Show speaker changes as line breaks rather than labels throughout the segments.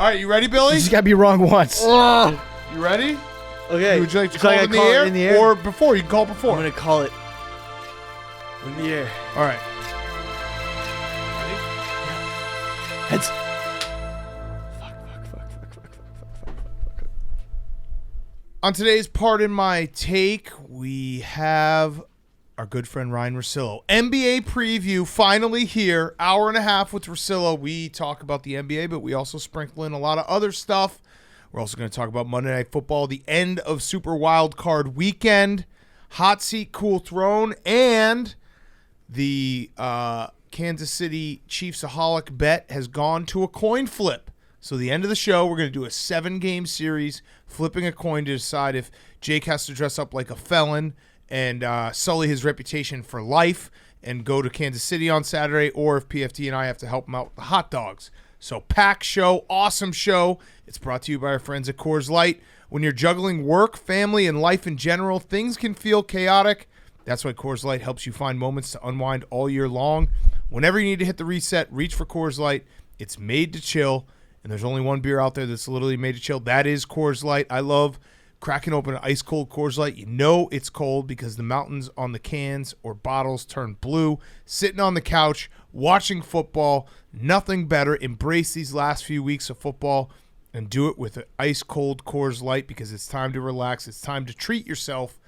All right, you ready, Billy?
You just gotta be wrong once.
You ready?
Okay.
Would you like to
So
call,
I
it in,
gotta
the
call
air?
it in the air?
Or before? You can call before.
I'm going to call it in the air.
All right.
Heads.
On today's Pardon My Take, we have our good friend Ryen Russillo. NBA preview finally here. Hour and a half with Russillo. We talk about the NBA, but we also sprinkle in a lot of other stuff. We're also going to talk about Monday Night Football, the end of Super Wild Card Weekend, Hot Seat, Cool Throne, and the Kansas City Chiefs-aholic bet has gone to a coin flip. So the end of the show, we're going to do a 7-game series, flipping a coin to decide if Jake has to dress up like a felon and sully his reputation for life and go to Kansas City on Saturday, or if PFT and I have to help him out with the hot dogs. So packed show, awesome show. It's brought to you by our friends at Coors Light. When you're juggling work, family, and life in general, things can feel chaotic. That's why Coors Light helps you find moments to unwind all year long. Whenever you need to hit the reset, reach for Coors Light. It's made to chill, and there's only one beer out there that's literally made to chill. That is Coors Light. I love cracking open an ice-cold Coors Light. You know it's cold because the mountains on the cans or bottles turn blue. Sitting on the couch, watching football, nothing better. Embrace these last few weeks of football and do it with an ice-cold Coors Light because it's time to relax. It's time to treat yourself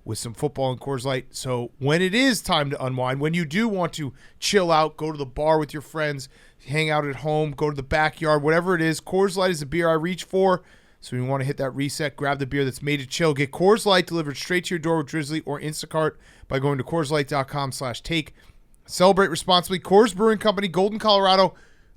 with some football and Coors Light. So when it is time to unwind, when you do want to chill out, go to the bar with your friends, hang out at home, go to the backyard, whatever it is, Coors Light is the beer I reach for. So when you want to hit that reset, grab the beer that's made to chill. Get Coors Light delivered straight to your door with Drizzly or Instacart by going to CoorsLight.com/take. Celebrate responsibly. Coors Brewing Company, Golden, Colorado.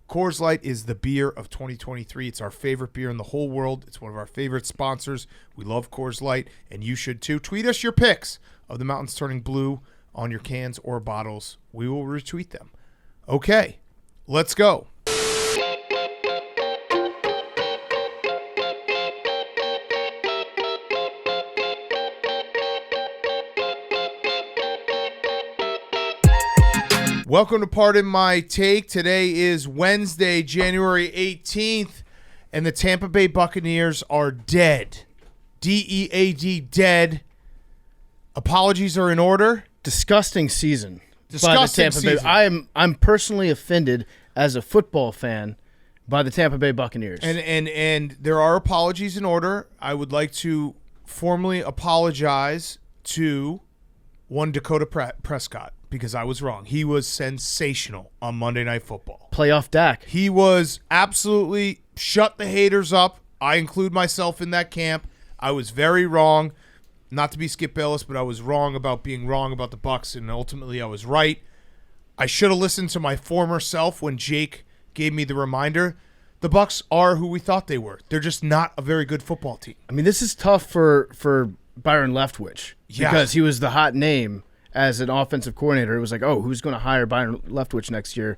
Coors Light is the beer of 2023. It's our favorite beer in the whole world. It's one of our favorite sponsors. We love Coors Light, and you should too. Tweet us your pics of the mountains turning blue on your cans or bottles. We will retweet them. Okay, let's go. Welcome to Pardon My Take. Today is Wednesday, January 18th, and the Tampa Bay Buccaneers are dead. D-E-A-D, dead. Apologies are in order.
Disgusting season.
Disgusting
by the Tampa
season.
Bay. I'm personally offended as a football fan by the Tampa Bay Buccaneers.
And there are apologies in order. I would like to formally apologize to one Dakota Prescott, because I was wrong. He was sensational on Monday Night Football.
Playoff Dak.
He was absolutely shut the haters up. I include myself in that camp. I was very wrong. Not to be Skip Bayless, but I was wrong about being wrong about the Bucs, and ultimately I was right. I should have listened to my former self when Jake gave me the reminder. The Bucs are who we thought they were. They're just not a very good football team.
I mean, this is tough for Byron Leftwich because he was the hot name as an offensive coordinator. It was like, oh, who's going to hire Byron Leftwich next year?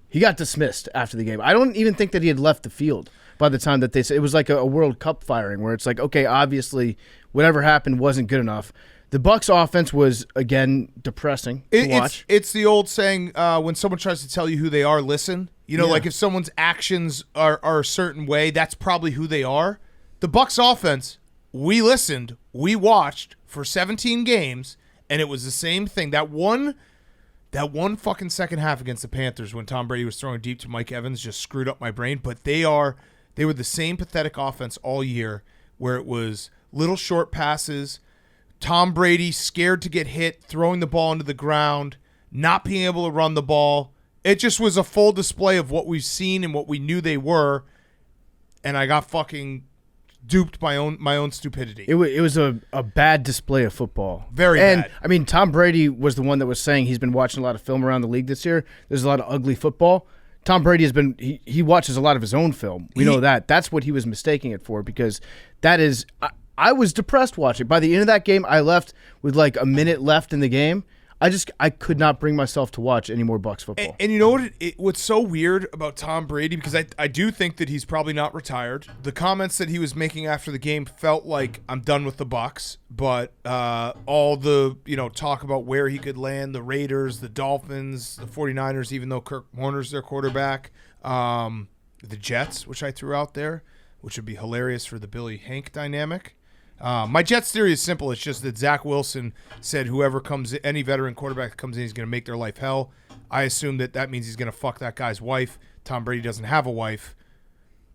He got dismissed after the game. I don't even think that he had left the field by the time that they said it was like a World Cup firing where it's like, okay, obviously whatever happened wasn't good enough. The Bucs offense was, again, depressing to watch.
It's the old saying, when someone tries to tell you who they are, listen. You know, like if someone's actions are a certain way, that's probably who they are. The Bucs offense, we listened, we watched for 17 games, and it was the same thing. That one fucking second half against the Panthers when Tom Brady was throwing deep to Mike Evans just screwed up my brain. But they were the same pathetic offense all year where it was little short passes, Tom Brady scared to get hit, throwing the ball into the ground, not being able to run the ball. It just was a full display of what we've seen and what we knew they were, and I got fucking duped by my own stupidity.
It was a bad display of football.
Very bad.
I mean, Tom Brady was the one that was saying he's been watching a lot of film around the league this year. There's a lot of ugly football. Tom Brady has been he watches a lot of his own film. We know that. That's what he was mistaking it for, because that is I was depressed watching. By the end of that game, I left with like a minute left in the game. I could not bring myself to watch any more Bucs football.
And you know what's so weird about Tom Brady, because I do think that he's probably not retired. The comments that he was making after the game felt like, I'm done with the Bucs, but all the talk about where he could land, the Raiders, the Dolphins, the 49ers, even though Kurt Warner's their quarterback, the Jets, which I threw out there, which would be hilarious for the Billy Hank dynamic. My Jets theory is simple. It's just that Zach Wilson said whoever comes in, any veteran quarterback that comes in, he's going to make their life hell. I assume that means he's going to fuck that guy's wife. Tom Brady doesn't have a wife.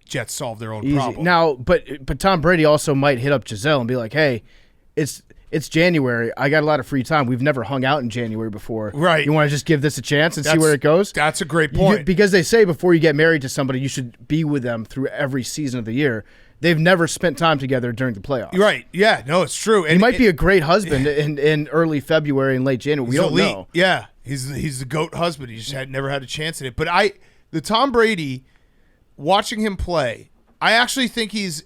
Jets solve their own problem.
Now, but Tom Brady also might hit up Giselle and be like, hey, it's January. I got a lot of free time. We've never hung out in January before.
Right.
You want to just give this a chance and see where it goes?
That's a great point.
Because they say before you get married to somebody, you should be with them through every season of the year. They've never spent time together during the playoffs.
Right. Yeah. No, it's true.
And he might be a great husband in early February and late January. We don't know.
Yeah. He's the GOAT husband. He just never had a chance in it. But the Tom Brady, watching him play, I actually think he's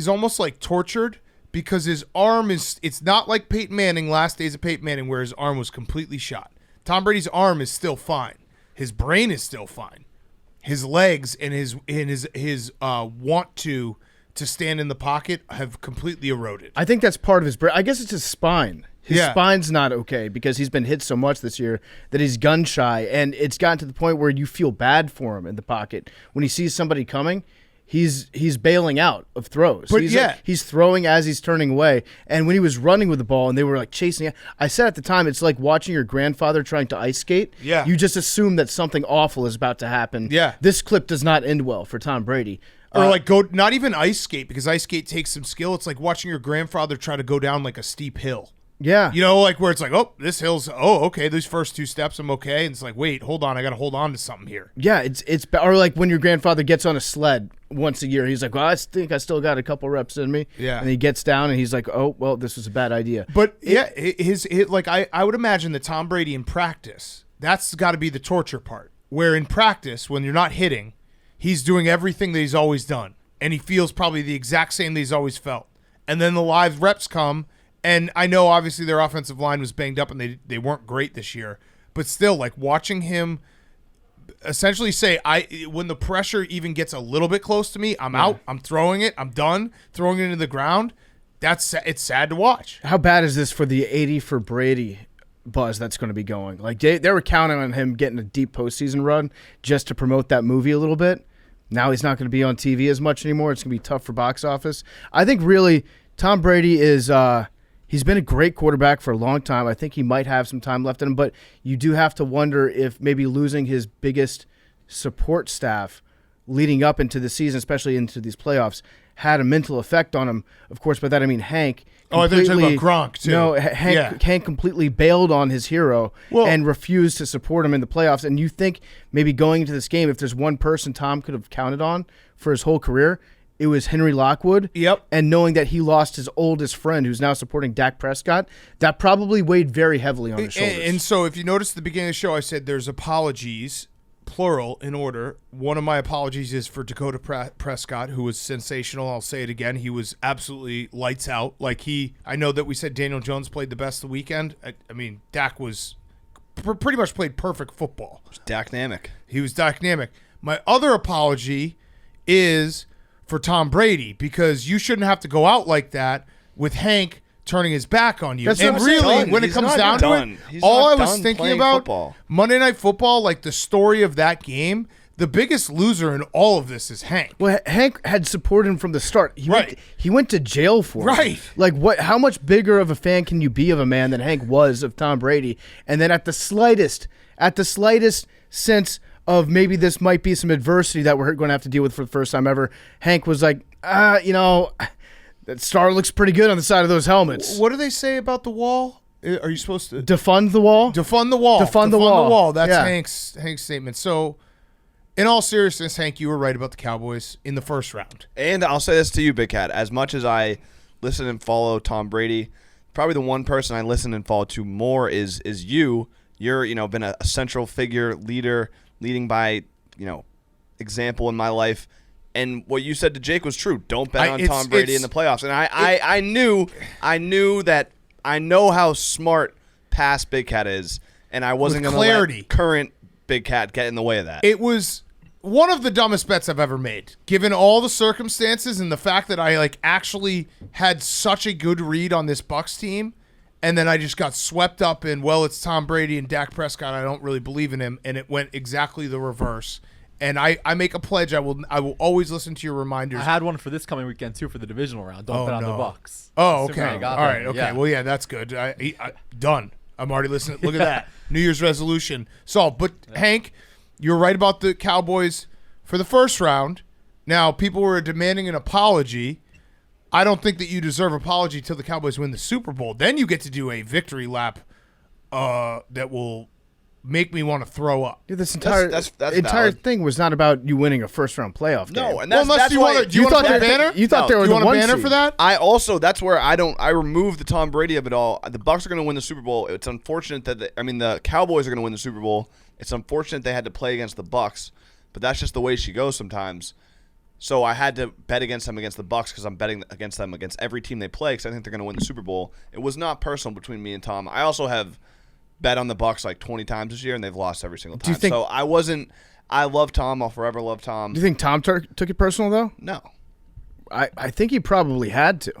almost like tortured because his arm it's not like Peyton Manning, last days of Peyton Manning, where his arm was completely shot. Tom Brady's arm is still fine. His brain is still fine. His legs and his want to stand in the pocket have completely eroded.
I think that's part of his brain. I guess it's his spine. His
Yeah.
spine's not okay because he's been hit so much this year that he's gun shy, and it's gotten to the point where you feel bad for him in the pocket. When he sees somebody coming, he's bailing out of throws.
But
he's throwing as he's turning away. And when he was running with the ball and they were like chasing it, I said at the time, it's like watching your grandfather trying to ice skate.
Yeah.
You just assume that something awful is about to happen.
Yeah.
This clip does not end well for Tom Brady.
Or like not even ice skate, because ice skate takes some skill. It's like watching your grandfather try to go down like a steep hill.
Yeah.
You know, like where it's like, oh, this hill's, okay, those first two steps, I'm okay. And it's like, wait, hold on, I got to hold on to something here.
Yeah, it's or like when your grandfather gets on a sled once a year, he's like, well, I think I still got a couple reps in me.
Yeah.
And he gets down and he's like, oh, well, this was a bad idea.
But I would imagine that Tom Brady in practice, that's got to be the torture part. Where in practice, when you're not hitting, he's doing everything that he's always done. And he feels probably the exact same that he's always felt. And then the live reps come. And I know obviously their offensive line was banged up and they weren't great this year. But still, like watching him essentially say, when the pressure even gets a little bit close to me, I'm out, I'm throwing it, I'm done, throwing it into the ground. It's sad to watch.
How bad is this for the 80 for Brady buzz that's going to be going? Like they were counting on him getting a deep postseason run just to promote that movie a little bit. Now he's not going to be on TV as much anymore. It's going to be tough for box office. I think really Tom Brady is he's been a great quarterback for a long time. I think he might have some time left in him, but you do have to wonder if maybe losing his biggest support staff leading up into the season, especially into these playoffs, had a mental effect on him. Of course, by that I mean Hank.
I thought you were talking about Gronk, too.
No, Hank completely bailed on his hero and refused to support him in the playoffs. And you think maybe going into this game, if there's one person Tom could have counted on for his whole career, it was Henry Lockwood.
Yep.
And knowing that he lost his oldest friend who's now supporting Dak Prescott, that probably weighed very heavily on his shoulders.
And so if you notice at the beginning of the show, I said there's apologies, plural, in order. One of my apologies is for Dakota Prescott, who was sensational. I'll say it again. He was absolutely lights out. I know that we said Daniel Jones played the best of the weekend. I mean, Dak was pretty much played perfect football.
Dynamic.
He was dynamic. My other apology is for Tom Brady, because you shouldn't have to go out like that with Hank turning his back on you.
That's
and
what I'm
really,
saying.
when it
He's
comes
not
down
done.
to it,
He's
all
not
I was
done
thinking
playing
about
football.
Monday Night Football, like the story of that game, the biggest loser in all of this is Hank.
Well, Hank had supported him from the start. He went to jail for it.
Right.
Like what? How much bigger of a fan can you be of a man than Hank was of Tom Brady? And then at the slightest sense of maybe this might be some adversity that we're going to have to deal with for the first time ever, Hank was like, that star looks pretty good on the side of those helmets.
What do they say about the wall? Are you supposed to
Defund the wall?
defund the wall?
Defund the wall.
That's
Yeah.
Hank's statement. So, in all seriousness, Hank, you were right about the Cowboys in the first round.
And I'll say this to you, Big Cat. As much as I listen and follow Tom Brady, probably the one person I listen and follow to more is you. You're, been a central figure, leader, leading by, example in my life. And what you said to Jake was true. Don't bet on Tom Brady in the playoffs. And I knew that I know how smart past Big Cat is, and I wasn't going to let current Big Cat get in the way of that.
It was one of the dumbest bets I've ever made, given all the circumstances and the fact that I actually had such a good read on this Bucs team, and then I just got swept up in, well, it's Tom Brady and Dak Prescott. I don't really believe in him, and it went exactly the reverse. And I make a pledge. I will always listen to your reminders.
I had one for this coming weekend too for the divisional round. Don't bet on the Bucs.
Oh,
Assuming
okay.
I got
All
that.
right. Okay.
Yeah.
Well, yeah, that's good. I done. I'm already listening. Look at that. New Year's resolution solved. But Hank, you're right about the Cowboys for the first round. Now, people were demanding an apology. I don't think that you deserve apology till the Cowboys win the Super Bowl. Then you get to do a victory lap that will make me want to throw up.
Dude, this entire
valid.
thing was not about you winning a first-round playoff game.
No, and that's,
unless
that's
you
why.
want to. Do you want to put a banner?
You thought they were
do you
the
want a
one
banner
seed.
for that?
That's where I removed the Tom Brady of it all. The Bucs are going to win the Super Bowl. It's unfortunate that the Cowboys are going to win the Super Bowl. It's unfortunate they had to play against the Bucs, but that's just the way she goes sometimes. So I had to bet against them against the Bucs because I'm betting against them against every team they play because I think they're going to win the Super Bowl. It was not personal between me and Tom. I also have bet on the Bucs like 20 times this year, and they've lost every single time. So I wasn't. I love Tom. I'll forever love Tom.
Do you think Tom took it personal though?
No,
I think he probably had to.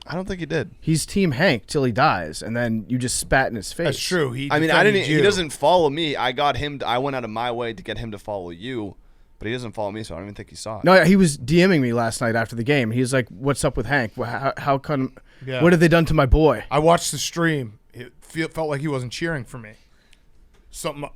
I don't think he did.
He's Team Hank till he dies, and then you just spat in his face.
That's true.
I didn't. He doesn't follow me. I got him. I went out of my way to get him to follow you, but he doesn't follow me, so I don't even think he saw it.
No, he was DMing me last night after the game. He was like, "What's up with Hank? How come?
Yeah.
What have they done to my boy?"
I watched the stream. It felt like he wasn't cheering for me. Something.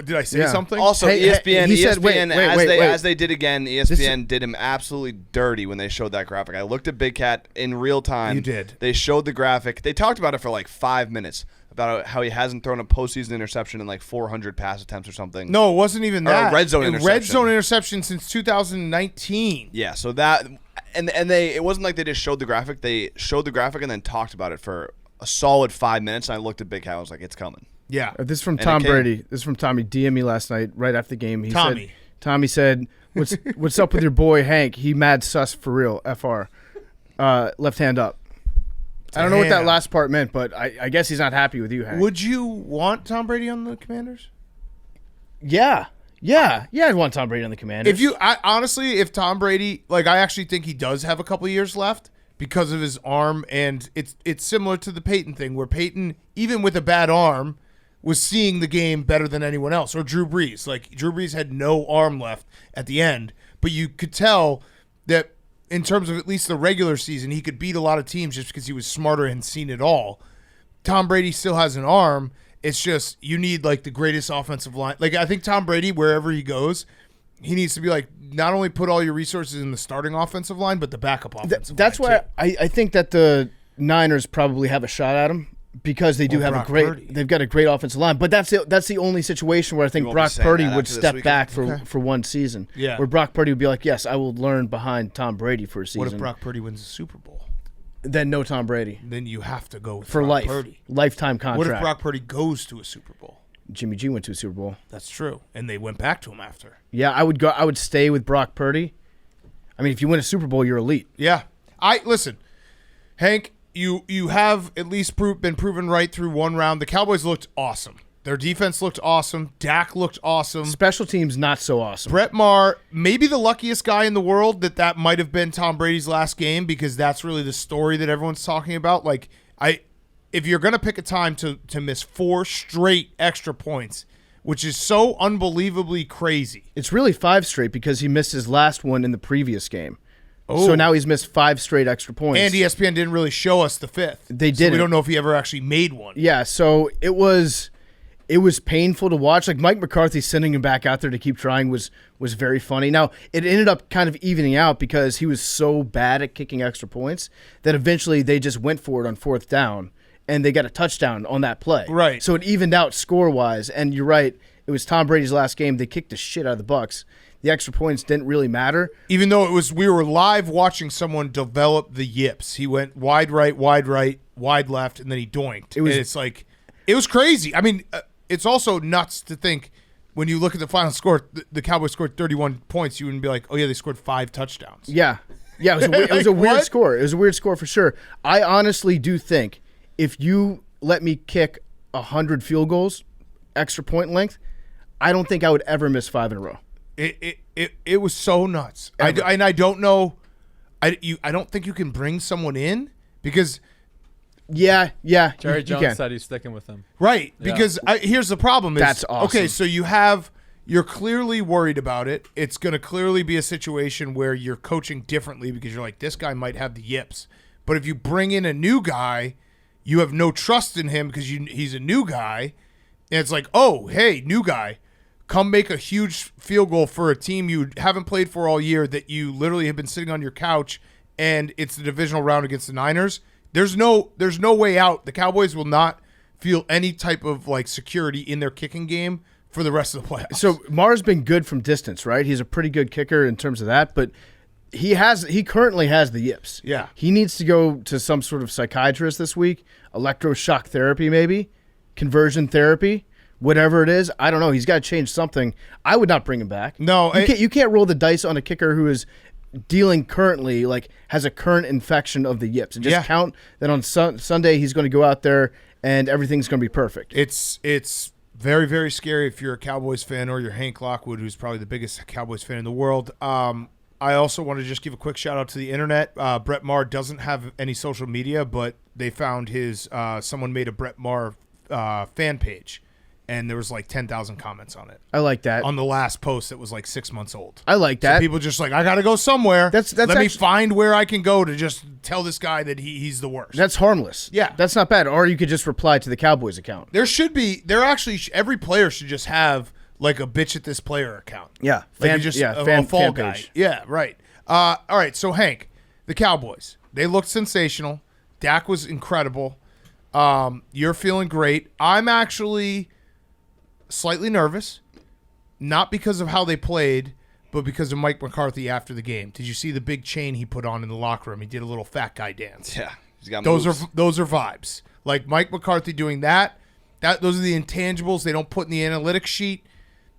Did I say something?
Also,
Hey,
ESPN,
he said,
as they did again, ESPN did him absolutely dirty when they showed that graphic. I looked at Big Cat in real time.
You did.
They showed the graphic. They talked about it for like 5 minutes about how he hasn't thrown a postseason interception in like 400 pass attempts or something.
No, it wasn't even that.
Red zone interception.
Red zone interception since 2019.
Yeah, so that and it wasn't like they just showed the graphic. They showed the graphic and then talked about it for a solid 5 minutes. And I looked at Big Cat. I was like, it's coming.
Yeah.
This is from Tom Brady. This is from Tommy. DM me last night right after the game. Tommy said, "What's up with your boy Hank? He mad sus for real. Fr. Left hand up." I don't know what that last part meant, but I guess he's not happy with you, Hank.
Would you want Tom Brady on the Commanders?
Yeah. I'd want Tom Brady on the Commanders.
Honestly, if Tom Brady, like, I actually think he does have a couple years left because of his arm, and it's similar to the Peyton thing, where Peyton, even with a bad arm, was seeing the game better than anyone else. Or Drew Brees. Like, Drew Brees had no arm left at the end, but you could tell that in terms of at least the regular season, he could beat a lot of teams just because he was smarter and seen it all. Tom Brady still has an arm. It's just you need, like, the greatest offensive line. Like, I think Tom Brady, wherever he goes, he needs to be like, not only put all your resources in the starting offensive line, but the backup offensive line.
That's why I think that the Niners probably have a shot at him. Because they do have they've got a great offensive line, but that's the only situation where I think Brock Purdy would step back for one season.
Yeah,
where Brock Purdy would be like, yes, I will learn behind Tom Brady for a season.
What if Brock Purdy wins the Super Bowl?
Then no Tom Brady.
Then you have to go with
for
Brock
life,
Purdy.
Lifetime contract.
What if Brock Purdy goes to a Super Bowl?
Jimmy G went to a Super Bowl.
That's true, and they went back to him after.
Yeah, I would go. I would stay with Brock Purdy. I mean, if you win a Super Bowl, you're elite.
Yeah, listen, Hank. You have at least been proven right through one round. The Cowboys looked awesome. Their defense looked awesome. Dak looked awesome.
Special teams not so awesome.
Brett Maher, maybe the luckiest guy in the world that might have been Tom Brady's last game, because that's really the story that everyone's talking about. Like, if you're going to pick a time to miss 4 straight extra points, which is so unbelievably crazy.
It's really 5 straight because he missed his last one in the previous game.
Oh.
So now he's missed 5 straight extra points.
And ESPN didn't really show us the 5th.
They didn't.
So we don't know if he ever actually made one.
Yeah, so it was painful to watch. Like, Mike McCarthy sending him back out there to keep trying was very funny. Now, it ended up kind of evening out because he was so bad at kicking extra points that eventually they just went for it on 4th down, and they got a touchdown on that play.
Right.
So it evened out score-wise, and you're right, it was Tom Brady's last game. They kicked the shit out of the Bucs. The extra points didn't really matter.
Even though we were live watching someone develop the yips. He went wide right, wide left, and then he doinked. It was crazy. I mean, it's also nuts to think when you look at the final score, the Cowboys scored 31 points, you wouldn't be like, oh yeah, they scored 5 touchdowns.
Yeah, it was a weird score. It was a weird score for sure. I honestly do think if you let me kick 100 field goals, extra point length, I don't think I would ever miss 5 in a row.
It was so nuts. I don't know. I don't think you can bring someone in because.
Yeah.
Jerry Jones said he's sticking with him.
Right, because here's the problem.
That's awesome.
Okay, so you have you're clearly worried about it. It's going to clearly be a situation where you're coaching differently because you're like, this guy might have the yips. But if you bring in a new guy, you have no trust in him because he's a new guy. And it's like, oh, hey, new guy, come make a huge field goal for a team you haven't played for all year that you literally have been sitting on your couch, and it's the divisional round against the Niners. There's no way out. The Cowboys will not feel any type of like security in their kicking game for the rest of the playoffs.
So Marr's been good from distance, right? He's a pretty good kicker in terms of that, but he currently has the yips.
Yeah.
He needs to go to some sort of psychiatrist this week, electroshock therapy maybe, conversion therapy, whatever it is. I don't know. He's got to change something. I would not bring him back.
No.
You can't roll the dice on a kicker who is dealing currently, like has a current infection of the yips, and just count that on Sunday he's going to go out there and everything's going to be perfect.
It's very, very scary if you're a Cowboys fan or you're Hank Lockwood, who's probably the biggest Cowboys fan in the world. I also want to just give a quick shout out to the internet. Brett Maher doesn't have any social media, but they found his someone made a Brett Maher fan page, and there was like 10,000 comments on it.
I like that.
On the last post that was like 6 months old.
I like that.
So people just like, I got to go somewhere. Let me find where I can go to just tell this guy that he's the worst.
That's harmless.
Yeah.
That's not bad. Or you could just reply to the Cowboys account.
Every player should just have like a bitch at this player account.
Yeah.
A fall
fan
guy.
page.
Yeah, right. All right, so Hank, the Cowboys, they looked sensational. Dak was incredible. You're feeling great. I'm actually slightly nervous, not because of how they played, but because of Mike McCarthy after the game. Did you see the big chain he put on in the locker room? He did a little fat guy dance.
Yeah, he's got
those
moves.
are vibes. Like Mike McCarthy doing that. Those are the intangibles they don't put in the analytics sheet.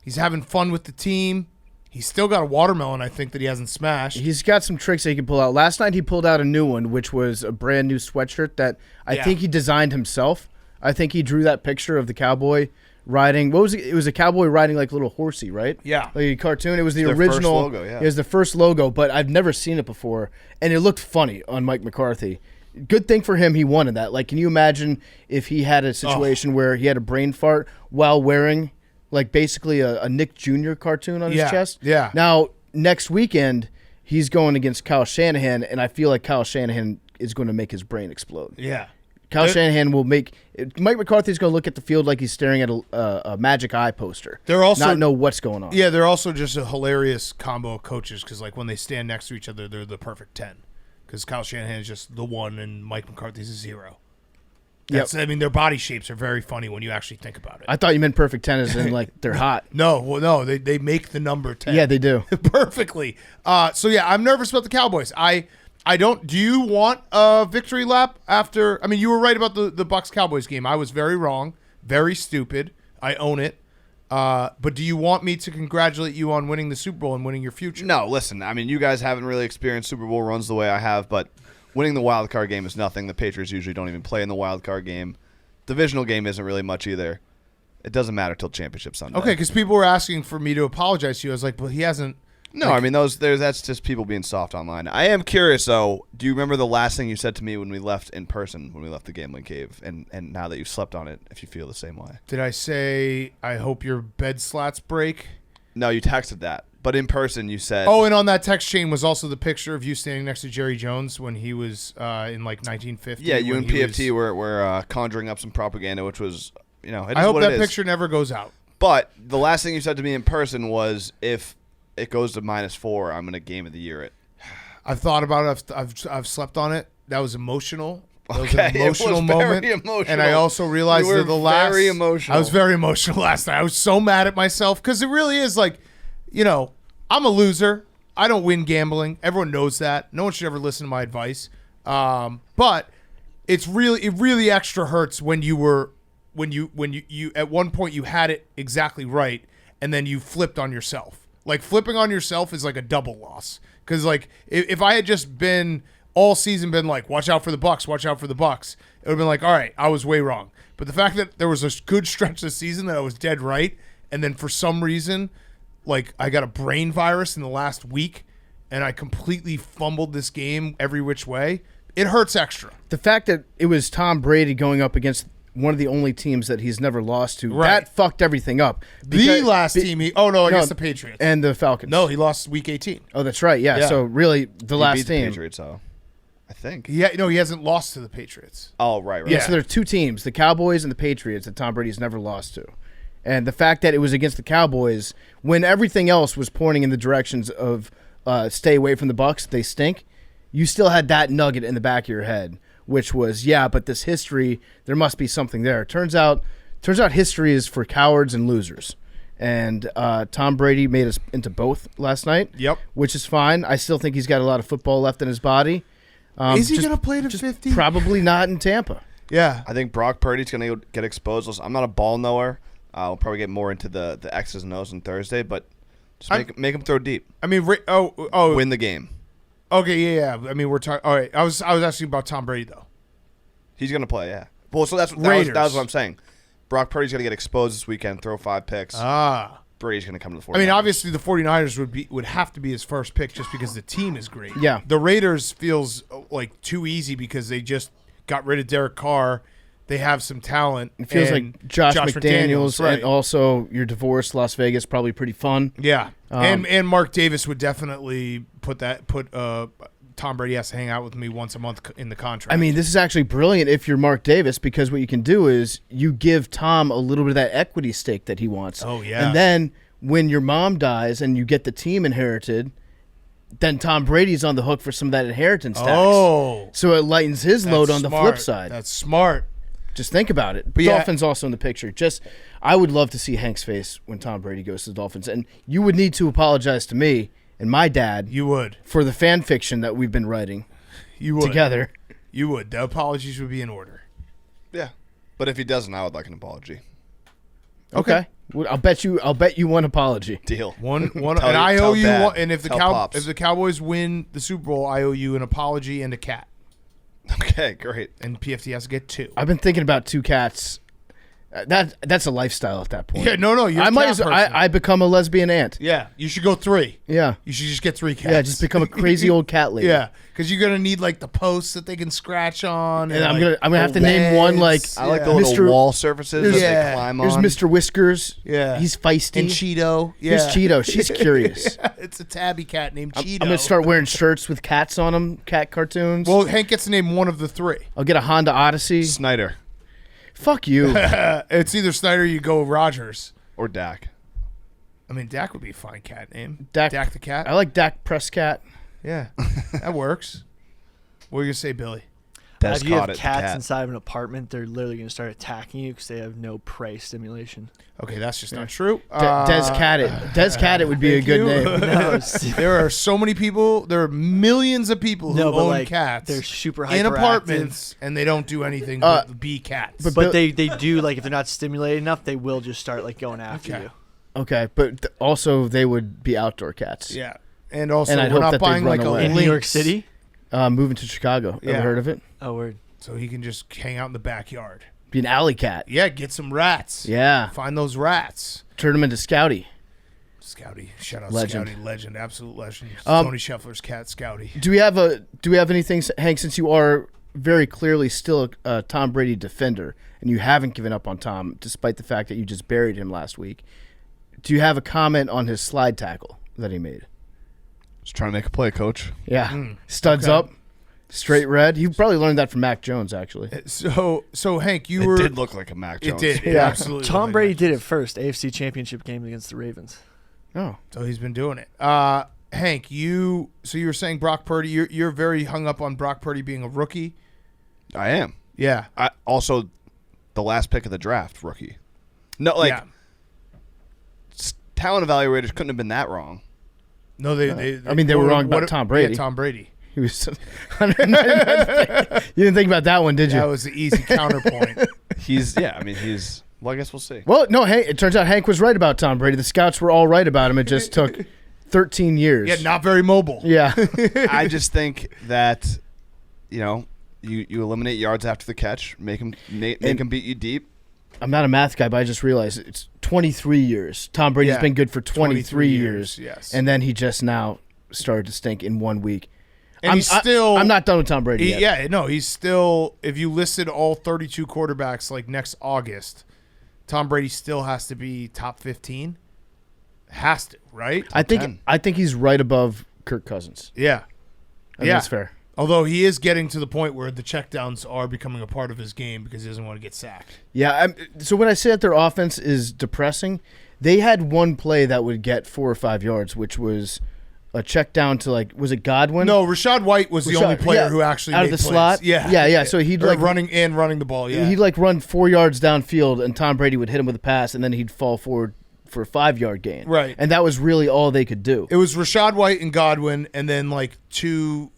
He's having fun with the team. He's still got a watermelon, I think, that he hasn't smashed.
He's got some tricks that he can pull out. Last night he pulled out a new one, which was a brand new sweatshirt that I think he designed himself. I think he drew that picture of the cowboy riding. What was it? It was a cowboy riding like a little horsey, right?
Yeah.
Like a cartoon. It was the
Their
original
first logo, yeah.
It was the first logo, but I've never seen it before, and it looked funny on Mike McCarthy. Good thing for him he wanted that. Like, can you imagine if he had a situation where he had a brain fart while wearing like basically a Nick Jr. cartoon on his chest?
Yeah.
Now, next weekend, he's going against Kyle Shanahan, and I feel like Kyle Shanahan is going to make his brain explode.
Yeah.
Kyle Shanahan will make Mike McCarthy's going to look at the field like he's staring at a Magic Eye poster.
They're also
not know what's going on.
Yeah, they're also just a hilarious combo of coaches because like when they stand next to each other, they're the perfect 10. Because Kyle Shanahan is just the 1 and Mike McCarthy's a 0. Yep. I mean, their body shapes are very funny when you actually think about it.
I thought you meant perfect 10 as in like they're hot.
No, they make the number 10.
Yeah, they do.
Perfectly. So yeah, I'm nervous about the Cowboys. I don't. Do you want a victory lap after? I mean, you were right about the Bucs Cowboys game. I was very wrong, very stupid. I own it. But do you want me to congratulate you on winning the Super Bowl and winning your future?
No, listen. I mean, you guys haven't really experienced Super Bowl runs the way I have, but winning the wild card game is nothing. The Patriots usually don't even play in the wild card game. Divisional game isn't really much either. It doesn't matter till championship Sunday.
Okay, because people were asking for me to apologize to you. I was like, well, he hasn't.
No, I mean that's just people being soft online. I am curious though. Do you remember the last thing you said to me when we left in person, when we left the gambling cave, and now that you slept on it, if you feel the same way?
Did I say I hope your bed slats break?
No, you texted that, but in person you said.
Oh, and on that text chain was also the picture of you standing next to Jerry Jones when he was in like 1950.
Yeah, you and PFT were conjuring up some propaganda, which was I
hope that picture never goes out.
But the last thing you said to me in person was if it goes to -4, I'm going to game of the year it.
I've thought about it. I've slept on it. That was emotional. That was
Okay,
an emotional
it was
moment.
very emotional.
And I also realized
You were
that the last.
very emotional.
I was very emotional last night. I was so mad at myself because it really is like, I'm a loser. I don't win gambling. Everyone knows that. No one should ever listen to my advice. But it really extra hurts when you at one point you had it exactly right and then you flipped on yourself. Like flipping on yourself is like a double loss. Because like if I had just been all season been like, watch out for the Bucs, watch out for the Bucs, it would have been like, all right, I was way wrong. But the fact that there was a good stretch this season that I was dead right, and then for some reason, like I got a brain virus in the last week, and I completely fumbled this game every which way, it hurts extra.
The fact that it was Tom Brady going up against one of the only teams that he's never lost to.
Right.
That fucked everything up.
The last team against the Patriots.
And the Falcons.
No, he lost week 18.
Oh, that's right. Yeah. So really, the
He
last
beat the
team.
Patriots, though. I think.
He hasn't lost to the Patriots.
Oh, right.
Yeah. So there are two teams, the Cowboys and the Patriots, that Tom Brady's never lost to. And the fact that it was against the Cowboys, when everything else was pointing in the directions of stay away from the Bucs, they stink, you still had that nugget in the back of your head, which was, but this history, there must be something there. Turns out history is for cowards and losers. And Tom Brady made us into both last night.
Yep.
Which is fine. I still think he's got a lot of football left in his body.
Is he going to play to 50?
Probably not in Tampa.
Yeah.
I think Brock Purdy's going to get exposed. Listen, I'm not a ball knower. I'll probably get more into the X's and O's on Thursday, but just make him throw deep.
I mean,
win the game.
Okay, yeah. I mean, we're talking. All right, I was asking about Tom Brady though.
He's going to play, yeah. Well, so that was what I'm saying. Brock Purdy's going to get exposed this weekend, throw 5 picks. Brady's going to come to the 49ers.
I mean, obviously the 49ers would have to be his first pick just because the team is great.
Yeah.
The Raiders feels like too easy because they just got rid of Derek Carr. They have some talent.
It feels like Josh McDaniels,
right.
and also your divorce, Las Vegas, probably pretty fun.
Yeah, and Mark Davis would definitely put Tom Brady has to hang out with me once a month in the contract.
I mean, this is actually brilliant if you're Mark Davis, because what you can do is you give Tom a little bit of that equity stake that he wants.
Oh, yeah.
And then when your mom dies and you get the team inherited, then Tom Brady's on the hook for some of that inheritance tax.
Oh.
So it lightens his load on the flip side.
That's smart.
Just think about it.
But
Dolphins also in the picture. I would love to see Hank's face when Tom Brady goes to the Dolphins. And you would need to apologize to me and my dad.
You would.
For the fan fiction that we've been writing.
You would.
Together.
You would. The apologies would be in order.
Yeah. But if he doesn't, I would like an apology.
Okay. I'll bet you one apology.
Deal.
One and I owe you one. And if the Cowboys win the Super Bowl, I owe you an apology and a cat.
Okay, great.
And PFT has to get 2.
I've been thinking about 2 cats. That's a lifestyle at that point.
Yeah, no. You're
I become a lesbian aunt.
Yeah, you should go 3.
Yeah.
You should just get 3 cats.
Yeah, just become a crazy old cat lady.
Yeah, because you're gonna need like the posts that they can scratch on,
and I'm gonna have to name one like
I like the little wall surfaces that they climb on.
Here's Mr. Whiskers.
Yeah,
he's feisty.
And Cheeto. Yeah,
here's Cheeto. She's curious.
Yeah, it's a tabby cat named Cheeto.
I'm gonna start wearing shirts with cats on them, cat cartoons.
Well, Hank gets to name one of the 3.
I'll get a Honda Odyssey.
Snyder.
Fuck you.
It's either Snyder or you go Rogers.
Or Dak.
I mean, Dak would be a fine cat name.
Dak
the cat.
I like Dak Prescott.
Yeah, that works. What are you going to say, Billy?
If you have cats inside of an apartment, they're literally going to start attacking you because they have no prey stimulation.
Okay, that's just not true.
Des Cattet would be a good name.
No,
there are so many people. There are millions of people who own cats.
They're super hyperactive
in apartments, and they don't do anything but be cats.
But they do, like, if they're not stimulated enough, they will just start like going after you.
Okay, but also they would be outdoor cats.
Yeah, and also
I'd
we're
hope
not buying like a
in New York City.
Moving to Chicago. Ever heard of it?
Oh, word.
So he can just hang out in the backyard.
Be an alley cat.
Yeah, get some rats.
Yeah.
Find those rats.
Turn them into Scouty.
Scouty. Shout out
Legend.
Scouty. Legend. Absolute legend. Tony Scheffler's cat, Scouty.
Do we have anything, Hank, since you are very clearly still a Tom Brady defender and you haven't given up on Tom despite the fact that you just buried him last week, do you have a comment on his slide tackle that he made?
Just trying to make a play, coach.
Yeah. Studs up. Straight red. You probably learned that from Mac Jones, actually.
So Hank,
it did look like a Mac Jones.
It did. Yeah, absolutely.
Tom Brady did it first. AFC Championship game against the Ravens.
Oh.
So he's been doing it. Hank, you were saying Brock Purdy. You're very hung up on Brock Purdy being a rookie.
I am.
Yeah.
Also, the last pick of the draft, rookie. No, talent evaluators couldn't have been that wrong.
No, they
were wrong about Tom Brady.
Yeah, Tom Brady.
He was. You didn't think about that one, did you?
That was the easy counterpoint.
Well, I guess we'll see.
Well, no, hey, it turns out Hank was right about Tom Brady. The scouts were all right about him. It just took 13 years.
Yeah, not very mobile.
Yeah.
I just think that, you eliminate yards after the catch, make him beat you deep.
I'm not a math guy, but I just realized it's 23 years. Tom Brady's been good for 23 years.
Yes.
And then he just now started to stink in 1 week.
And
I'm not done with Tom Brady yet.
Yeah, no, he's still, if you listed all 32 quarterbacks like next August, Tom Brady still has to be top 15. Has to, right?
I think he's right above Kirk Cousins.
Yeah.
That's fair.
Although he is getting to the point where the checkdowns are becoming a part of his game because he doesn't want to get sacked.
Yeah, so when I say that their offense is depressing, they had one play that would get 4 or 5 yards, which was a check down to was it Godwin?
No, Rashad White was the only player who actually
out
made
of the
plays.
slot. Yeah. So he'd
running the ball. Yeah,
he'd run 4 yards downfield, and Tom Brady would hit him with a pass, and then he'd fall forward for a 5-yard gain.
Right,
and that was really all they could do.
It was Rashad White and Godwin, and then 2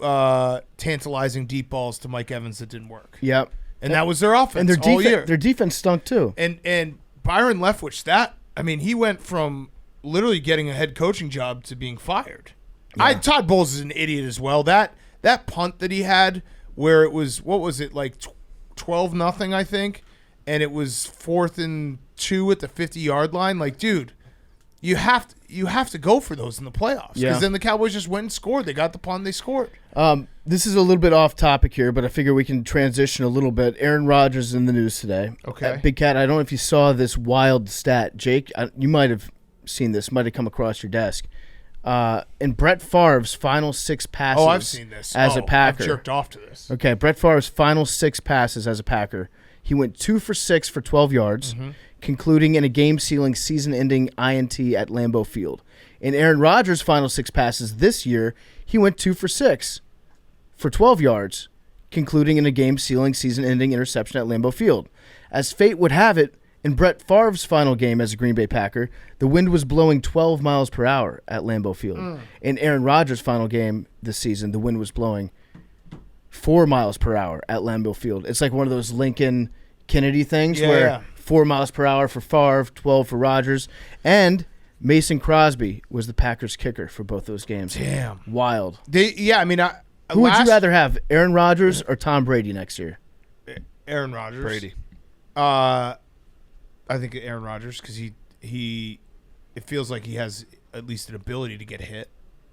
tantalizing deep balls to Mike Evans that didn't work.
Yep,
and that was their offense
and
all year.
Their defense stunk too.
And Byron Leftwich, he went from literally getting a head coaching job to being fired. Yeah. Todd Bowles is an idiot as well. That punt that he had where it was, what was it, 12-0, I think, and it was 4th and 2 at the 50-yard line. Dude, you have to go for those in the playoffs because then the Cowboys just went and scored. They got the punt, they scored.
This is a little bit off topic here, but I figure we can transition a little bit. Aaron Rodgers is in the news today.
Okay.
Big Cat, I don't know if you saw this wild stat. Jake, you might have seen this, might have come across your desk. In Brett Favre's final 6 passes
I've seen this.
as a Packer.
I've jerked off to this.
Okay, Brett Favre's final 6 passes as a Packer. He went 2 for 6 for 12 yards, concluding in a game-sealing, season-ending INT at Lambeau Field. In Aaron Rodgers' final 6 passes this year, he went 2 for 6 for 12 yards, concluding in a game-sealing, season-ending interception at Lambeau Field. As fate would have it, in Brett Favre's final game as a Green Bay Packer, the wind was blowing 12 miles per hour at Lambeau Field. In Aaron Rodgers' final game this season, the wind was blowing 4 miles per hour at Lambeau Field. It's like one of those Lincoln Kennedy things where 4 miles per hour for Favre, 12 for Rodgers, and Mason Crosby was the Packers kicker for both those games.
Damn.
Wild. Who would you rather have, Aaron Rodgers or Tom Brady next year?
Aaron Rodgers.
Brady.
I think Aaron Rodgers because it feels like he has at least an ability to get hit.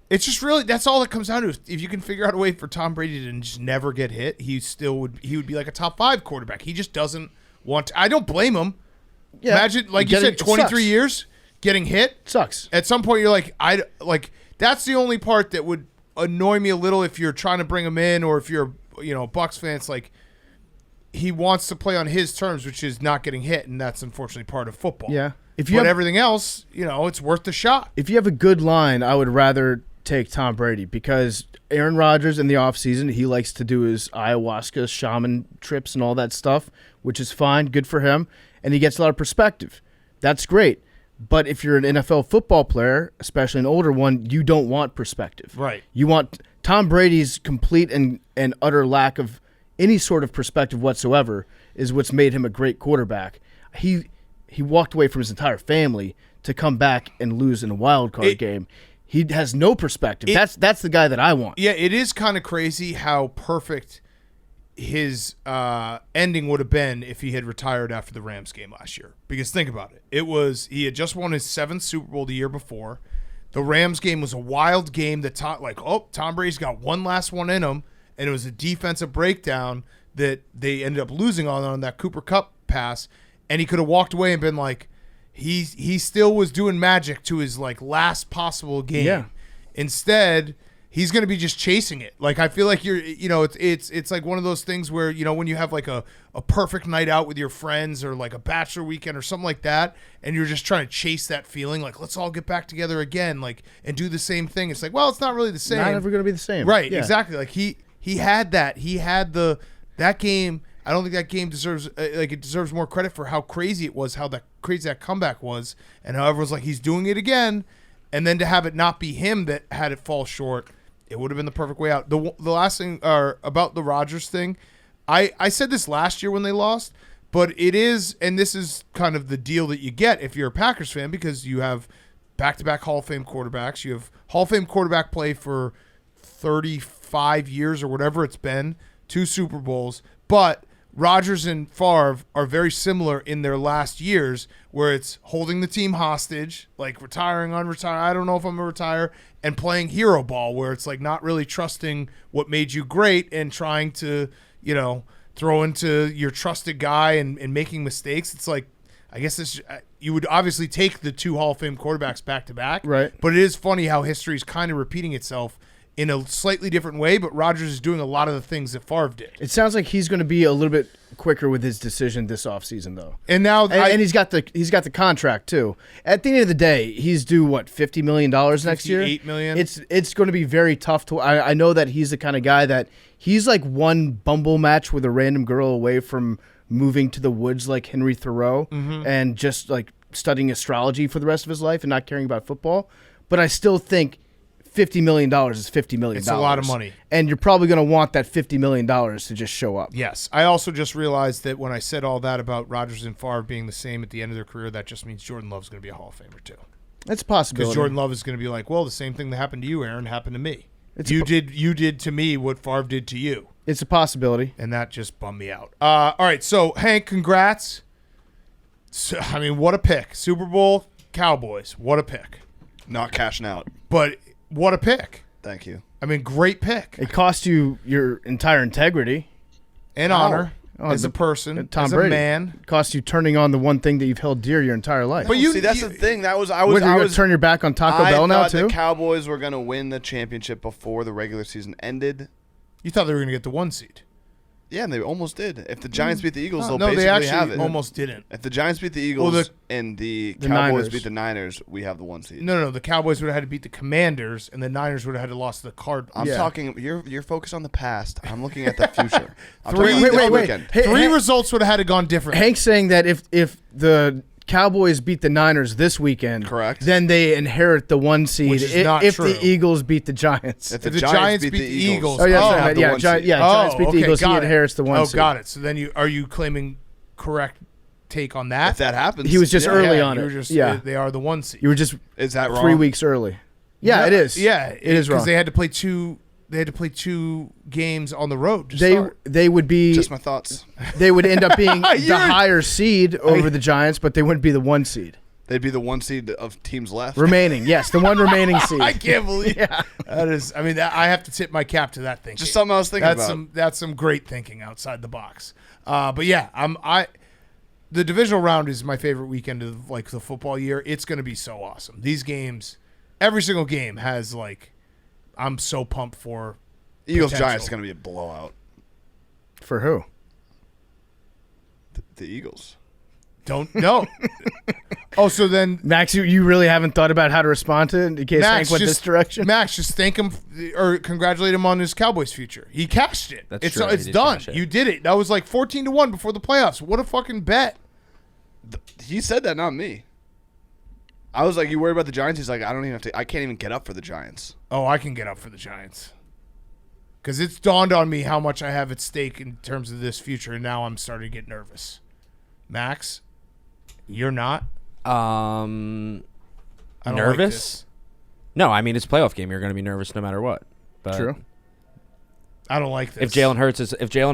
It's just really, that's all it comes down to. If you can figure out a way for Tom Brady to just never get hit, he would be like a top 5 quarterback. He just doesn't want to. I don't blame him. Yeah. Imagine, like you said, 23 years getting hit.
Sucks.
At some point, you're like, that's the only part that would annoy me a little if you're trying to bring him in or if you're, Bucs fan. It's like, he wants to play on his terms, which is not getting hit, and that's unfortunately part of football.
Yeah.
But everything else, it's worth the shot.
If you have a good line, I would rather take Tom Brady because Aaron Rodgers in the offseason, he likes to do his ayahuasca shaman trips and all that stuff, which is fine, good for him, and he gets a lot of perspective. That's great. But if you're an NFL football player, especially an older one, you don't want perspective.
Right.
You want Tom Brady's complete and utter lack of any sort of perspective whatsoever is what's made him a great quarterback. He walked away from his entire family to come back and lose in a wild card game. He has no perspective. That's the guy that I want.
Yeah, it is kind of crazy how perfect his ending would have been if he had retired after the Rams game last year. Because think about it. He had just won his 7th Super Bowl the year before. The Rams game was a wild game that Tom Brady's got one last one in him. And it was a defensive breakdown that they ended up losing on that Cooper Kupp pass. And he could have walked away and been like, he still was doing magic to his last possible game.
Yeah.
Instead, he's going to be just chasing it. I feel like it's like one of those things where, when you have a perfect night out with your friends or a bachelor weekend or something like that, and you're just trying to chase that feeling, let's all get back together again, and do the same thing. It's like, well, it's not really the same.
Not ever going to be the same.
Right,
yeah.
Exactly. He had that. He had that game. I don't think that game deserves it deserves more credit for how crazy it was, how crazy that comeback was, and how everyone's like, he's doing it again, and then to have it not be him that had it fall short, it would have been the perfect way out. The last thing about the Rodgers thing, I said this last year when they lost, but it is, and this is kind of the deal that you get if you're a Packers fan because you have back-to-back Hall of Fame quarterbacks, you have Hall of Fame quarterback play for 35 years or whatever it's been, 2 Super Bowls, but Rodgers and Favre are very similar in their last years, where it's holding the team hostage, like retiring, unretire. I don't know if I'm gonna retire, and playing hero ball, where it's like not really trusting what made you great and trying to, throw into your trusted guy and making mistakes. It's like, I guess you would obviously take the 2 Hall of Fame quarterbacks back to back,
right?
But it is funny how history is kind of repeating itself in a slightly different way, but Rodgers is doing a lot of the things that Favre did.
It sounds like he's going to be a little bit quicker with his decision this offseason, though.
And now,
and he's got the contract too. At the end of the day, he's due what, $50 million next year?
$8 million.
It's going to be very tough to. I know that he's the kind of guy that he's like one bumble match with a random girl away from moving to the woods like Henry Thoreau and just like studying astrology for the rest of his life and not caring about football. But I still think $50 million is $50 million.
It's a lot of money.
And you're probably going to want that $50 million to just show up.
Yes. I also just realized that when I said all that about Rodgers and Favre being the same at the end of their career, that just means Jordan Love's going to be a Hall of Famer too.
That's a possibility.
Because Jordan Love is going to be like, well, the same thing that happened to you, Aaron, happened to me. You did to me what Favre did to you.
It's a possibility.
And that just bummed me out. All right, so, Hank, congrats. So, I mean, what a pick. Super Bowl, Cowboys, what a pick.
Not cashing out.
But what a pick.
Thank you.
I mean, great pick.
It cost you your entire integrity.
And honor as a person,
Tom
as
Brady.
a man.
It cost you turning on the one thing that you've held dear your entire life.
But see, that's the thing. I was
going to turn your back on Taco Bell now, too?
I thought the Cowboys were going to win the championship before the regular season ended.
You thought they were going to get the 1 seed.
Yeah, and they almost did. If the Giants beat the Eagles, they'll
no,
basically
they actually
have it.
almost didn't.
If the Giants beat the Eagles and the Cowboys
Niners.
beat the Niners, we have the 1 seed.
No, the Cowboys would have had to beat the Commanders, and the Niners would have had to lost to the Cardinals.
I'm talking. You're focused on the past. I'm looking at the future.
Wait.
Three results would have had to gone different.
Hank's saying that if the Cowboys beat the Niners this weekend,
correct,
then they inherit the 1 seed.
Which is not
if
true.
the Eagles beat the Giants.
If the Giants beat the Eagles,
Giants beat the Eagles. He inherits the 1 seed.
Oh, got it. So then are you claiming correct take on that?
If that happens,
he was just early on it.
They are the 1 seed.
You were just
is that wrong?
3 weeks early. Yeah,
no,
it is.
Yeah,
it is wrong
because they had to play two. They had to play 2 games on the road.
They would be
just my thoughts.
They would end up being the higher seed over the Giants, but they wouldn't be the 1 seed.
They'd be the 1 seed of teams left.
Remaining, yes, the one remaining seed.
I can't believe that is. I mean, I have to tip my cap to that thinking.
Just something I was thinking about.
That's some great thinking outside the box. But yeah, the divisional round is my favorite weekend of like the football year. It's going to be so awesome. These games, every single game has like. I'm so pumped for
Eagles Giants is going to be a blowout.
For who?
The Eagles.
Don't know. Oh, so then
Max, you really haven't thought about how to respond to it in case Hank went this direction?
Max, just thank him or congratulate him on his Cowboys future. He cashed it. It's done. You did it. That was like 14-1 before the playoffs. What a fucking bet.
He said that, not me. I was like, "You worried about the Giants?" He's like, "I don't even have to. I can't even get up for the Giants."
Oh, I can get up for the Giants. Because it's dawned on me how much I have at stake in terms of this future, and now I'm starting to get nervous. Max, you're not?
Nervous?
Like
no, I mean, it's a playoff game. You're going to be nervous no matter what. But
True.
I don't like this.
If Jalen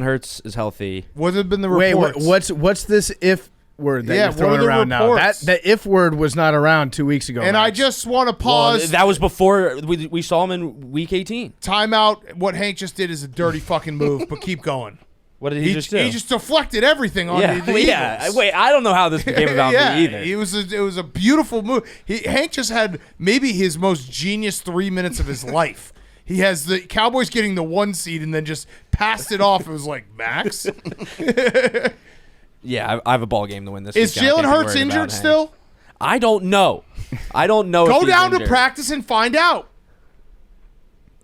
Hurts is healthy.
What have been the reports?
Wait, what's this if word that you're throwing around now? That if word was not around 2 weeks ago.
And
Max.
I just want to pause.
Well, that was before we saw him in week 18.
Timeout. What Hank just did is a dirty fucking move, but keep going.
What did he just do?
He just deflected everything on the Eagles.
Yeah. Wait, I don't know how this became about me either.
It was a beautiful move. Hank just had maybe his most genius 3 minutes of his life. He has the Cowboys getting the 1 seed and then just passed it off. It was like, Max?
Yeah, I have a ball game to win this.
Is Jalen Hurts injured still?
I don't know.
Go down to practice and find out.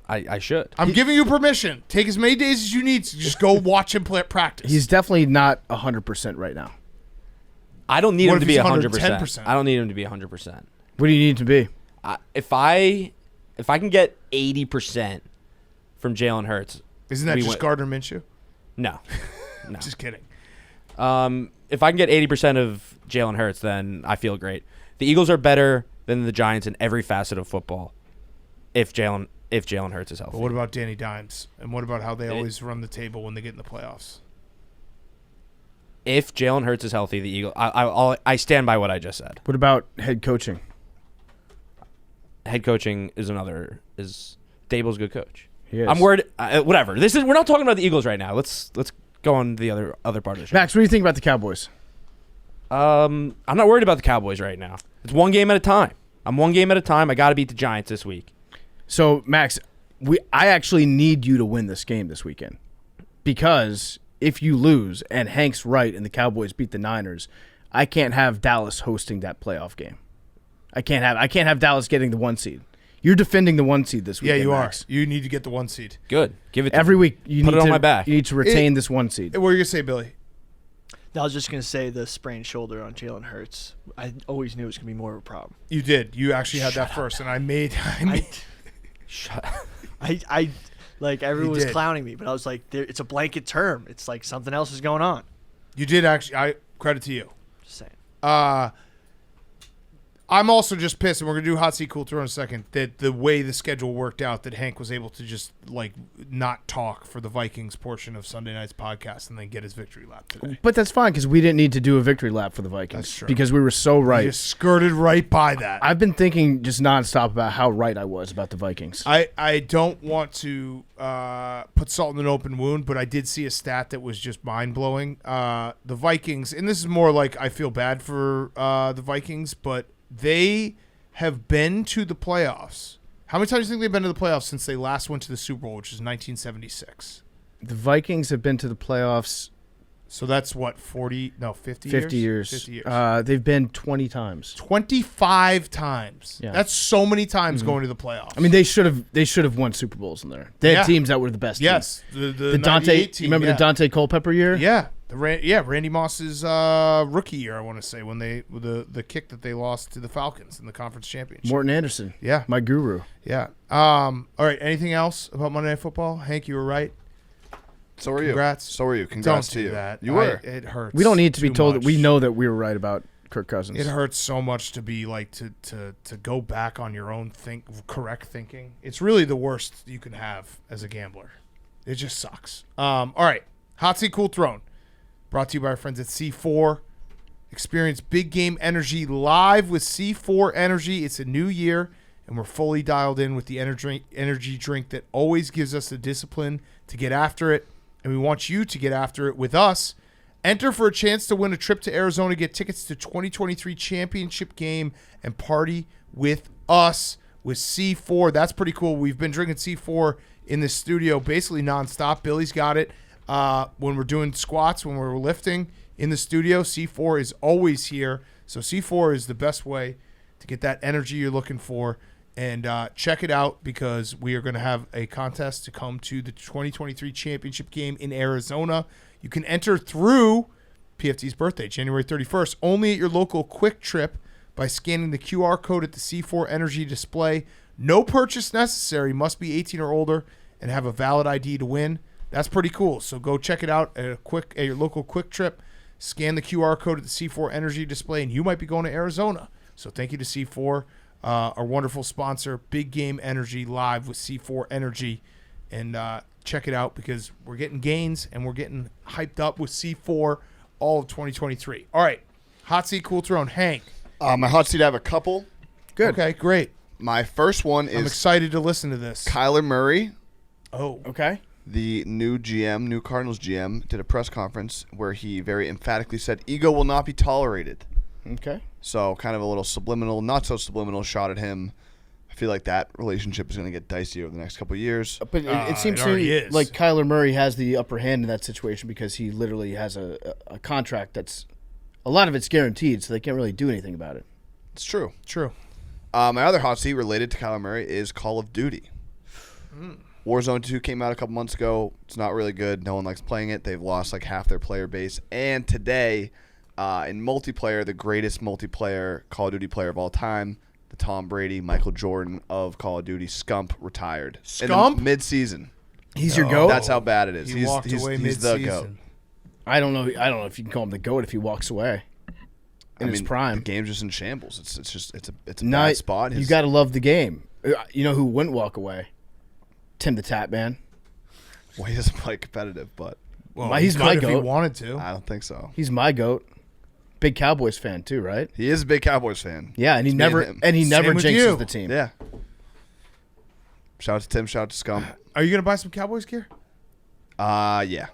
I should.
I'm giving you permission. Take as many days as you need to just go watch him play at practice.
He's definitely not 100% right now.
I don't need him to be 100%.
110%?
I don't need him to be 100%.
What do you need to be?
If I can get 80% from Jalen Hurts,
isn't that just Gardner Minshew?
No.
Just kidding.
If I can get 80% of Jalen Hurts, then I feel great. The Eagles are better than the Giants in every facet of football. If Jalen Hurts is healthy.
But what about Danny Dimes? And what about how they always run the table when they get in the playoffs?
if Jalen Hurts is healthy, the Eagles. I stand by what I just said.
What about head coaching?
Head coaching is Dable's a good coach.
He is.
I'm worried. Whatever. We're not talking about the Eagles right now. Let's go on the other part of the show.
Max, what do you think about the Cowboys?
I'm not worried about the Cowboys right now. It's one game at a time. I'm one game at a time. I got to beat the Giants this week.
So, Max, I actually need you to win this game this weekend, because if you lose and Hank's right and the Cowboys beat the Niners, I can't have Dallas hosting that playoff game. I can't have Dallas getting the 1 seed. You're defending the 1 seed this weekend.
Yeah, you
Max.
are. You need to get the 1 seed.
Good. Give it to
Every
me.
week. You
Put
need
it on
to,
my back.
You need to retain this 1 seed.
What are you gonna say, Billy?
I was just gonna say the sprained shoulder on Jalen Hurts. I always knew it was gonna be more of a problem.
You did. You actually had that first, and I made.
Shut up.
I like everyone
You
was
did.
clowning me, but I was like, it's a blanket term. It's like something else is going on.
You did actually. I credit to you.
Just saying.
I'm also just pissed, and we're gonna do hot seat cool throw in a second. That the way the schedule worked out, that Hank was able to just like not talk for the Vikings portion of Sunday night's podcast, and then get his victory lap today.
But that's fine, because we didn't need to do a victory lap for the Vikings.
That's true.
Because we were so right.
He just skirted right by that.
I've been thinking just nonstop about how right I was about the Vikings.
I don't want to put salt in an open wound, but I did see a stat that was just mind-blowing. The Vikings, and this is more like I feel bad for the Vikings, but they have been to the playoffs. How many times do you think they've been to the playoffs since they last went to the Super Bowl, which is 1976?
The Vikings have been to the playoffs
So that's what, 50 years?
50 years.
50 years.
They've been 20 times.
25 times.
Yeah.
That's so many times going to the playoffs.
I mean, they should have won Super Bowls in there. They had
Yeah.
teams that were the best.
yes.
teams.
The
The Dante.
98 team,
You remember
yeah.
the Dante Culpepper year?
Yeah. Randy Moss's rookie year, I want to say, when the kick that they lost to the Falcons in the conference championship.
Morton Anderson.
Yeah.
My guru.
Yeah. All right. Anything else about Monday Night Football? Hank, you were right.
So are you.
Congrats.
So are you. Congrats
Don't
to
do
you.
that.
You were.
It hurts.
We don't need to be
too
told
much.
that we know that we were right about Kirk Cousins.
It hurts so much to be like to go back on your own correct thinking. It's really the worst you can have as a gambler. It just sucks. All right. Hot Seat Cool Throne. Brought to you by our friends at C4. Experience big game energy live with C4 Energy. It's a new year, and we're fully dialed in with the energy drink that always gives us the discipline to get after it, and we want you to get after it with us. Enter for a chance to win a trip to Arizona, get tickets to 2023 championship game, and party with us with C4. That's pretty cool. We've been drinking C4 in the studio basically nonstop. Billy's got it. When we're doing squats, when we're lifting in the studio, C4 is always here. So C4 is the best way to get that energy you're looking for. And check it out, because we are going to have a contest to come to the 2023 championship game in Arizona. You can enter through PFT's birthday, January 31st, only at your local QuickTrip by scanning the QR code at the C4 Energy display. No purchase necessary. Must be 18 or older and have a valid ID to win. That's pretty cool. So go check it out at your local QuickTrip. Scan the QR code at the C4 Energy display, and you might be going to Arizona. So thank you to C4, our wonderful sponsor. Big Game Energy live with C4 Energy. And check it out, because we're getting gains and we're getting hyped up with C4 all of 2023. All right. Hot Seat Cool Throne. Hank.
My hot seat, I have a couple.
Good.
Okay, great.
My first one
I'm
is
excited to listen to this.
Kyler Murray.
Oh.
Okay.
The new Cardinals GM, did a press conference where he very emphatically said ego will not be tolerated.
Okay.
So kind of a little subliminal, not so subliminal shot at him. I feel like that relationship is going to get dicey over the next couple of years.
But it seems
it
to
already
me
is.
like Kyler Murray has the upper hand in that situation, because he literally has a contract that's a lot of it's guaranteed, so they can't really do anything about it.
It's true.
True.
My other hot seat related to Kyler Murray is Call of Duty. Warzone 2 came out a couple months ago. It's not really good. No one likes playing it. They've lost like half their player base. And today, in multiplayer, the greatest multiplayer Call of Duty player of all time, the Tom Brady, Michael Jordan of Call of Duty, Scump, retired.
Scump?
Mid-season.
He's your GOAT?
That's how bad it is.
He walked away
he's the
mid-season.
GOAT.
I don't know if you can call him the GOAT if he walks away in his prime.
The game's just in shambles. It's a
No,
bad spot.
You got to love the game. You know who wouldn't walk away? Tim the Tap Man.
Well, he doesn't play competitive, but
Well,
He's
he
my
could if he
goat.
wanted to.
I don't think so.
He's my goat. Big Cowboys fan too, right?
He is a big Cowboys fan.
Yeah, and he
It's me
never
him.
jinxes
with you.
the team.
Yeah. Shout out to Tim. Shout out to Scum.
Are you gonna buy some Cowboys gear?
Yeah.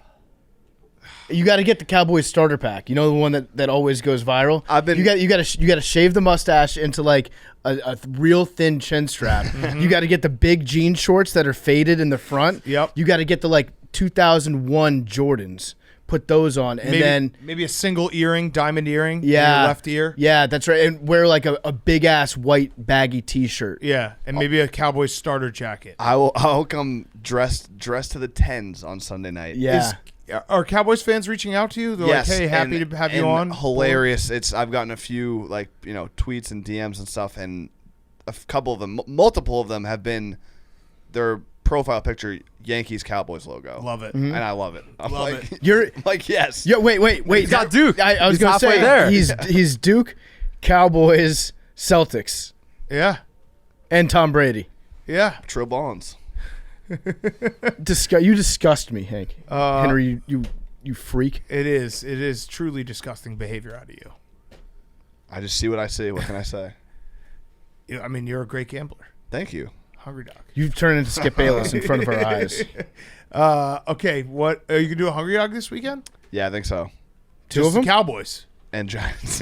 You got to get the Cowboys starter pack. You know the one that always goes viral. You got to shave the mustache into like a real thin chin strap. You got to get the big jean shorts that are faded in the front.
Yep.
You got to get the like 2001 Jordans. Put those on, and then
maybe a single earring, diamond earring.
yeah,
in your left ear.
Yeah, that's right. And wear like a big ass white baggy T-shirt.
Yeah, and maybe a Cowboys starter jacket.
I'll come dressed to the tens on Sunday night.
Yeah.
Are Cowboys fans reaching out to you? They're
Yes,
like, hey, happy to have you on.
Hilarious. I've gotten a few tweets and DMs and stuff, and a couple of them, multiple of them have been their profile picture Yankees Cowboys logo.
Love it.
And I love it. I'm
Love
like,
it.
You're
I'm like, yes.
Yeah, wait.
He's got Duke.
I was
He's
going to
halfway
say
there.
he's Duke, Cowboys, Celtics,
Yeah.
and Tom Brady.
Yeah.
Trill Bonds.
You disgust me, Hank. Henry, you freak.
It is truly disgusting behavior out of you.
I just see what I see. What can I say?
I mean, you're a great gambler.
Thank you.
Hungry dog.
You've turned into Skip Bayless in front of our eyes.
Okay, what are you gonna do? A hungry dog this weekend?
Yeah, I think so.
Two of them?
The Cowboys.
And Giants.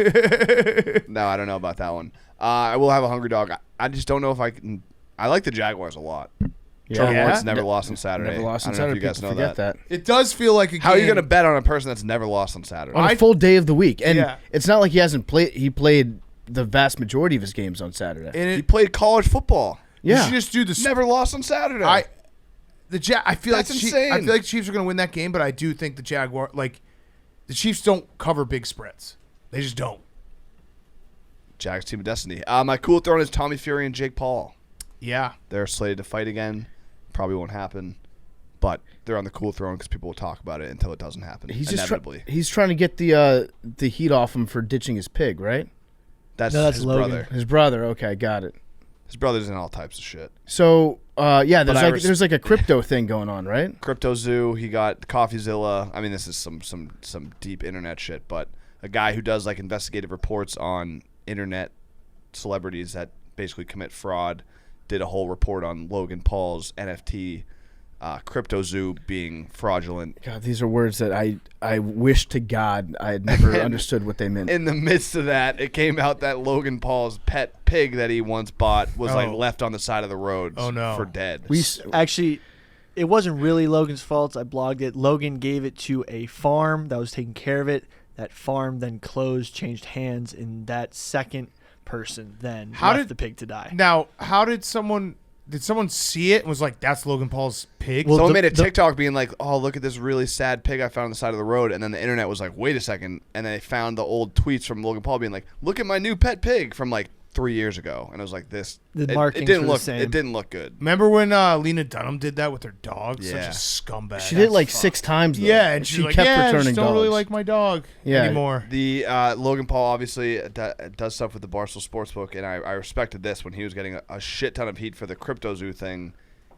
No, I don't know about that one. I will have a hungry dog. I just don't know if I can. I like the Jaguars a lot. Trevor
Yeah?
Lawrence never lost on Saturday.
Never lost on
I don't know
Saturday.
if you guys
People
know
forget that.
It does feel like a game.
How are you going to bet on a person that's never lost on Saturday?
On a full day of the week. And
Yeah.
it's not like he hasn't played. He played the vast majority of his games on Saturday.
And
He played college football.
You
Yeah.
should just do the.
Never lost on Saturday.
I feel
That's
like
insane.
I feel like the Chiefs are going to win that game, but I do think the the Chiefs don't cover big spreads. They just don't.
Jags team of destiny. My cool throwing is Tommy Fury and Jake Paul.
Yeah.
They're slated to fight again. Probably won't happen, but they're on the cool throne because people will talk about it until it doesn't happen.
He's
inevitably.
he's trying to get the heat off him for ditching his pig, right?
That's his
Logan.
brother.
His brother. Okay, got it.
His brother's in all types of shit.
So yeah,
But I
there's like a crypto thing going on, right?
Crypto Zoo. He got CoffeeZilla. I mean, this is some deep internet shit, but a guy who does like investigative reports on internet celebrities that basically commit fraud did a whole report on Logan Paul's NFT Crypto Zoo being fraudulent.
God, these are words that I wish to God I had never understood what they meant.
In the midst of that, it came out that Logan Paul's pet pig that he once bought was like left on the side of the road for dead.
Actually, it wasn't really Logan's fault. I blogged it. Logan gave it to a farm that was taking care of it. That farm then closed, changed hands, and that second person then left the pig to die.
Now, how did someone see it and was like, "That's Logan Paul's pig"?
Well,
Someone made a TikTok being like, "Oh, look at this really sad pig I found on the side of the road," and then the internet was like, "Wait a second," and they found the old tweets from Logan Paul being like, "Look at my new pet pig" from like 3 years ago, and it was like this.
The
it
markings
didn't
were the
look.
same.
It didn't look good.
Remember when Lena Dunham did that with her dog?
Yeah.
Such a scumbag.
She did it like 6 times. Though.
Yeah, and she
kept
kept
returning
I just don't really
dogs.
like my dog anymore.
The Logan Paul obviously does stuff with the Barstool Sportsbook, and I respected this when he was getting a shit ton of heat for the Crypto Zoo thing.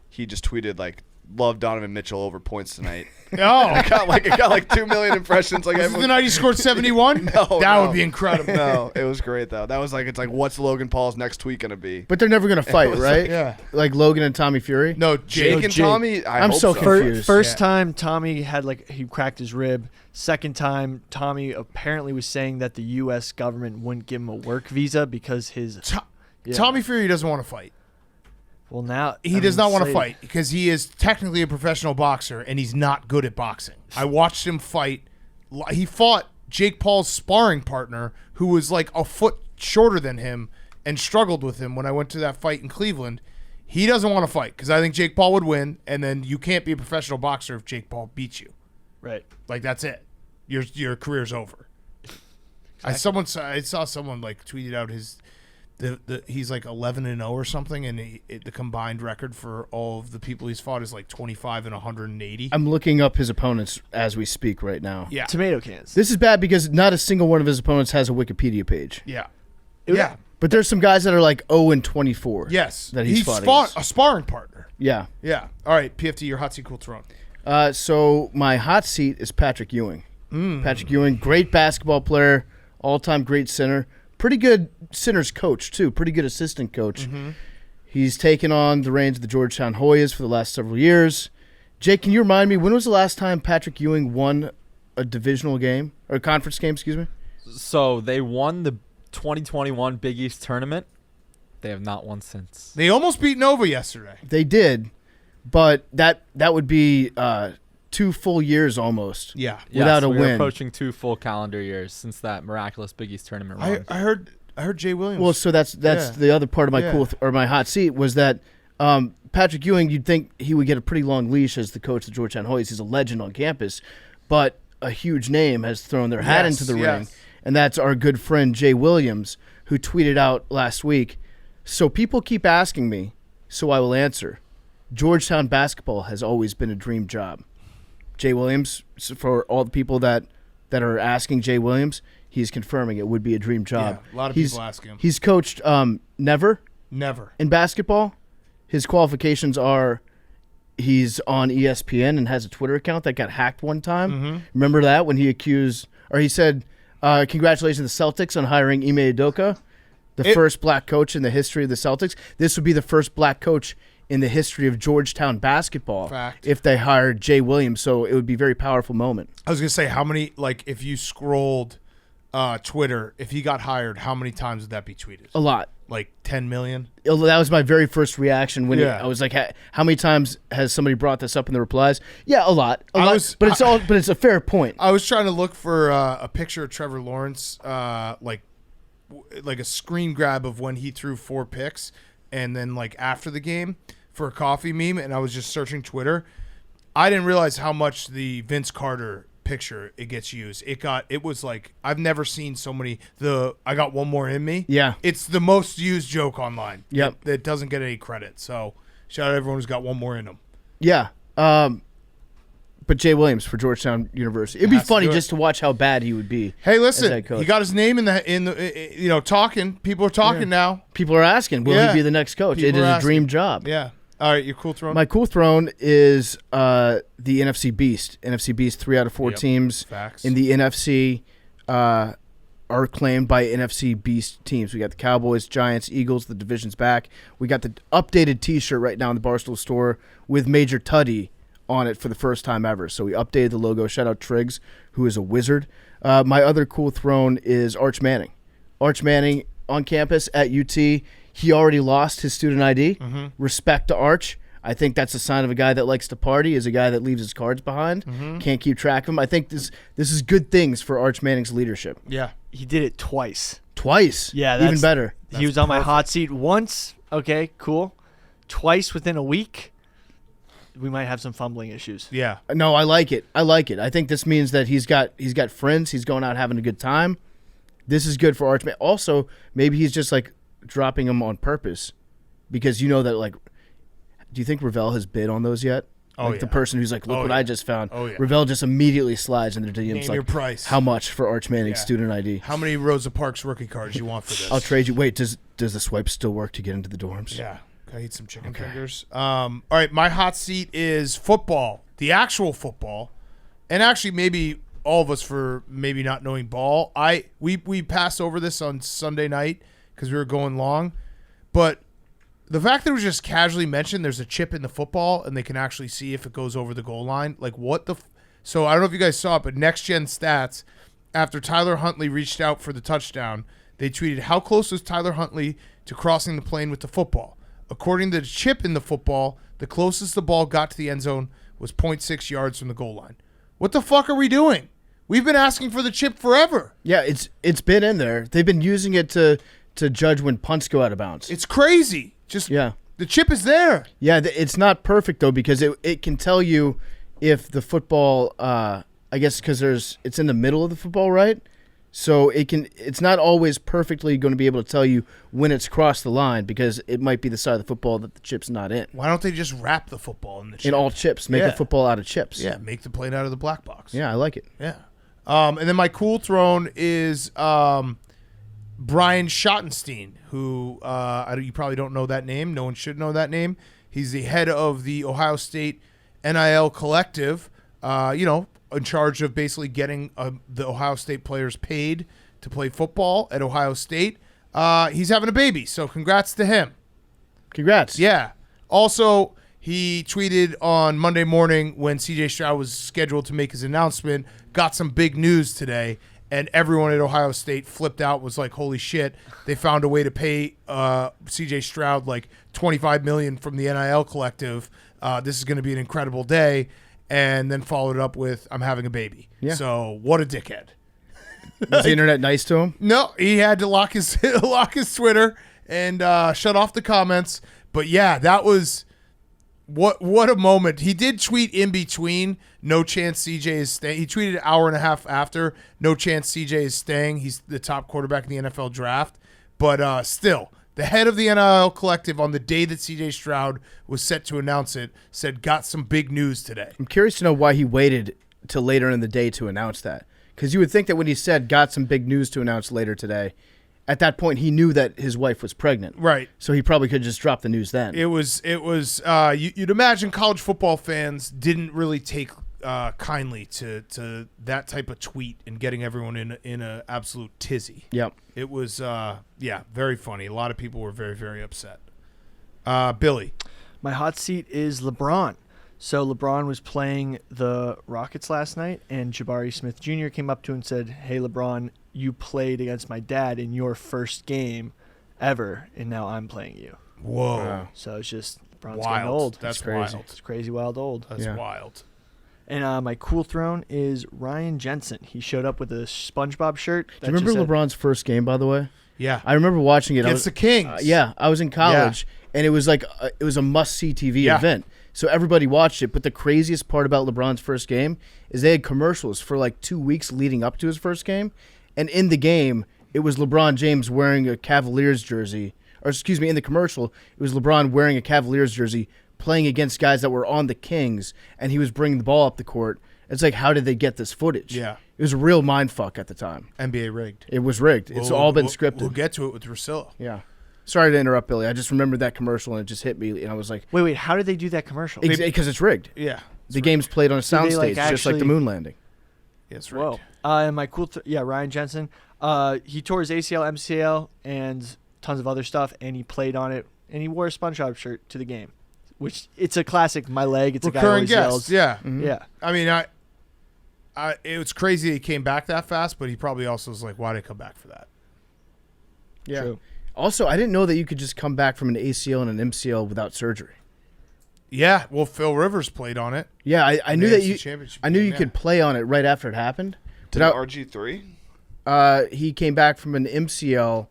He just tweeted like, "Love Donovan Mitchell over points tonight."
Oh,
it got like 2 million impressions. Like
this is the night he scored 71.
No,
that would be incredible.
No, it was great though. That was like, it's like, what's Logan Paul's next tweet gonna be?
But they're never gonna fight, right?
Yeah.
Like Logan and Tommy Fury.
No,
Jake and
Jake.
Tommy.
I'm
hope
so confused.
First
Yeah.
time Tommy had he cracked his rib. Second time Tommy apparently was saying that the U.S. government wouldn't give him a work visa because his
Tommy Fury doesn't want to fight.
Well, now
He does not want to fight because he is technically a professional boxer and he's not good at boxing. I watched him fight. He fought Jake Paul's sparring partner, who was like a foot shorter than him and struggled with him when I went to that fight in Cleveland. He doesn't want to fight because I think Jake Paul would win, and then you can't be a professional boxer if Jake Paul beats you.
Right.
Like, that's it. Your career's over. I saw someone like tweeted out he's like 11-0 or something, and the combined record for all of the people he's fought is like 25 and 180.
I'm looking up his opponents as we speak right now.
Yeah,
Tomato cans.
This is bad because not a single one of his opponents has a Wikipedia page.
yeah,
It-
yeah.
But there's some guys that are like 0-24.
Yes,
that he's fought
fought
against.
a sparring partner.
Yeah.
Yeah. All right, PFT, your hot seat cool throne.
So my hot seat is Patrick Ewing. Patrick Ewing, great basketball player, all-time great center. Pretty good center's coach, too. Pretty good assistant coach. He's taken on the reins of the Georgetown Hoyas for the last several years. Jake, can you remind me, when was the last time Patrick Ewing won a divisional game? Or a conference game, excuse me?
So they won the 2021 Big East tournament. They have not won since.
They almost beat Nova yesterday.
They did, but that would be 2 full years almost.
Yeah.
Without a
we're
win.
approaching 2 full calendar years since that miraculous Big East tournament run.
I heard Jay Williams.
Well, so that's
Yeah.
the other part of my
Yeah.
my hot seat was that Patrick Ewing, you'd think he would get a pretty long leash as the coach of the Georgetown Hoyas. He's a legend on campus, but a huge name has thrown their hat into the ring, and that's our good friend Jay Williams, who tweeted out last week, "So people keep asking me, so I will answer. Georgetown basketball has always been a dream job." Jay Williams, so for all the people that are asking Jay Williams, he's confirming it would be a dream job.
Yeah, a lot of people ask him.
He's coached never in basketball. His qualifications are he's on ESPN and has a Twitter account that got hacked one time. Remember that when he said, congratulations to the Celtics on hiring Ime Udoka, the first black coach in the history of the Celtics. This would be the first black coach in the history of Georgetown basketball if they hired Jay Williams. So it would be a very powerful moment.
I was going to say, how many, like, if you scrolled Twitter, if he got hired, how many times would that be tweeted?
A lot.
Like 10 million?
That was my very first reaction when I was like, how many times has somebody brought this up in the replies? Yeah, a lot. But it's a fair point.
I was trying to look for a picture of Trevor Lawrence, like a screen grab of when he threw 4 picks, and then like after the game for a coffee meme, and I was just searching Twitter. I didn't realize how much the Vince Carter picture it gets used. It was like, I've never seen so many. I got one more in me.
Yeah.
It's the most used joke online.
Yep.
That doesn't get any credit. So shout out to everyone who's got one more in them.
Yeah. But Jay Williams for Georgetown University. It'd be funny just to watch how bad he would be.
Hey,
as
listen,
head coach.
he got his name in the talking. People are talking now.
People are asking, will he be the next coach?
People
It is
are
a dream
asking.
Job.
Yeah. All right, your cool throne.
My cool throne is the NFC Beast. NFC Beast, 3 out of 4 teams
Facts.
in the NFC are claimed by NFC Beast teams. We got the Cowboys, Giants, Eagles. The division's back. We got the updated T-shirt right now in the Barstool store with Major Tuddy on it for the first time ever. So we updated the logo. Shout out Triggs, who is a wizard. My other cool throne is Arch Manning. Arch Manning on campus at UT. He already lost his student ID. Respect to Arch. I think that's a sign of a guy that likes to party, is a guy that leaves his cards behind. Can't keep track of them. I think this is good things for Arch Manning's leadership.
Yeah.
He did it twice.
Yeah, even better.
He was on my hot seat once. Okay, cool. Twice within a week. We might have some fumbling issues.
Yeah.
No, I like it. I think this means that he's got friends. He's going out having a good time. This is good for Arch Manning. Also, maybe he's just like dropping them on purpose because you know that, like, do you think Ravel has bid on those yet? The person who's like, look what I just found. Ravel just immediately slides into DMs
Name
like,
your price.
How much for Arch Manning's student ID?
How many Rosa Parks rookie cards you want for this?
I'll trade you. Wait, does the swipe still work to get into the dorms?
Yeah. Can I eat some chicken fingers? All right, my hot seat is football, the actual football, and actually maybe all of us for maybe not knowing ball. We passed over this on Sunday night because we were going long, but the fact that it was just casually mentioned there's a chip in the football and they can actually see if it goes over the goal line, like what the so I don't know if you guys saw it, but Next Gen Stats, after Tyler Huntley reached out for the touchdown, they tweeted, how close was Tyler Huntley to crossing the plane with the football? According to the chip in the football, the closest the ball got to the end zone was 0.6 yards from the goal line. What the fuck are we doing? We've been asking for the chip forever.
Yeah, it's been in there. They've been using it to judge when punts go out of bounds.
It's crazy. The chip is there.
Yeah, it's not perfect though because it can tell you if the football. I guess because it's in the middle of the football, right? So it's not always perfectly going to be able to tell you when it's crossed the line because it might be the side of the football that the chip's not in.
Why don't they just wrap the football in the chip?
In all chips. Make the football out of chips.
Yeah, make the plane out of the black box.
Yeah, I like it.
Yeah. And then my cool throne is Brian Schottenstein, who you probably don't know that name. No one should know that name. He's the head of the Ohio State NIL collective, in charge of basically getting the Ohio State players paid to play football at Ohio State. He's having a baby, so congrats to him.
Congrats.
Yeah. Also, he tweeted on Monday morning when CJ Stroud was scheduled to make his announcement, got some big news today, and everyone at Ohio State flipped out, was like, holy shit, they found a way to pay CJ Stroud like $25 million from the NIL collective. This is going to be an incredible day. And then followed up with, I'm having a baby. Yeah. So what a dickhead.
Was the internet nice to him?
No, he had to lock his Twitter and shut off the comments. But yeah, that was what a moment. He did tweet in between, no chance CJ is staying. He tweeted an hour and a half after, no chance CJ is staying. He's the top quarterback in the NFL draft. But still, the head of the NIL collective on the day that CJ Stroud was set to announce it said, got some big news today.
I'm curious to know why he waited till later in the day to announce that. Because you would think that when he said, got some big news to announce later today, at that point he knew that his wife was pregnant.
Right.
So he probably could just drop the news then.
It was. You'd imagine college football fans didn't really take kindly to that type of tweet and getting everyone in a absolute tizzy.
Yep.
It was, very funny. A lot of people were very, very upset. Billy.
My hot seat is LeBron. So LeBron was playing the Rockets last night, and Jabari Smith Jr. came up to him and said, hey, LeBron, you played against my dad in your first game ever, and now I'm playing you.
Whoa.
Wow.
So it's just LeBron's
Wild.
getting old.
That's
crazy.
wild.
It's crazy wild old.
That's wild.
And my cool throne is Ryan Jensen. He showed up with a SpongeBob shirt.
Do you remember LeBron's first game, by the way?
Yeah.
I remember watching it.
Against the Kings.
I was in college, and it was like it was a must-see TV event. So everybody watched it. But the craziest part about LeBron's first game is they had commercials for like 2 weeks leading up to his first game. And in the game, it was LeBron James wearing a Cavaliers jersey. Or excuse me, in the commercial, it was LeBron wearing a Cavaliers jersey playing against guys that were on the Kings, and he was bringing the ball up the court. It's like, how did they get this footage?
Yeah.
It was a real mind fuck at the time.
NBA rigged.
It was rigged. It's all been scripted.
We'll get to it with Russillo.
Yeah. Sorry to interrupt, Billy. I just remembered that commercial, and it just hit me, and I was like...
Wait, how did they do that commercial?
Because it's rigged.
Yeah.
The game's played on a soundstage, just like the
actually-
moon landing.
Yeah, it's rigged.
Whoa. And my cool Ryan Jensen. He tore his ACL, MCL, and tons of other stuff, and he played on it, and he wore a SpongeBob shirt to the game, which it's a classic. My leg. It's
Recurring
a guy who always
guest.
yells.
Yeah.
Mm-hmm.
Yeah.
I mean, it was crazy he came back that fast, but he probably also was like, why did I come back for that?
Yeah.
True.
Also, I didn't know that you could just come back from an ACL and an MCL without surgery.
Yeah, well, Phil Rivers played on it.
Yeah, I knew that
AFC
you.
Championship
I knew
game,
you could play on it right after it happened.
Did
But
RG3?
he came back from an MCL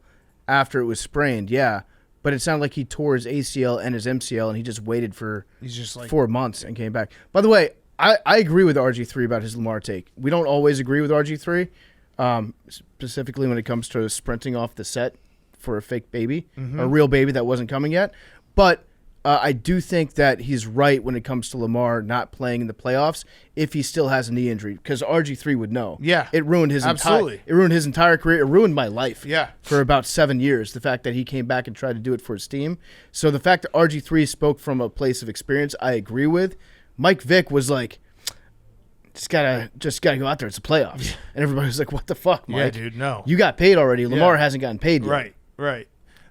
after it was sprained. Yeah, but it sounded like he tore his ACL and his MCL, and he just waited for
He's just like
4 months and came back. By the way, I agree with RG3 about his Lamar take. We don't always agree with RG3, specifically when it comes to sprinting off the set for a fake baby, a real baby that wasn't coming yet. But I do think that he's right when it comes to Lamar not playing in the playoffs if he still has a knee injury, because RG3 would know.
Yeah,
it ruined his
absolutely.
It ruined his entire career. It ruined my life.
Yeah.
For about 7 years, the fact that he came back and tried to do it for his team. So the fact that RG3 spoke from a place of experience, I agree with. Mike Vick was like, just gotta go out there. It's the playoffs, and everybody was like, "What the fuck, Mike?
Yeah, dude, no.
You got paid already. Lamar hasn't gotten paid yet."
Right.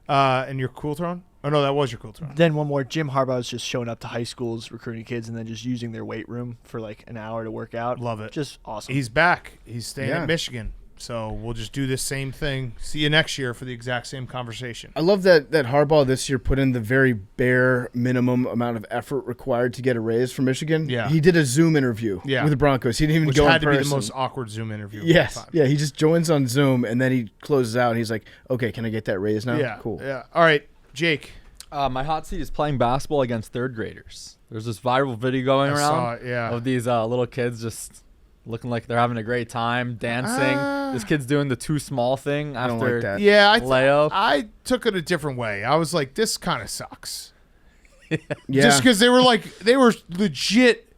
And your cool throne? Oh, no, that was your cool throne.
Then one more. Jim Harbaugh's just showing up to high schools, recruiting kids, and then just using their weight room for like an hour to work out.
Love it.
Just awesome.
He's back. He's staying
Yeah.
at Michigan. So we'll just do this same thing. See you next year for the exact same conversation.
I love that Harbaugh this year put in the very bare minimum amount of effort required to get a raise from Michigan.
Yeah.
He did a Zoom interview
Yeah.
with the Broncos. He didn't even
Which
go
had
in
to be
person.
the most awkward Zoom interview of
Yes.
all time.
Yeah, he just joins on Zoom, and then he closes out, and he's like, okay, can I get that raise now?
Yeah.
Cool.
Yeah. All right, Jake.
My hot seat is playing basketball against third graders. There's this viral video going
I
around
saw it, yeah.
of these little kids just looking like they're having a great time, dancing. This kid's doing the too small thing
I don't
after
like that.
Yeah,
layup.
I took it a different way. I was like, this kind of sucks.
Yeah.
Just because they were legit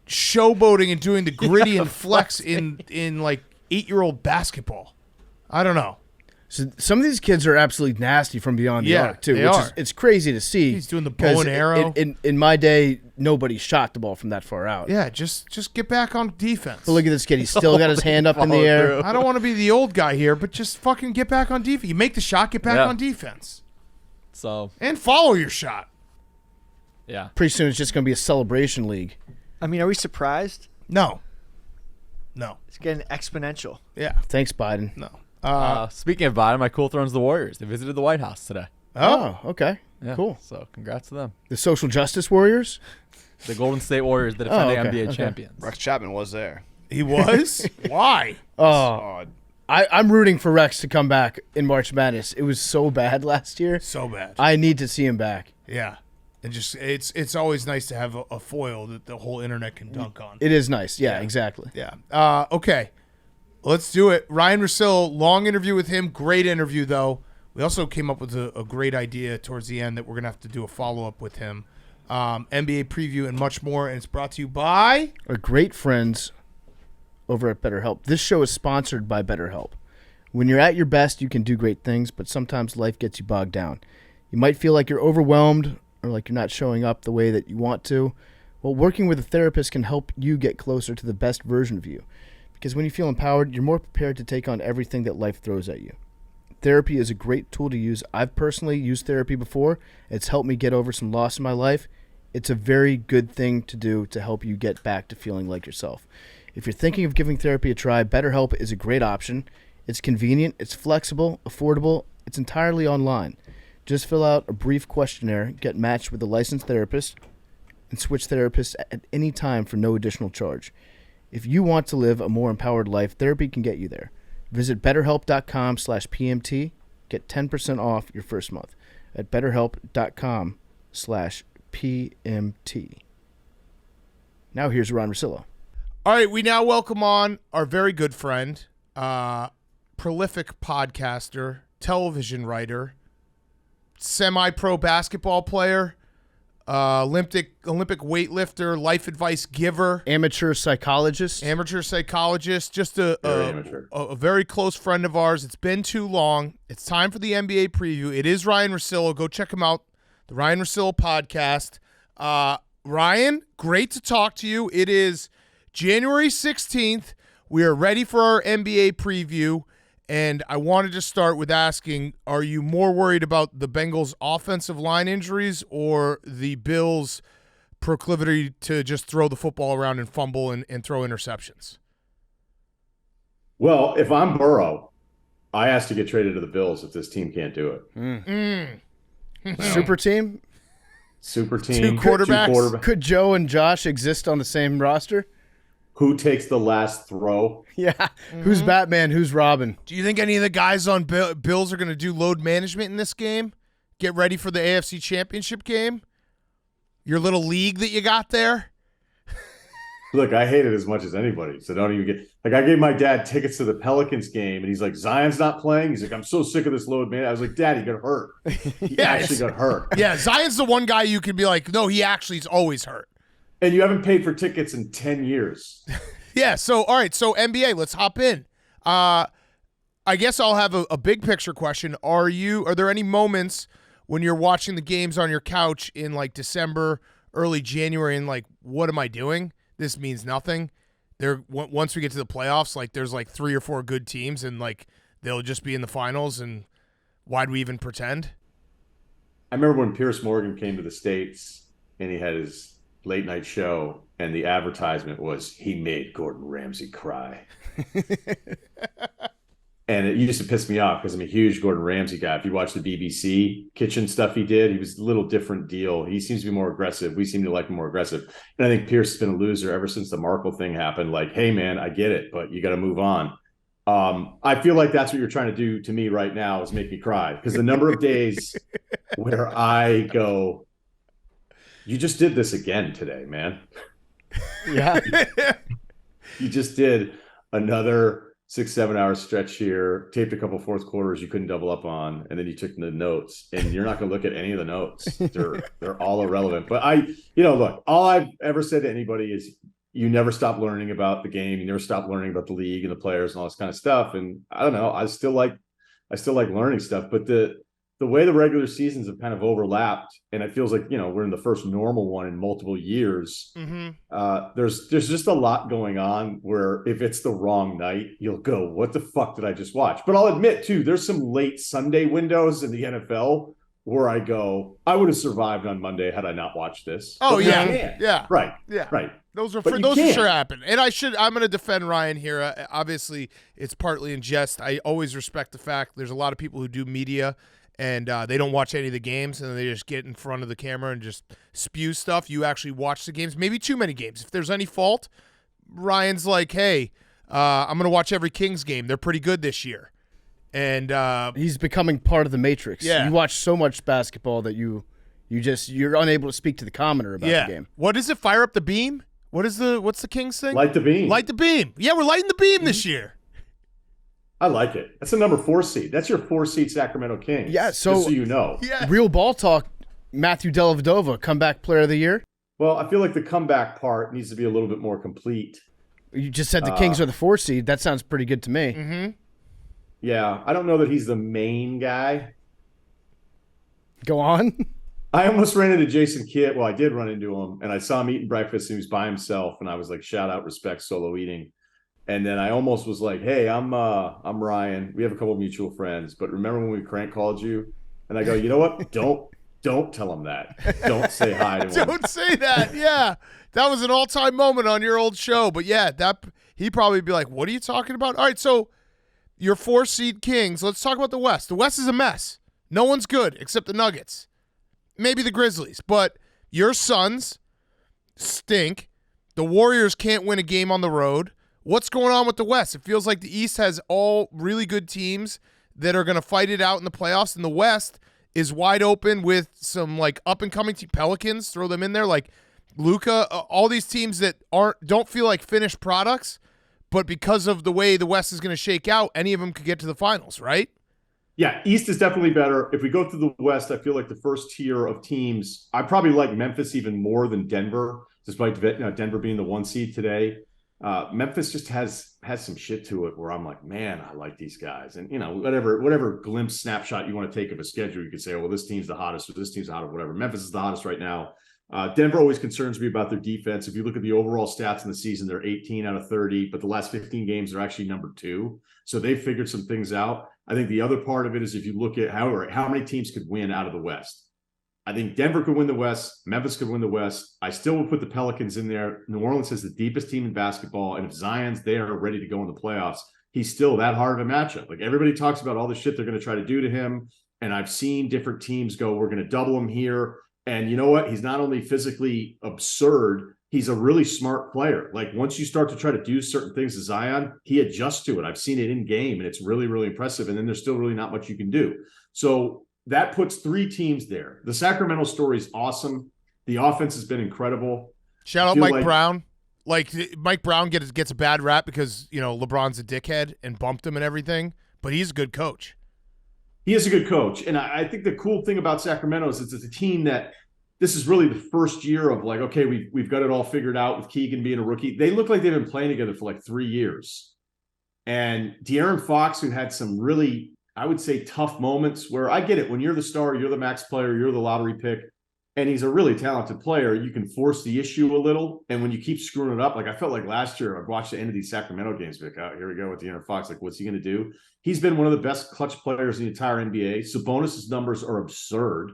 showboating and doing the gritty and flex in like 8-year-old basketball. I don't know.
So some of these kids are absolutely nasty from beyond the
Yeah,
arc too,
they
which
are.
is it's crazy to see.
He's doing the
'cause
bow and arrow.
In my day, nobody shot the ball from that far out.
Yeah, just get back on defense.
But look at this kid; he's still got his hand up in the
Follow
air.
through.
I don't want to be the old guy here, but just fucking get back on defense. You make the shot, get back
Yeah.
on defense.
So,
And follow your shot.
yeah.
Pretty soon, it's just going to be a celebration league.
I mean, are we surprised?
No.
It's getting exponential.
Yeah.
Thanks, Biden.
No.
Speaking of Biden, my cool thrones the Warriors. They visited the White House today.
Oh, okay,
Yeah,
cool.
So congrats to them.
The social justice warriors.
The Golden State Warriors, the defending
okay,
NBA
okay.
champions.
Rex Chapman was there.
He was? Why?
Oh,
Oh,
I'm rooting for Rex to come back in March Madness. It was so bad last year.
So bad.
I need to see him back.
Yeah. And just it's always nice to have a foil that the whole internet can dunk on.
It is nice. Yeah, exactly.
Yeah. Okay. Let's do it. Ryen Russillo, long interview with him. Great interview, though. We also came up with a great idea towards the end that we're going to have to do a follow-up with him. NBA preview and much more. And it's brought to you by...
Our great friends over at BetterHelp. This show is sponsored by BetterHelp. When you're at your best, you can do great things, but sometimes life gets you bogged down. You might feel like you're overwhelmed or like you're not showing up the way that you want to. Well, working with a therapist can help you get closer to the best version of you. Because when you feel empowered, you're more prepared to take on everything that life throws at you. Therapy is a great tool to use. I've personally used therapy before. It's helped me get over some loss in my life. It's a very good thing to do to help you get back to feeling like yourself. If you're thinking of giving therapy a try, BetterHelp is a great option. It's convenient, it's flexible, affordable, it's entirely online. Just fill out a brief questionnaire, get matched with a licensed therapist, and switch therapists at any time for no additional charge. If you want to live a more empowered life, therapy can get you there. Visit betterhelp.com/PMT. Get 10% off your first month at betterhelp.com/PMT. Now here's Ryen Russillo.
All right, we now welcome on our very good friend, prolific podcaster, television writer, semi-pro basketball player, Olympic weightlifter, life advice giver,
Amateur psychologist.
just a very close friend of ours. It's been too long. It's time for the NBA preview. It is Ryen Russillo. Go check him out, the Ryen Russillo podcast. Ryan, great to talk to you. It is January 16th. We are ready for our NBA preview. And I wanted to start with asking, are you more worried about the Bengals' offensive line injuries or the Bills' proclivity to just throw the football around and fumble and throw interceptions?
Well, if I'm Burrow, I ask to get traded to the Bills if this team can't do it.
Super team?
Super team.
Two quarterbacks?
Could Joe and Josh exist on the same roster?
Who takes the last throw?
Yeah. Who's Batman? Who's Robin?
Do you think any of the guys on Bills are going to do load management in this game? Get ready for the AFC Championship game? Your little league that you got there?
Look, I hate it as much as anybody, so don't even get – like, I gave my dad tickets to the Pelicans game, and he's like, Zion's not playing? He's like, I'm so sick of this load, man. I was like, Dad, he got hurt. He actually got hurt.
Yeah, Zion's the one guy you could be like, no, he actually is always hurt.
And you haven't paid for tickets in 10 years.
Yeah, so, all right, so NBA, let's hop in. I guess I'll have a big picture question. Are there any moments when you're watching the games on your couch in, like, December, early January, and, like, what am I doing? This means nothing. Once we get to the playoffs, like, there's, like, 3 or 4 good teams, and, like, they'll just be in the finals, and why'd we even pretend?
I remember when Pierce Morgan came to the States, and he had his late night show, and the advertisement was, he made Gordon Ramsay cry. And it used to piss me off because I'm a huge Gordon Ramsay guy. If you watch the BBC kitchen stuff he did, he was a little different deal. He seems to be more aggressive. We seem to like him more aggressive. And I think Pierce has been a loser ever since the Markle thing happened. Like, hey, man, I get it, but you got to move on. I feel like that's what you're trying to do to me right now is make me cry. Because the number of days where I go, you just did this again today, man.
Yeah.
You just did another 6-7 hour stretch here, taped a couple fourth quarters you couldn't double up on, and then you took the notes, and you're not going to look at any of the notes. They're all irrelevant. But look, all I've ever said to anybody is you never stop learning about the game. You never stop learning about the league and the players and all this kind of stuff. And I don't know, I still like I still like learning stuff, but the way the regular seasons have kind of overlapped, and it feels like, we're in the first normal one in multiple years. There's just a lot going on where if it's the wrong night, you'll go, what the fuck did I just watch? But I'll admit too, there's some late Sunday windows in the NFL where I go, I would have survived on Monday had I not watched this.
Oh,
but
yeah.
Right.
Yeah.
Right.
Those are
But
those
you
for sure
can't.
happen. And I'm going to defend Ryan here. Obviously, it's partly in jest. I always respect the fact there's a lot of people who do media and they don't watch any of the games, and they just get in front of the camera and just spew stuff. You actually watch the games, maybe too many games. If there's any fault, Ryan's like, hey, I'm going to watch every Kings game. They're pretty good this year. And
he's becoming part of the matrix.
Yeah.
You watch so much basketball that you're unable to speak to the commenter about the game.
What is it? Fire up the beam? What's the Kings thing?
Light the beam.
Light the beam. Yeah, we're lighting the beam this year.
I like it. That's the number 4 seed. That's your 4 seed Sacramento Kings.
Yeah,
just so you know.
Yeah.
Real ball talk, Matthew Dellavedova, comeback player of the year.
Well, I feel like the comeback part needs to be a little bit more complete.
You just said the Kings are the 4 seed. That sounds pretty good to me.
Mm-hmm.
Yeah, I don't know that he's the main guy.
Go on.
I almost ran into Jason Kidd. Well, I did run into him, and I saw him eating breakfast, and he was by himself, and I was like, shout out, respect, solo eating. And then I almost was like, hey, I'm Ryan. We have a couple of mutual friends, but remember when we crank called you? And I go, you know what? Don't tell him that. Don't say hi to him.
Don't say that. Yeah. That was an all-time moment on your old show. But yeah, he'd probably be like, what are you talking about? All right, so your 4 seed Kings. Let's talk about the West. The West is a mess. No one's good except the Nuggets. Maybe the Grizzlies. But your Suns stink. The Warriors can't win a game on the road. What's going on with the West? It feels like the East has all really good teams that are going to fight it out in the playoffs, and the West is wide open with some like up-and-coming Pelicans. Throw them in there, like Luka. All these teams that don't feel like finished products, but because of the way the West is going to shake out, any of them could get to the finals, right?
Yeah, East is definitely better. If we go through the West, I feel like the first tier of teams, I probably like Memphis even more than Denver, despite Denver being the 1 seed today. Memphis just has some shit to it where I'm like, man, I like these guys. And, whatever glimpse snapshot you want to take of a schedule, you could say, oh, well, this team's the hottest or this team's the hottest, whatever. Memphis is the hottest right now. Denver always concerns me about their defense. If you look at the overall stats in the season, they're 18 out of 30, but the last 15 games, they're actually number 2. So they've figured some things out. I think the other part of it is if you look at how many teams could win out of the West. I think Denver could win the West. Memphis could win the West. I still would put the Pelicans in there. New Orleans has the deepest team in basketball. And if Zion's there ready to go in the playoffs, he's still that hard of a matchup. Like everybody talks about all the shit they're going to try to do to him. And I've seen different teams go, we're going to double him here. And you know what? He's not only physically absurd, he's a really smart player. Like once you start to try to do certain things to Zion, he adjusts to it. I've seen it in game and it's really, really impressive. And then there's still really not much you can do. So that puts 3 teams there. The Sacramento story is awesome. The offense has been incredible.
Shout out Mike Brown. Like Mike Brown gets a bad rap because, LeBron's a dickhead and bumped him and everything, but he's a good coach.
He is a good coach. And I think the cool thing about Sacramento is it's a team that this is really the first year of like, okay, we've got it all figured out with Keegan being a rookie. They look like they've been playing together for like 3 years. And De'Aaron Fox, who had some really, I would say, tough moments where I get it. When you're the star, you're the max player, you're the lottery pick, and he's a really talented player, you can force the issue a little. And when you keep screwing it up, like I felt like last year, I'd watch the end of these Sacramento games, like, oh, here we go with De'Aaron Fox. Like, what's he going to do? He's been one of the best clutch players in the entire NBA. Sabonis' numbers are absurd.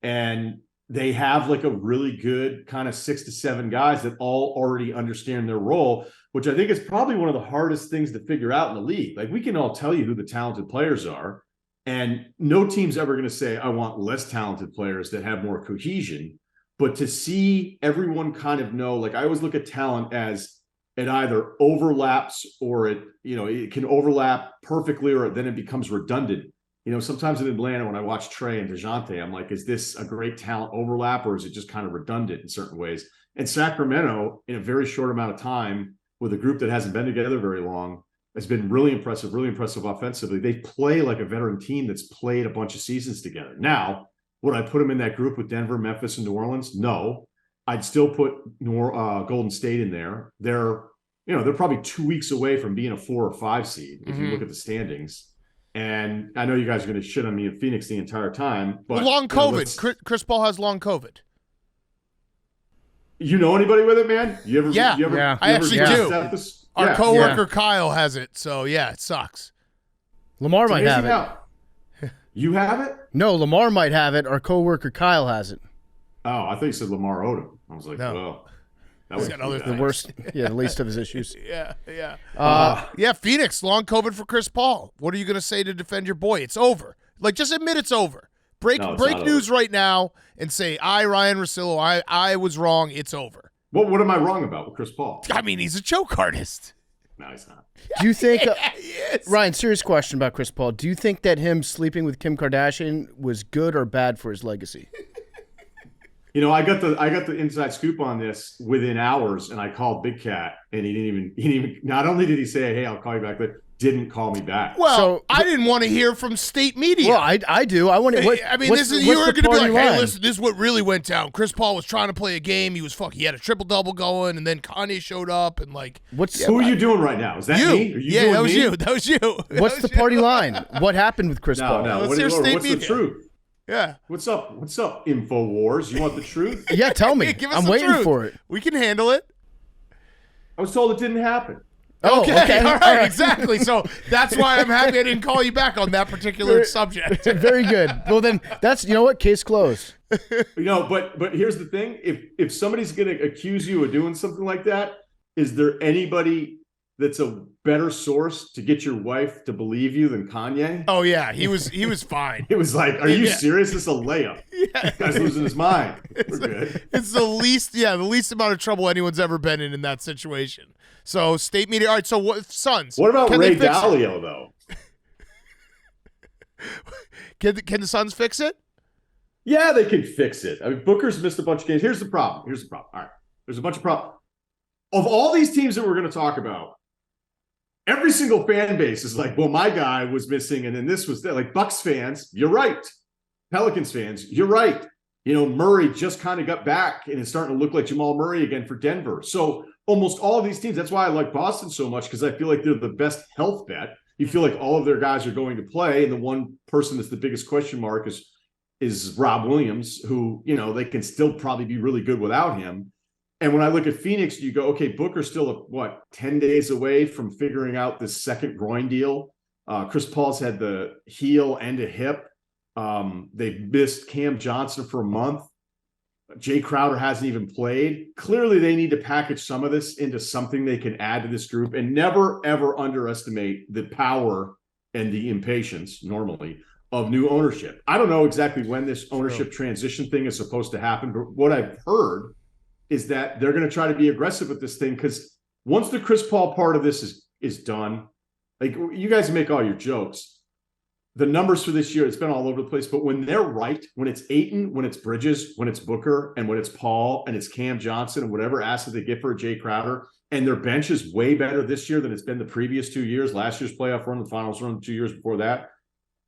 And they have like a really good kind of 6 to 7 guys that all already understand their role, which I think is probably one of the hardest things to figure out in the league. Like we can all tell you who the talented players are, and no team's ever going to say, I want less talented players that have more cohesion. But to see everyone kind of know, like I always look at talent as it either overlaps or it can overlap perfectly or then it becomes redundant. Sometimes in Atlanta, when I watch Trey and DeJounte, I'm like, is this a great talent overlap or is it just kind of redundant in certain ways? And Sacramento, in a very short amount of time, with a group that hasn't been together very long, has been really impressive offensively. They play like a veteran team that's played a bunch of seasons together. Now, would I put them in that group with Denver, Memphis, and New Orleans? No. I'd still put Golden State in there. They're probably 2 weeks away from being a 4 or 5 seed if you look at the standings. And I know you guys are going to shit on me in Phoenix the entire time, but
long COVID. Chris Paul has long COVID.
You know anybody with it, man? You ever?
Yeah,
you ever,
yeah.
You
I
ever
actually do. Our coworker Kyle has it, so yeah, it sucks.
Lamar might have it.
You have it?
No, Lamar might have it. Our coworker Kyle has it.
Oh, I think you said Lamar Odom. I was like, well, that was
the worst. Yeah, the least of his issues.
Yeah. Yeah, Phoenix, long COVID for Chris Paul. What are you going to say to defend your boy? It's over. Like, just admit it's over. Break news right now and say, Ryen Russillo, I was wrong. It's over.
What am I wrong about with Chris Paul?
I mean, he's a choke artist.
No, he's not.
Do you think,
yes.
Ryan, serious question about Chris Paul. Do you think that him sleeping with Kim Kardashian was good or bad for his legacy?
You know, I got the inside scoop on this within hours, and I called Big Cat, and he didn't even. Not only did he say, "Hey, I'll call you back," but didn't call me back.
Well, I didn't want to hear from state media.
Well, I do. I want to.
You were going to be like, "Hey, listen, this is what really went down. Chris Paul was trying to play a game. He had a triple double going, and then Kanye showed up, and like,
who are you doing right now? Is that me? Are you doing
that was
me?
you. That was you.
What's the party line? What happened with Chris Paul?
No.
Let's hear state media.
The truth?
Yeah.
What's up, InfoWars? You want the truth?
Yeah, tell me.
Give us
I'm
the
waiting
truth.
for it.
We can handle it.
I was told it didn't happen.
Okay. All right. Exactly. So that's why I'm happy I didn't call you back on that particular subject.
Very good. Well, then you know what? Case closed.
But here's the thing. If somebody's going to accuse you of doing something like that, is there anybody that's a better source to get your wife to believe you than Kanye?
Oh, yeah. He was fine.
It was like, are you serious? This is a layup.
Yeah.
This guy's losing his mind. We're good.
It's the least amount of trouble anyone's ever been in that situation. So state media. All right. So what, Suns?
What about Ray Dalio though?
Can the Suns fix it?
Yeah, they can fix it. I mean, Booker's missed a bunch of games. Here's the problem. All right. There's a bunch of problems. Of all these teams that we're going to talk about, every single fan base is like, well, my guy was missing, and then this was that. Like Bucs fans, you're right. Pelicans fans, you're right. You know, Murray just kind of got back, and it's starting to look like Jamal Murray again for Denver. So almost all of these teams, that's why I like Boston so much, because I feel like they're the best health bet. You feel like all of their guys are going to play, and the one person that's the biggest question mark is Rob Williams, who, you know, they can still probably be really good without him. And when I look at Phoenix, you go, okay, Booker's still 10 days away from figuring out this second groin deal. Chris Paul's had the heel and a hip. They've missed Cam Johnson for a month. Jay Crowder hasn't even played. Clearly, they need to package some of this into something they can add to this group, and never, ever underestimate the power and the impatience, normally, of new ownership. I don't know exactly when this ownership transition thing is supposed to happen, but what I've heard is that they're going to try to be aggressive with this thing, because once the Chris Paul part of this is done, like, you guys make all your jokes. The numbers for this year, it's been all over the place, but when they're right, when it's Ayton, when it's Bridges, when it's Booker, and when it's Paul, and it's Cam Johnson, and whatever asset they get for Jay Crowder, and their bench is way better this year than it's been the previous 2 years, last year's playoff run, the finals run 2 years before that,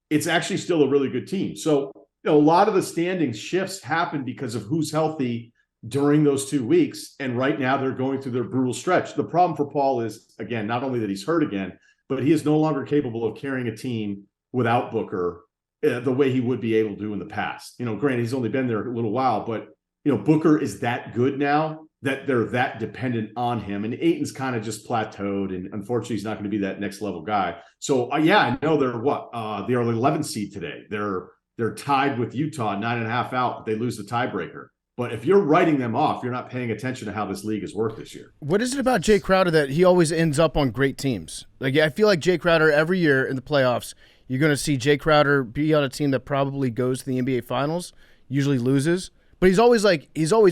it's actually still a really good team. So, you know, a lot of the standing shifts happen because of who's healthy during those 2 weeks. And right now they're going through their brutal stretch. The problem for Paul is, again, not only that he's hurt again, but he is no longer capable of carrying a team without Booker the way he would be able to in the past. You know, granted, he's only been there a little while, but, you know, Booker is that good now that they're that dependent on him. And Ayton's kind of just plateaued. And unfortunately, he's not going to be that next level guy. So, yeah, I know they're they're the 11th seed today. They're tied with Utah, 9.5 out, but they lose the tiebreaker. But if you're writing them off, you're not paying attention to how this league has worked this year.
What is it about Jay Crowder that he always ends up on great teams? Like, I feel like Jay Crowder every year in the playoffs, you're going to see Jay Crowder be on a team that probably goes to the NBA Finals, usually loses, but he's always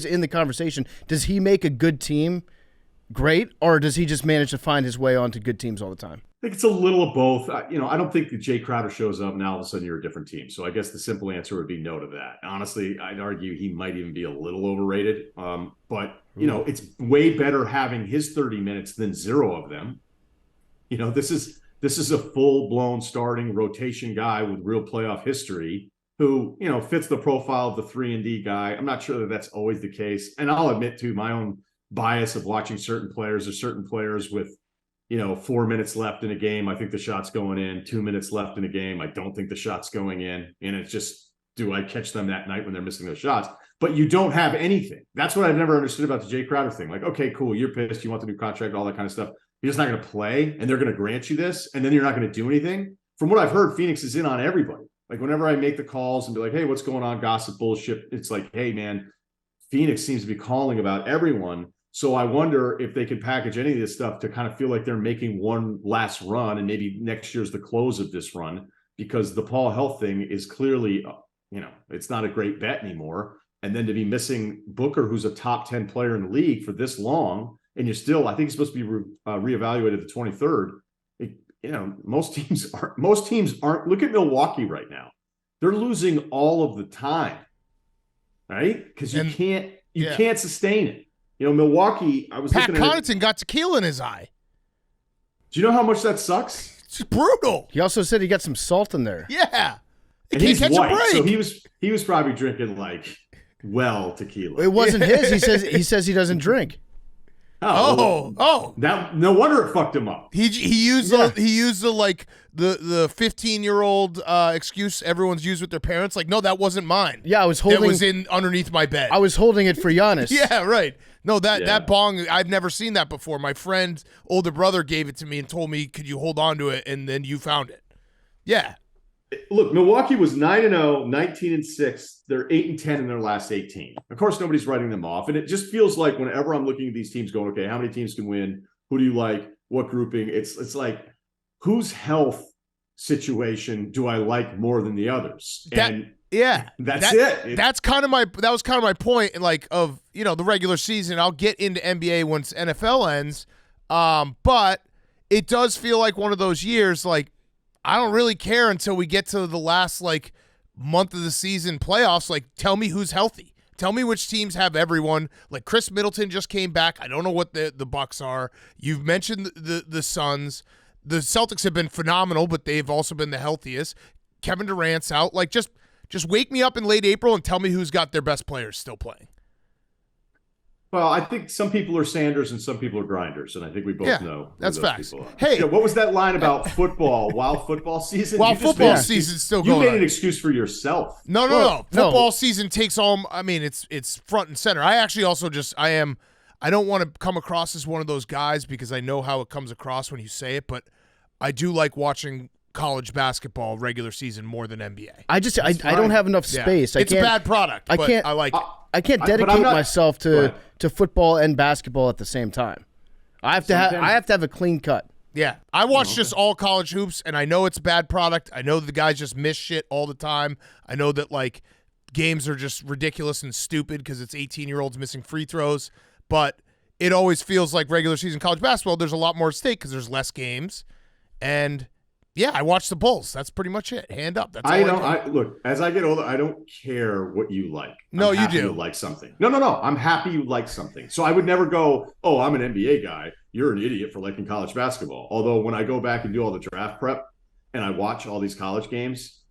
in the conversation. Does he make a good team great, or does he just manage to find his way onto good teams all the time?
I think it's a little of both. You know, I don't think that Jay Crowder shows up now all of a sudden you're a different team. So I guess the simple answer would be no to that. Honestly, I'd argue he might even be a little overrated. But, you know, it's way better having his 30 minutes than 0 of them. You know, this is a full-blown starting rotation guy with real playoff history who, you know, fits the profile of the 3-and-D guy. I'm not sure that that's always the case. And I'll admit to my own bias of watching certain players with 4 minutes left in a game, I think the shot's going in. 2 minutes left in a game, I don't think the shot's going in. And it's just, do I catch them that night when they're missing those shots? But you don't have anything. That's what I've never understood about the Jay Crowder thing. Like, okay, cool, you're pissed, you want the new contract, all that kind of stuff. You're just not going to play, and they're going to grant you this, and then you're not going to do anything. From what I've heard, Phoenix is in on everybody. Like, whenever I make the calls and be like, hey, what's going on, gossip, bullshit, it's like, hey, man, Phoenix seems to be calling about everyone. So I wonder if they could package any of this stuff to kind of feel like they're making one last run, and maybe next year's the close of this run, because the Paul Health thing is clearly, it's not a great bet anymore. And then to be missing Booker, who's a top 10 player in the league for this long, and you're still, I think he's supposed to be reevaluated the 23rd. Most teams aren't. Look at Milwaukee right now. They're losing all of the time, right? Because you can't sustain it. Milwaukee, I was
Pat
looking at
Connaughton got tequila in his eye.
Do you know how much that sucks?
It's brutal.
He also said he got some salt in there.
Yeah. He
And
can't
he's
catch
white,
a break.
so he was probably drinking like tequila.
It wasn't his. He says he doesn't drink.
That no wonder it fucked him up.
He used the 15-year-old excuse everyone's used with their parents. Like, no, that wasn't mine.
Yeah, I was holding.
It was in underneath my bed.
I was holding it for Giannis.
Yeah, right. No, that bong, I've never seen that before. My friend's older brother gave it to me and told me, could you hold on to it? And then you found it. Yeah.
Look, Milwaukee was 9-0, 19-6. They're 8-10 in their last 18. Of course, nobody's writing them off. And it just feels like whenever I'm looking at these teams going, okay, how many teams can win? Who do you like? What grouping? It's like, whose health situation do I like more than the others? That's it.
That was kind of my point, of the regular season. I'll get into NBA once NFL ends, but it does feel like one of those years. Like, I don't really care until we get to the last month of the season playoffs. Like, tell me who's healthy. Tell me which teams have everyone. Like, Chris Middleton just came back. I don't know what the Bucs are. You've mentioned the Suns. The Celtics have been phenomenal, but they've also been the healthiest. Kevin Durant's out. Like, just wake me up in late April and tell me who's got their best players still playing.
Well, I think some people are Sanders and some people are Grinders, and I think we both know who
that's
those
facts.
people are.
Hey,
what was that line about football? While football season,
season's still
you
going
made
on.
an excuse for yourself.
No. Football season takes all. I mean, it's front and center. I actually also I don't want to come across as one of those guys because I know how it comes across when you say it, but I do like watching college basketball regular season more than NBA.
I don't have enough space.
It's a bad product. But I like it.
I can't dedicate myself to football and basketball at the same time. I have to have a clean cut.
Yeah, I watch just all college hoops, and I know it's a bad product. I know the guys just miss shit all the time. I know that games are just ridiculous and stupid because it's 18-year-olds missing free throws. But it always feels like regular season college basketball. There's a lot more at stake because there's less games, and yeah, I watch the Bulls. That's pretty much it. Hand up. That's all
look, as I get older, I don't care what you like.
No,
I'm happy
you do.
You like something. No. I'm happy you like something. So I would never go, oh, I'm an NBA guy. You're an idiot for liking college basketball. Although when I go back and do all the draft prep and I watch all these college games,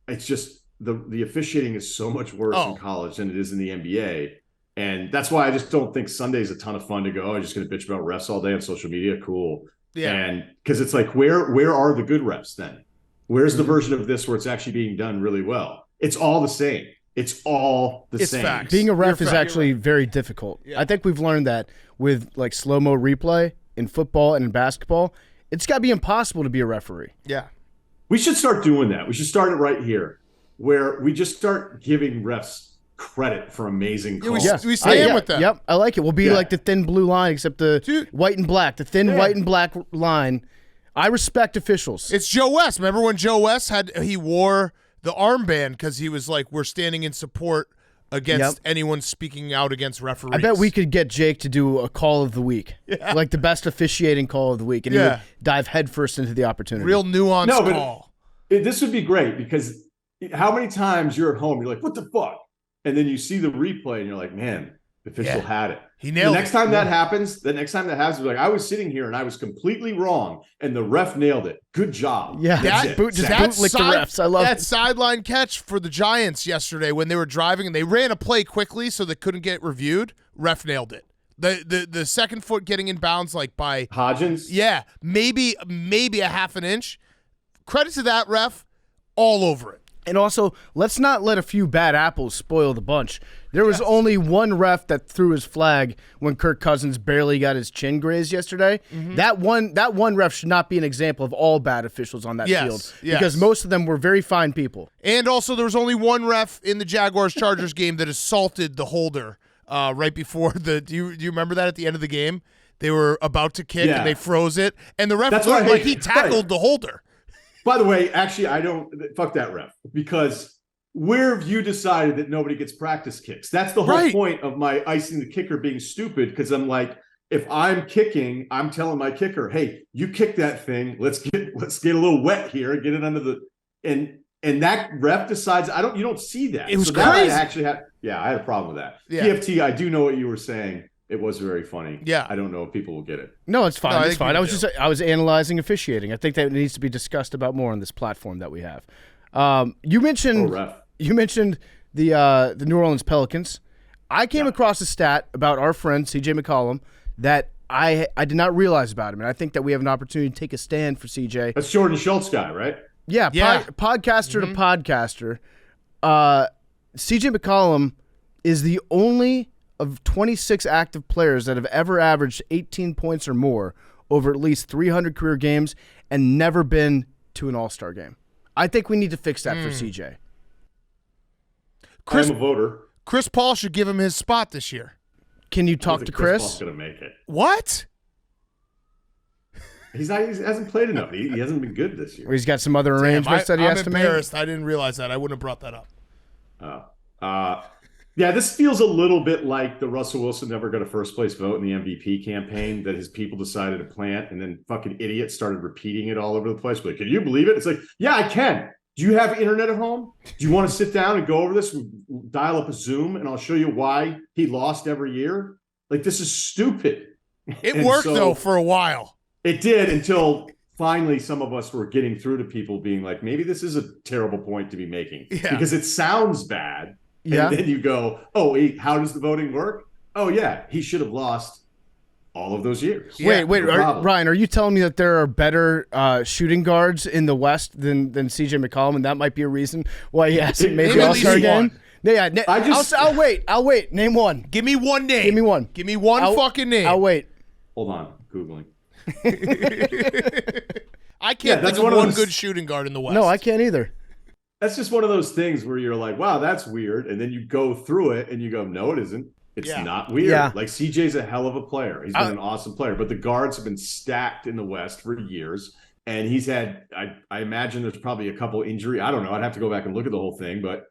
it's just the officiating is so much worse in college than it is in the NBA. And that's why I just don't think Sunday's a ton of fun to go. I'm just going to bitch about refs all day on social media. Cool. Yeah. And because it's like, where are the good refs then? Where's the version of this where it's actually being done really well? It's all the same. It's all the same.
Facts.
Being a ref is actually very difficult. Yeah. I think we've learned that with slow-mo replay in football and in basketball. It's got to be impossible to be a referee.
Yeah.
We should start doing that. We should start it right here where we just start giving refs credit for amazing calls.
We stand with them.
Yep, I like it. We'll be like the thin blue line, except the white and black. The thin white and black line. I respect officials.
It's Joe West. Remember when Joe West he wore the armband because he was like, we're standing in support against anyone speaking out against referees.
I bet we could get Jake to do a call of the week, like the best officiating call of the week, and he would dive headfirst into the opportunity.
Real nuanced call.
This would be great because how many times you're at home, you're like, what the fuck? And then you see the replay and you're like, man, the official had it.
He nailed it.
The next time that happens, you're like, I was sitting here and I was completely wrong and the ref nailed it. Good job.
Yeah. Bootlick the refs. I love
that sideline catch for the Giants yesterday when they were driving and they ran a play quickly so they couldn't get reviewed. Ref nailed it. The second foot getting in bounds like by
Hodgins.
Yeah, maybe a half an inch. Credit to that ref, all over it.
And also, let's not let a few bad apples spoil the bunch. There was only one ref that threw his flag when Kirk Cousins barely got his chin grazed yesterday.
Mm-hmm.
That one ref should not be an example of all bad officials on that field because most of them were very fine people.
And also, there was only one ref in the Jaguars-Chargers game that assaulted the holder right before the. Do you remember that at the end of the game? They were about to kick and they froze it, and the ref looked like he tackled the holder.
By the way, actually, I don't fuck that ref because where have you decided that nobody gets practice kicks? That's the whole point of my icing the kicker being stupid because I'm like, if I'm kicking, I'm telling my kicker, hey, you kick that thing. Let's get a little wet here and get it under the and that ref decides you don't see that.
It was crazy.
I had a problem with that.
Yeah.
PFT, I do know what you were saying. It was very funny.
Yeah.
I don't know if people will get it.
No, it's fine.
No,
it's fine. I was analyzing officiating. I think that needs to be discussed about more on this platform that we have. You mentioned the New Orleans Pelicans. I came across a stat about our friend CJ McCollum that I did not realize about him, and I think that we have an opportunity to take a stand for CJ.
That's Jordan Schultz guy, right?
Yeah. Podcaster to podcaster. CJ McCollum is the only of 26 active players that have ever averaged 18 points or more over at least 300 career games and never been to an All-Star game. I think we need to fix that for CJ.
I'm a voter.
Chris Paul should give him his spot this year.
Can you talk to Chris?
Paul's going to make it.
What?
He hasn't played enough. He hasn't been good this year.
Or he's got some other arrangements that he has to make?
I'm embarrassed. I didn't realize that. I wouldn't have brought that up.
Yeah, this feels a little bit like the Russell Wilson never got a first place vote in the MVP campaign that his people decided to plant, and then fucking idiots started repeating it all over the place. Like, can you believe it? It's like, yeah, I can. Do you have internet at home? Do you want to sit down and go over this? Dial up a Zoom, and I'll show you why he lost every year. Like, this is stupid.
It worked, though, for a while.
It did until finally some of us were getting through to people being like, maybe this is a terrible point to be making because it sounds bad.
Yeah.
And then you go, oh, how does the voting work? Oh, yeah, he should have lost all of those years.
Wait, Ryan, are you telling me that there are better shooting guards in the West than CJ McCollum, and that might be a reason why he hasn't made the All-Star game? I'll wait. Name one.
Give me one name.
Give me one.
Give me one fucking name.
I'll wait.
Hold on, Googling.
I can't think of one good shooting guard in the West.
No, I can't either.
That's just one of those things where you're like, wow, that's weird. And then you go through it and you go, no, it isn't. It's not weird.
Yeah.
Like, CJ's a hell of a player. He's been an awesome player. But the guards have been stacked in the West for years. And he's had, I imagine there's probably a couple injury. I don't know. I'd have to go back and look at the whole thing. But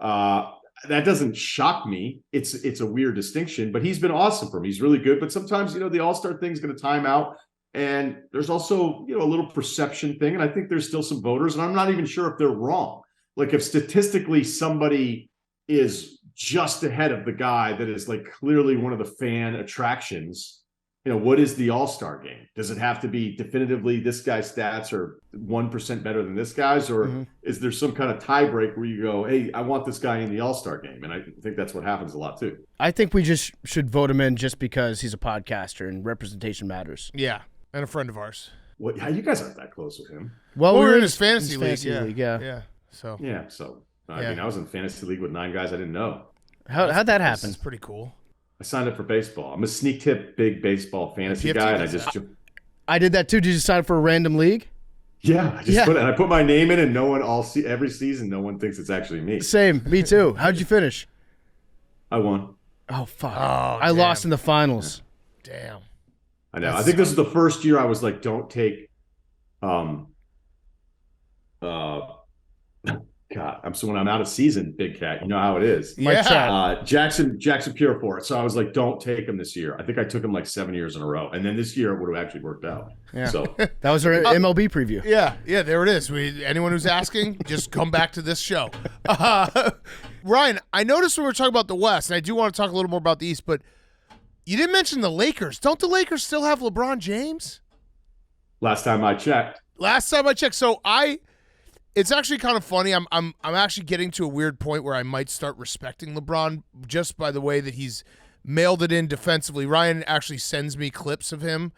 that doesn't shock me. It's a weird distinction. But he's been awesome for me. He's really good. But sometimes, the All-Star thing is going to time out. And there's also, a little perception thing. And I think there's still some voters. And I'm not even sure if they're wrong. Like, if statistically somebody is just ahead of the guy that is like clearly one of the fan attractions, what is the All-Star game? Does it have to be definitively this guy's stats are 1% better than this guy's? Or is there some kind of tie break where you go, hey, I want this guy in the All-Star game? And I think that's what happens a lot too.
I think we just should vote him in just because he's a podcaster and representation matters.
Yeah, and a friend of ours.
What? You guys aren't that close with him.
Well,
we were in his fantasy league.
Yeah.
So
I mean, I was in fantasy league with 9 guys I didn't know.
How'd that happen?
That's pretty cool.
I signed up for baseball. I'm a sneak tip big baseball fantasy guy, and
I did that too. Did you sign up for a random league?
Yeah, I put my name in, and no one every season, no one thinks it's actually me.
Same, me too. How'd you finish?
I won.
Oh fuck! I lost in the finals.
Damn.
I know. I think this is the first year I was like, don't take God, so when I'm out of season, Big Cat, you know how it is. Jackson Purefort. So I was like, don't take him this year. I think I took him like 7 years in a row. And then this year it would have actually worked out.
Yeah.
So
that was our MLB preview.
Yeah, there it is. Anyone who's asking, just come back to this show. Ryan, I noticed when we were talking about the West, and I do want to talk a little more about the East, but you didn't mention the Lakers. Don't the Lakers still have LeBron James?
Last time I checked.
So it's actually kind of funny. I'm actually getting to a weird point where I might start respecting LeBron just by the way that he's mailed it in defensively. Ryan actually sends me clips of him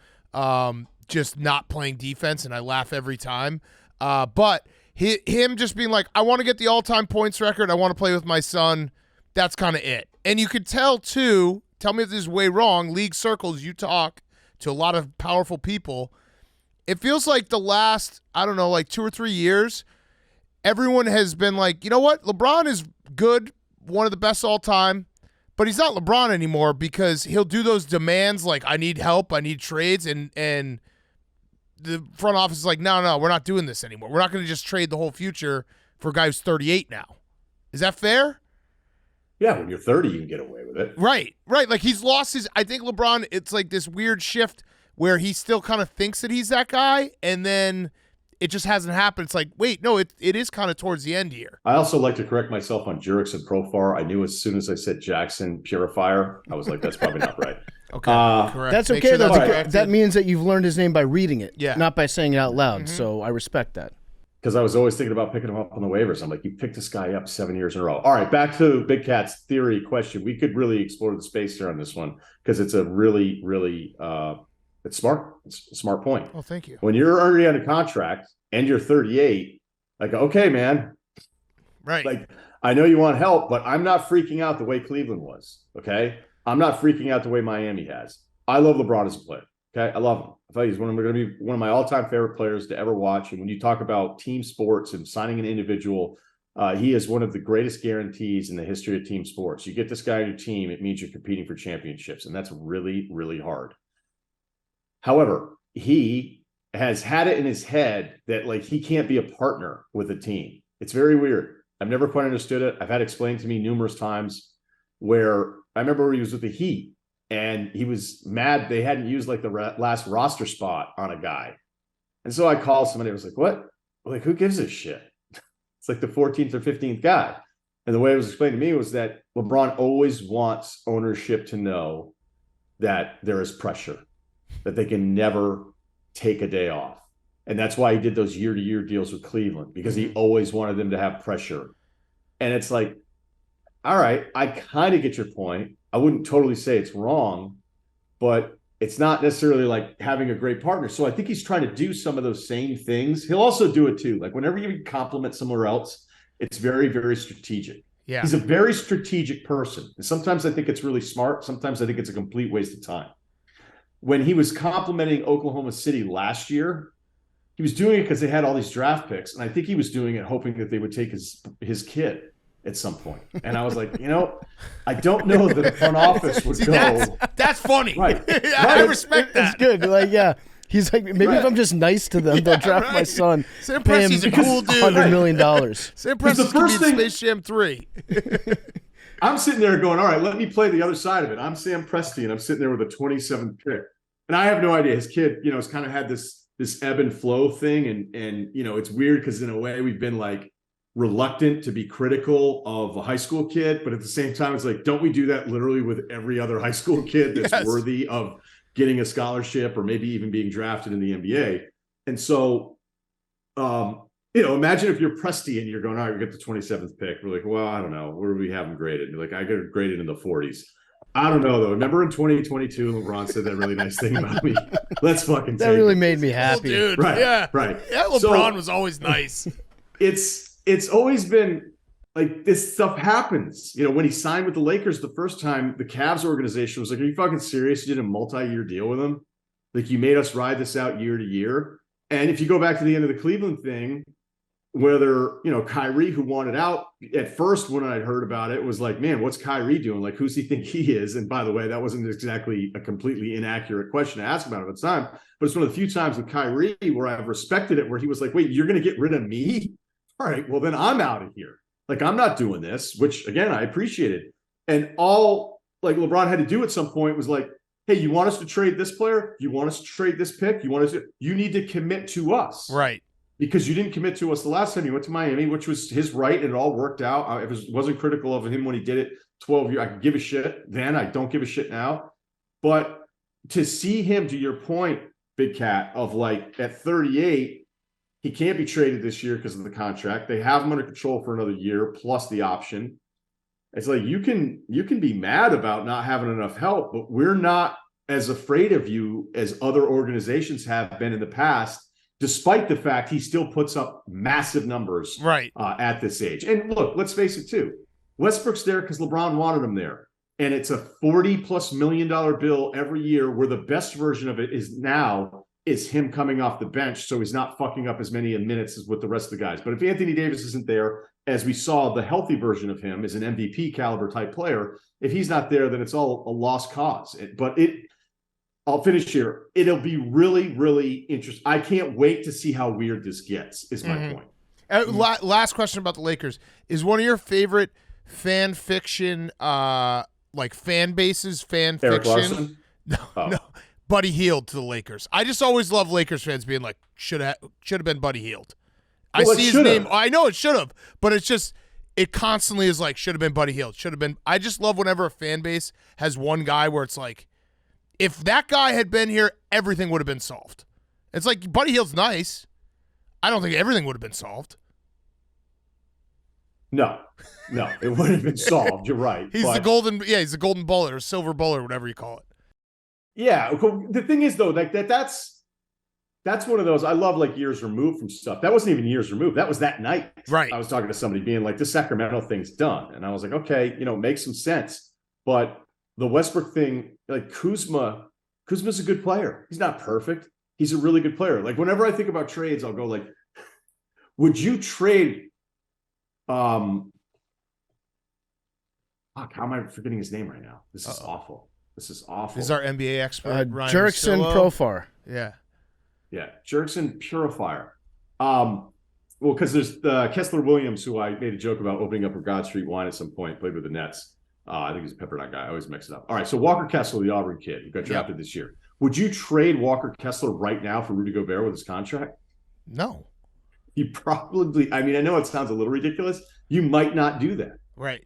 just not playing defense, and I laugh every time. But him just being like, I want to get the all-time points record. I want to play with my son. That's kind of it. And you could tell, too, tell me if this is way wrong, league circles, you talk to a lot of powerful people. It feels like the last, I don't know, like 2 or 3 years, everyone has been like, you know what? LeBron is good, one of the best all time, but he's not LeBron anymore because he'll do those demands like, I need help, I need trades, and the front office is like, no, we're not doing this anymore. We're not going to just trade the whole future for a guy who's 38 now. Is that fair?
Yeah, when you're 30, you can get away with it.
Right. Like he's lost his, I think LeBron, it's like this weird shift where he still kind of thinks that he's that guy, and then it just hasn't happened. It's like, wait, no, it is kind of towards the end here.
I also like to correct myself on Jurix and Profar. I knew as soon as I said Jackson Purifier, I was like, that's probably not right.
Okay, correct.
That's
Make
okay,
sure
though.
that's
Because
corrected.
that means that you've learned his name by reading it,
Yeah.
not by saying it out loud. So I respect that.
Because I was always thinking about picking him up on the waivers. I'm like, you picked this guy up 7 years in a row. All right, back to Big Cat's theory question. We could really explore the space here on this one because it's a really, really it's smart. It's a smart point.
Oh, thank you.
When you're already on a contract and you're 38, like, okay, man,
Right.
like, I know you want help, but I'm not freaking out the way Cleveland was, okay? I'm not freaking out the way Miami has. I love LeBron as a player, okay? I love him. I thought he's going to be one of my all-time favorite players to ever watch. And when you talk about team sports and signing an individual, he is one of the greatest guarantees in the history of team sports. You get this guy on your team, it means you're competing for championships, and that's really, really hard. However, he has had it in his head that, like, he can't be a partner with a team. It's very weird. I've never quite understood it. I've had it explained to me numerous times where I remember he was with the Heat and he was mad they hadn't used like the last roster spot on a guy. And so I called somebody. I was like, what? Like, who gives a shit? It's like the 14th or 15th guy. And the way it was explained to me was that LeBron always wants ownership to know that there is pressure, that they can never take a day off. And that's why he did those year-to-year deals with Cleveland, because he always wanted them to have pressure. And it's like, all right, I kind of get your point. I wouldn't totally say it's wrong, but it's not necessarily like having a great partner. So I think he's trying to do some of those same things. He'll also do it too. Like whenever you compliment somewhere else, it's very, very strategic.
Yeah.
He's a very strategic person. And sometimes I think it's really smart. Sometimes I think it's a complete waste of time. When he was complimenting Oklahoma City last year, he was doing it because they had all these draft picks. And I think he was doing it hoping that they would take his kid at some point. And I was like, I don't know that the front office would go.
That's funny.
Right.
I respect that.
It's good. Like, yeah. He's like, maybe if I'm just nice to them, they'll draft my son.
Sam
Pay him
Presti's a cool dude.
$100 million.
Sam Presti's going to be in Space Jam 3.
I'm sitting there going, all right, let me play the other side of it. I'm Sam Presti, and I'm sitting there with a 27th pick. And I have no idea. His kid, has kind of had this ebb and flow thing. And it's weird because in a way we've been like reluctant to be critical of a high school kid. But at the same time, it's like, don't we do that literally with every other high school kid that's worthy of getting a scholarship or maybe even being drafted in the NBA? And so, imagine if you're Presti and you're going, all right, we get the 27th pick. We're like, well, I don't know. Where do we have him graded? And you're like, I got it graded in the 40s. I don't know, though. Remember in 2022, LeBron said that really nice thing about me. Let's fucking
That really made me happy.
Cool dude.
Right,
Yeah.
right.
Yeah, LeBron was always nice.
It's always been like this stuff happens. When he signed with the Lakers the first time, the Cavs organization was like, are you fucking serious? You did a multi-year deal with him? Like, you made us ride this out year to year. And if you go back to the end of the Cleveland thing, whether, Kyrie, who wanted out at first when I'd heard about it, was like, man, what's Kyrie doing? Like, who's he think he is? And by the way, that wasn't exactly a completely inaccurate question to ask about it at the time, but it's one of the few times with Kyrie where I've respected it, where he was like, wait, you're going to get rid of me? All right, well, then I'm out of here. Like, I'm not doing this, which again, I appreciated. And all like LeBron had to do at some point was like, hey, you want us to trade this player? You want us to trade this pick? You need to commit to us.
Right.
Because you didn't commit to us the last time you went to Miami, which was his right, and it all worked out. I wasn't critical of him when he did it 12 years. I could give a shit then. I don't give a shit now. But to see him, to your point, Big Cat, of like at 38, he can't be traded this year because of the contract. They have him under control for another year plus the option. It's like you can be mad about not having enough help, but we're not as afraid of you as other organizations have been in the past, despite the fact he still puts up massive numbers at this age. And look, let's face it too. Westbrook's there because LeBron wanted him there. And it's a $40+ million bill every year, where the best version of it is him coming off the bench, so he's not fucking up as many minutes as with the rest of the guys. But if Anthony Davis isn't there, as we saw, the healthy version of him is an MVP caliber type player. If he's not there, then it's all a lost cause. I'll finish here. It'll be really, really interesting. I can't wait to see how weird this gets, is my point.
Last question about the Lakers. Is one of your favorite fan fiction, like fan bases, fan
Eric
fiction?
Larson?
No. Buddy Hield to the Lakers. I just always love Lakers fans being like, should have been Buddy Hield. I see his name. I know it should have, but it's just, it constantly is like, should have been Buddy Hield. Should have been. I just love whenever a fan base has one guy where it's like, if that guy had been here, everything would have been solved. It's like, Buddy Hield's nice. I don't think everything would have been solved.
No, it wouldn't have been solved. You're right.
He's the golden bullet or silver bullet or whatever you call it.
Yeah. The thing is, though, like that's one of those, I love like years removed from stuff. That wasn't even years removed. That was that night.
Right.
I was talking to somebody being like, the Sacramento thing's done. And I was like, okay, it makes some sense. But the Westbrook thing, like Kuzma's a good player. He's not perfect. He's a really good player. Like whenever I think about trades, I'll go like, would you trade how am I forgetting his name right now? This is awful. This is
our NBA expert, Ryen
Jerickson
Russillo.
Profar.
Yeah, Jerickson Purifier. Well, because there's the Kessler Williams, who I made a joke about opening up a God Street wine at some point, played with the Nets. I think he's a Pepperdine guy. I always mix it up. All right, so Walker Kessler, the Auburn kid, who got drafted this year. Would you trade Walker Kessler right now for Rudy Gobert with his contract?
No.
You probably, I know it sounds a little ridiculous. You might not do that.
Right.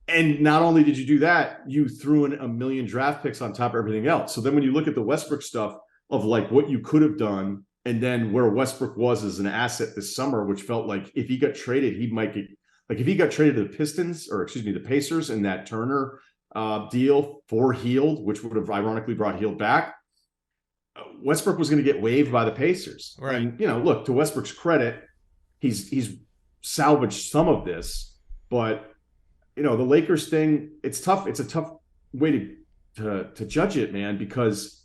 And not only did you do that, you threw in 1 million draft picks on top of everything else. So then when you look at the Westbrook stuff of like what you could have done, and then where Westbrook was as an asset this summer, which felt like if he got traded, he might get, like if he got traded to the Pacers in that Turner deal for Hield, which would have ironically brought Hield back, Westbrook was going to get waived by the Pacers.
Right.
And, look, to Westbrook's credit, he's salvaged some of this, but the Lakers thing, it's tough. It's a tough way to judge it, man, because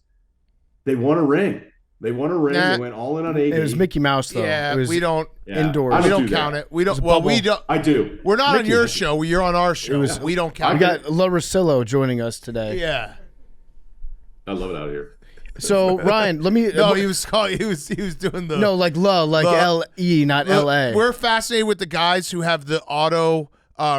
they won a ring. They won a ring. They went all in on AD.
It was Mickey Mouse, though.
Yeah,
we
don't
indoors.
We don't count it. We don't. Well, we don't.
I do.
We're not on your show. You're on our show. We don't count.
We got Ryen Russillo joining us today.
Yeah.
I love it out here.
So Ryan, let me.
No, he was doing the.
No, like LE, not LA.
We're fascinated with the guys who have the auto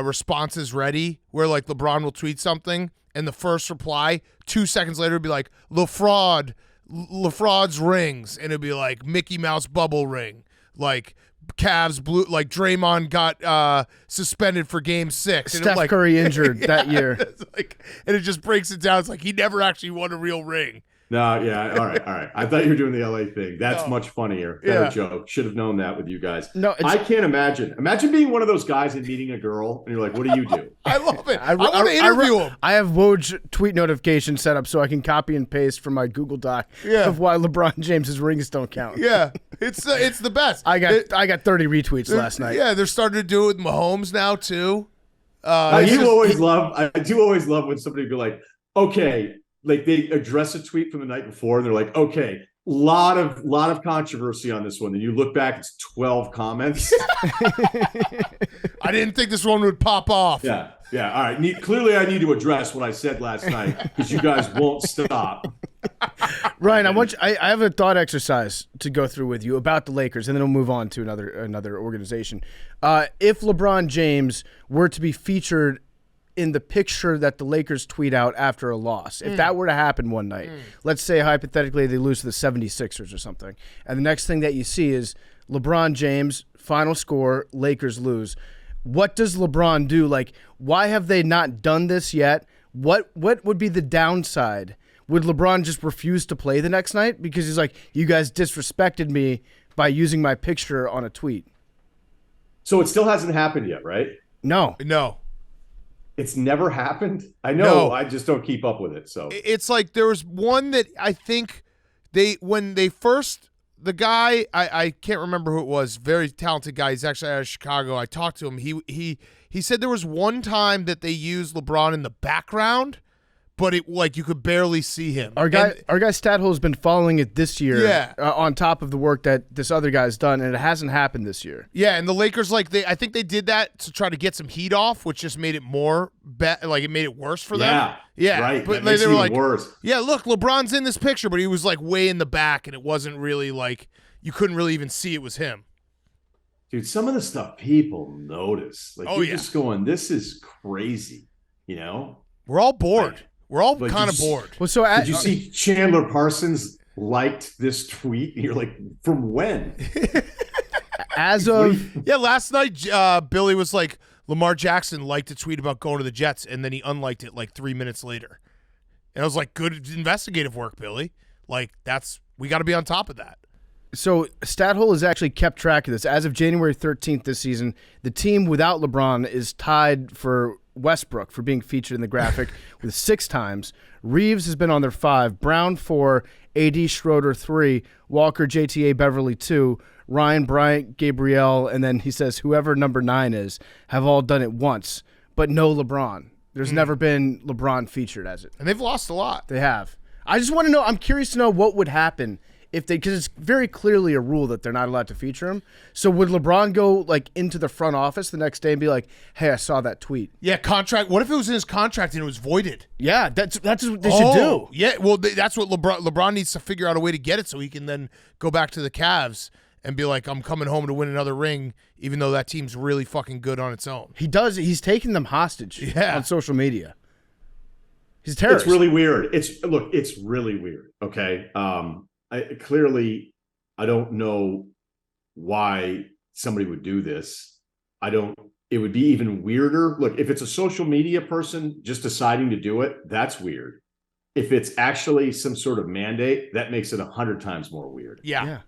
responses ready, where like LeBron will tweet something and the first reply 2 seconds later would be like LeFraud's rings, and it'd be like Mickey Mouse bubble ring, like Cavs blue, like Draymond got suspended for Game 6.
Steph Curry injured that year.
And it just breaks it down. It's like he never actually won a real ring.
No, yeah, all right. I thought you were doing the LA thing. That's much funnier. Better joke. Should have known that with you guys.
No,
I can't imagine. Imagine being one of those guys and meeting a girl, and you're like, "What do you do?"
I love it. I want to interview him.
I have Woj tweet notification set up so I can copy and paste from my Google Doc of why LeBron James's rings don't count.
Yeah, it's the best.
I got 30 retweets last night.
Yeah, they're starting to do it with Mahomes now too.
I do always love when somebody be like, "Okay." Like they address a tweet from the night before, and they're like, "Okay, lot of controversy on this one." Then you look back, it's 12 comments.
I didn't think this one would pop off.
Yeah. All right. Clearly, I need to address what I said last night because you guys won't stop.
Ryan, I have a thought exercise to go through with you about the Lakers, and then we'll move on to another organization. If LeBron James were to be featured in the picture that the Lakers tweet out after a loss, if that were to happen one night, let's say hypothetically they lose to the 76ers or something, and the next thing that you see is LeBron James, final score, Lakers lose. What does LeBron do? Like, why have they not done this yet? What would be the downside? Would LeBron just refuse to play the next night because he's like, you guys disrespected me by using my picture on a tweet?
So it still hasn't happened yet, right?
No.
It's never happened. I
No.
know. I just don't keep up with it. So
It's like there was one that I think when they first, the guy, I can't remember who it was, very talented guy. He's actually out of Chicago. I talked to him. He said there was one time that they used LeBron in the background, but it like you could barely see him.
Our guy Stadhol's has been following it this year,
Yeah.
On top of the work that this other guy's done, and it hasn't happened this year.
Yeah, and the Lakers I think they did that to try to get some heat off, which just made it more it made it worse for them. Yeah,
right.
But
That makes
they
it
were
even
like,
worse.
yeah, look, LeBron's in this picture, but he was like way in the back, and it wasn't really like you couldn't really even see it was him.
Dude, some of the stuff people notice, like you're just going, this is crazy. You know,
We're all bored.
Like,
We're all
but
kind of bored.
Well, so
did you see Chandler Parsons liked this tweet? You're like, from when?
as of
Yeah, last night Billy was like, Lamar Jackson liked a tweet about going to the Jets, and then he unliked it like 3 minutes later. And I was like, good investigative work, Billy. Like, we got to be on top of that.
So Stadhol has actually kept track of this. As of January 13th this season, the team without LeBron is tied for Westbrook for being featured in the graphic with 6 times. Reeves has been on their 5, Brown 4, AD Schroeder 3, Walker, JTA, Beverly 2, Ryan, Bryant, Gabrielle, and then he says whoever number 9 is have all done it once, but no LeBron. There's never been LeBron featured as it.
And they've lost a lot.
They have. I just want to know, I'm curious to know what would happen if they, because it's very clearly a rule that they're not allowed to feature him. So would LeBron go like into the front office the next day and be like, "Hey, I saw that tweet."
Yeah, contract. What if it was in his contract and it was voided?
Yeah, that's what they should do.
Yeah, well, that's what LeBron needs to figure out a way to get it so he can then go back to the Cavs and be like, I'm coming home to win another ring, even though that team's really fucking good on its own.
He does. He's taking them hostage on social media. He's a terrorist.
It's really weird. It's really weird. Okay. I don't know why somebody would do this. It would be even weirder. Look, if it's a social media person just deciding to do it, that's weird. If it's actually some sort of mandate, that makes it 100 times more weird.
Yeah.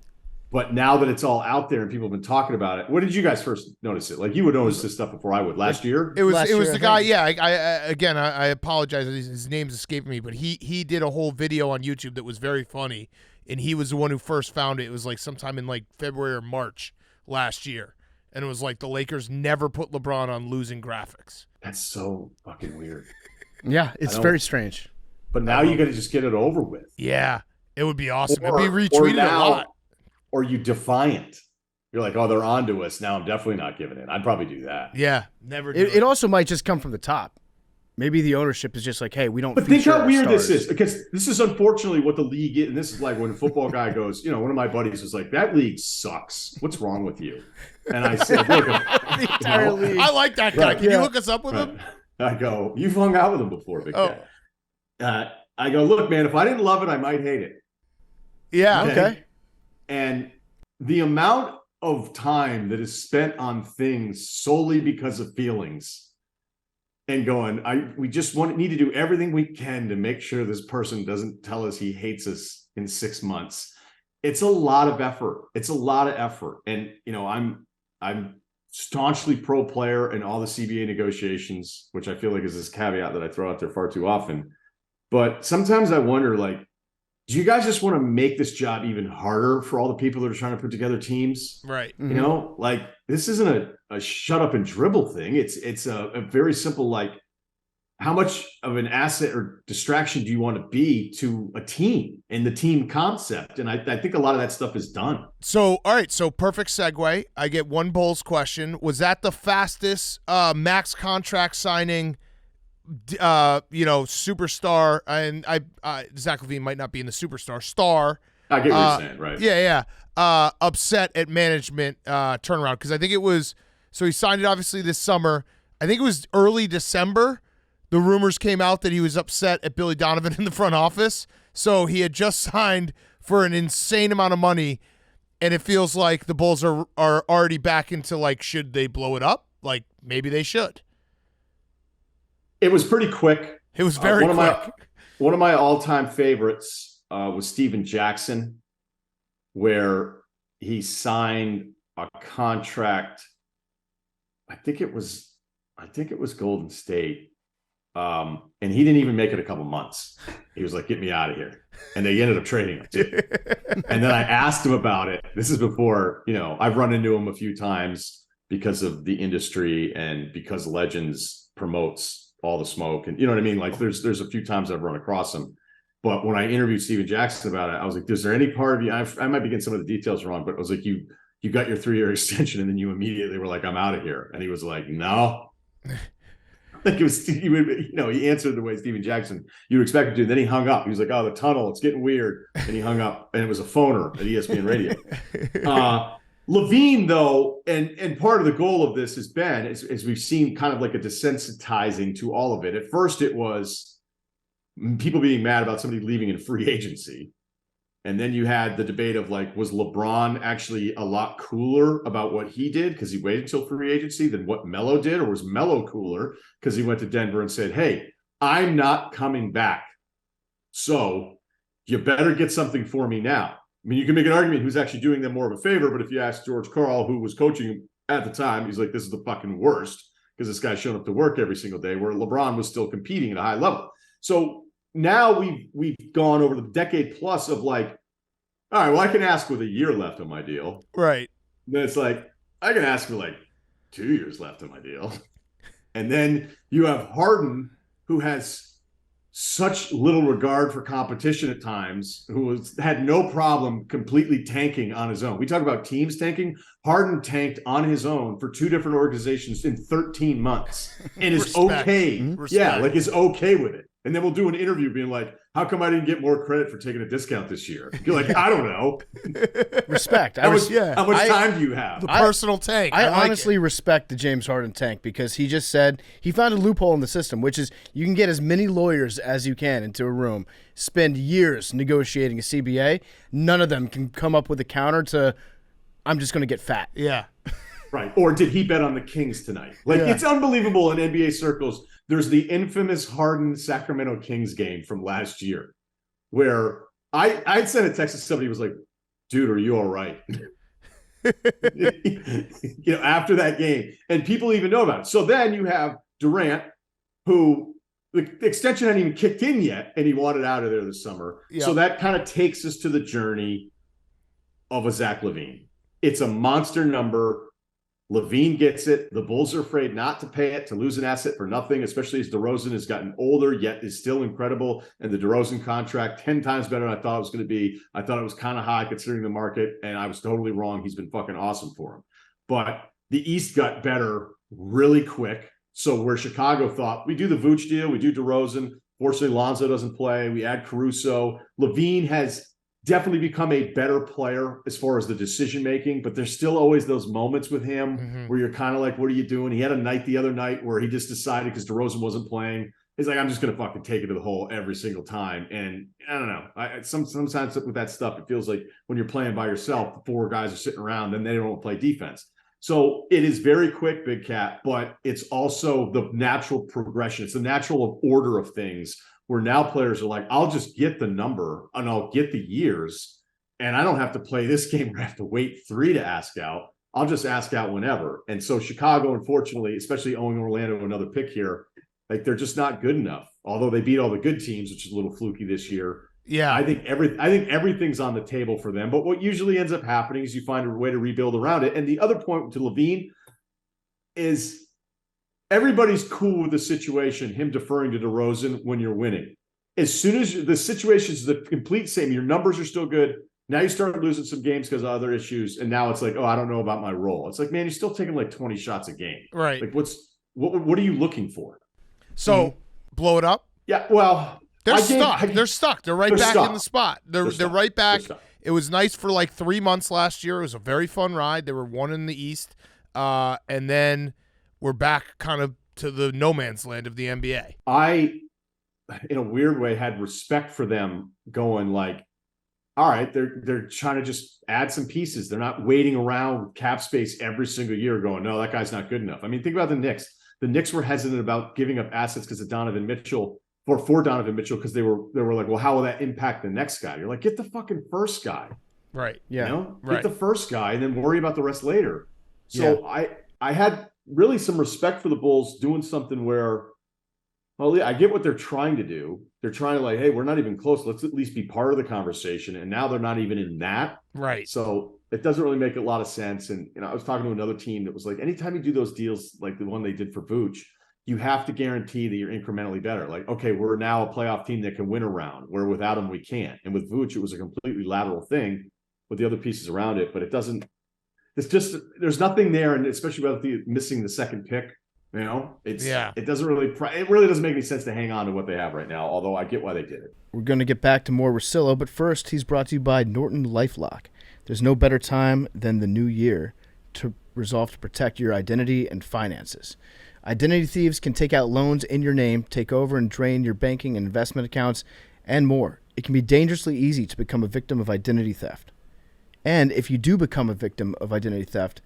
But now that it's all out there and people have been talking about it, when did you guys first notice it? Like you would notice this stuff before I would. Last year?
It was
Last year,
the guy. Yeah. I apologize. His name's escaping me, but he did a whole video on YouTube that was very funny, and he was the one who first found it. It was like sometime in like February or March last year, and it was like the Lakers never put LeBron on losing graphics.
That's so fucking weird.
Yeah, it's very strange.
But now you got to just get it over with.
Yeah, it would be awesome.
Or-
It'd be
or
retweeted
now-
a lot.
Or you defiant. You're like, oh, they're on to us. Now I'm definitely not giving in. I'd probably do that.
Yeah, never.
It also might just come from the top. Maybe the ownership is just like, hey, we don't.
But think
feature
how
our
weird
stars.
this is, because this is unfortunately what the league is. And this is like when a football guy goes, one of my buddies was like, that league sucks. What's wrong with you? And I said, look,
The entire league.
I like that guy.
Right.
Can you look us up with him?
I go, you've hung out with him before, big
Oh.
guy. I go, look, man, if I didn't love it, I might hate it.
Yeah.
Okay.
And the amount of time that is spent on things solely because of feelings and going, we just need to do everything we can to make sure this person doesn't tell us he hates us in 6 months. It's a lot of effort. And, I'm staunchly pro player in all the CBA negotiations, which I feel like is this caveat that I throw out there far too often. But sometimes I wonder, like, do you guys just want to make this job even harder for all the people that are trying to put together teams?
Right.
Like this isn't a shut up and dribble thing. It's a very simple, like, how much of an asset or distraction do you want to be to a team and the team concept? And I think a lot of that stuff is done.
So, all right. So perfect segue. I get one Bulls question. Was that the fastest max contract signing superstar, and Zach LaVine might not be in the superstar star.
I get what you're saying, right?
Yeah. Upset at management turnaround, because I think it was, so he signed it obviously this summer. I think it was early December. The rumors came out that he was upset at Billy Donovan in the front office. So he had just signed for an insane amount of money, and it feels like the Bulls are already back into like, should they blow it up? Like maybe they should.
It was pretty quick.
It was very quick.
One of my all-time favorites was Steven Jackson, where he signed a contract. I think it was Golden State, And he didn't even make it a couple months. He was like, get me out of here. And they ended up trading him too. And then I asked him about it. This is before, I've run into him a few times because of the industry and because Legends promotes all the smoke. And you know what I mean? Like there's a few times I've run across him. But when I interviewed Steven Jackson about it, I was like, is there any part of you, I might be getting some of the details wrong, but I was like, you got your 3-year extension and then you immediately were like, I'm out of here. And he was like, no. Like it was, he answered the way Steven Jackson you would expect him to. Then he hung up. He was like, "Oh, the tunnel, it's getting weird." And he hung up, and it was a phoner at ESPN Radio. Levine, though, and part of the goal of this has been, as we've seen, kind of like a desensitizing to all of it. At first, it was people being mad about somebody leaving in free agency. And then you had the debate of like, was LeBron actually a lot cooler about what he did because he waited until free agency than what Melo did? Or was Melo cooler because he went to Denver and said, hey, I'm not coming back. So you better get something for me now. I mean, you can make an argument who's actually doing them more of a favor, but if you ask George Karl, who was coaching him at the time, he's like, this is the fucking worst because this guy's showing up to work every single day, where LeBron was still competing at a high level. So now we've gone over the decade plus of like, all right, well, I can ask with a year left on my deal.
Right.
Then it's like, I can ask for like 2 years left on my deal. And then you have Harden, who has such little regard for competition at times, who had no problem completely tanking on his own. We talk about teams tanking. Harden tanked on his own for 2 different organizations in 13 months and is okay.
Respect.
Yeah, like is okay with it. And then we'll do an interview being like, how come I didn't get more credit for taking a discount this year? You're like, I don't know.
Respect.
How much time do you have?
The personal tank.
I
like
honestly respect the James Harden tank because he just said he found a loophole in the system, which is you can get as many lawyers as you can into a room, spend years negotiating a CBA. None of them can come up with a counter to, I'm just going to get fat.
Yeah.
Right. Or did he bet on the Kings tonight? Like, It's unbelievable in NBA circles. There's the infamous Harden Sacramento Kings game from last year where I'd sent a text to somebody who was like, dude, are you all right? After that game. And people even know about it. So then you have Durant, who the extension hadn't even kicked in yet, and he wanted out of there this summer. Yep. So that kind of takes us to the journey of a Zach LaVine. It's a monster number. LaVine gets it. The Bulls are afraid not to pay it, to lose an asset for nothing, especially as DeRozan has gotten older, yet is still incredible. And the DeRozan contract, 10 times better than I thought it was going to be. I thought it was kind of high considering the market, and I was totally wrong. He's been fucking awesome for him. But the East got better really quick. So where Chicago thought, we do the Vooch deal, we do DeRozan. Fortunately, Lonzo doesn't play. We add Caruso. LaVine has definitely become a better player as far as the decision making, but there's still always those moments with him where you're kind of like, what are you doing? He had a night the other night where he just decided because DeRozan wasn't playing. He's like, I'm just going to fucking take it to the hole every single time. And I don't know. Sometimes with that stuff, it feels like when you're playing by yourself, the 4 guys are sitting around, then they don't play defense. So it is very quick, Big Cat, but it's also the natural progression. It's the natural order of things where now players are like, I'll just get the number and I'll get the years, and I don't have to play this game where I have to wait 3 to ask out. I'll just ask out whenever. And so Chicago, unfortunately, especially owing Orlando another pick here, like they're just not good enough. Although they beat all the good teams, which is a little fluky this year.
Yeah,
I think everything's on the table for them. But what usually ends up happening is you find a way to rebuild around it. And the other point to LaVine is everybody's cool with the situation, him deferring to DeRozan when you're winning. As soon as the situation's the complete same, your numbers are still good. Now you start losing some games because of other issues, and now it's like, oh, I don't know about my role. It's like, man, you're still taking like 20 shots a game.
Right.
Like, what are you looking for?
So blow it up?
Yeah, well,
they're stuck. They're right back in the spot. They're right back. It was nice for like 3 months last year. It was a very fun ride. They were 1 in the East, and then we're back kind of to the no man's land of the NBA.
I, in a weird way, had respect for them going like, all right, they're trying to just add some pieces. They're not waiting around with cap space every single year going, no, that guy's not good enough. I mean, think about the Knicks. The Knicks were hesitant about giving up assets because of Donovan Mitchell for Donovan Mitchell because they were like, well, how will that impact the next guy? You're like, get the fucking first guy.
Right.
Yeah.
Get the first guy and then worry about the rest later. So I had really some respect for the Bulls doing something where, Well, I get what they're trying to do. They're trying to like, hey, we're not even close. Let's at least be part of the conversation. And now they're not even in that.
Right.
So it doesn't really make a lot of sense. And I was talking to another team that was like, anytime you do those deals like the one they did for Vooch, you have to guarantee that you're incrementally better. Like, okay, we're now a playoff team that can win a round, where without him we can't. And with Vooch, it was a completely lateral thing with the other pieces around it. But it doesn't. It's just there's nothing there, and especially with missing the second pick. It doesn't really. It really doesn't make any sense to hang on to what they have right now. Although I get why they did it.
We're going to get back to more Russillo, but first, he's brought to you by Norton LifeLock. There's no better time than the new year to resolve to protect your identity and finances. Identity thieves can take out loans in your name, take over and drain your banking and investment accounts, and more. It can be dangerously easy to become a victim of identity theft. And if you do become a victim of identity theft,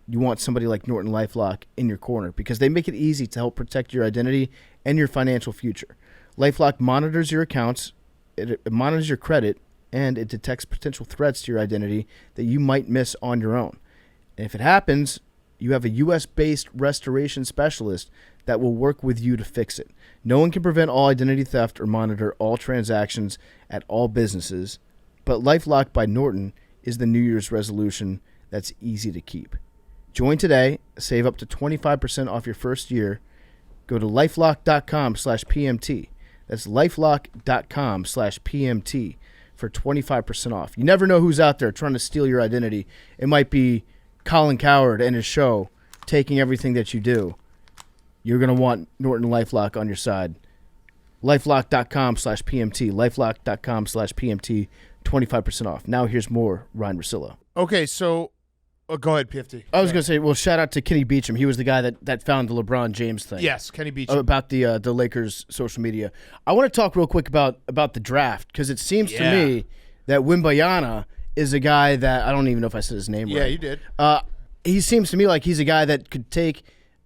you want somebody like Norton LifeLock in your corner because they make it easy to help protect your identity and your financial future. LifeLock monitors your accounts, it monitors your credit, and it detects potential threats to your identity that you might miss on your own. And if it happens, you have a U.S.-based restoration specialist that will work with you to fix it. No one can prevent all identity theft or monitor all transactions at all businesses, but LifeLock by Norton is the New Year's resolution that's easy to keep. Join today, save up to 25% off your first year. Go to lifelock.com/PMT. That's lifelock.com/PMT for 25% off. You never know who's out there trying to steal your identity. It might be Colin Cowherd and his show taking everything that you do. You're going to want Norton LifeLock on your side. lifelock.com/PMT. lifelock.com/PMT. 25% off. Now here's more Ryen Russillo.
Okay, so go ahead, PFT.
I was going to say, well, shout out to Kenny Beecham. He was the guy that found the LeBron James thing.
Yes, Kenny Beecham.
About the Lakers' social media. I want to talk real quick about the draft because it seems to me that Wimbayana is a guy that, I don't even know if I said his name right.
Yeah, you did.
He seems to me like he's a guy that could take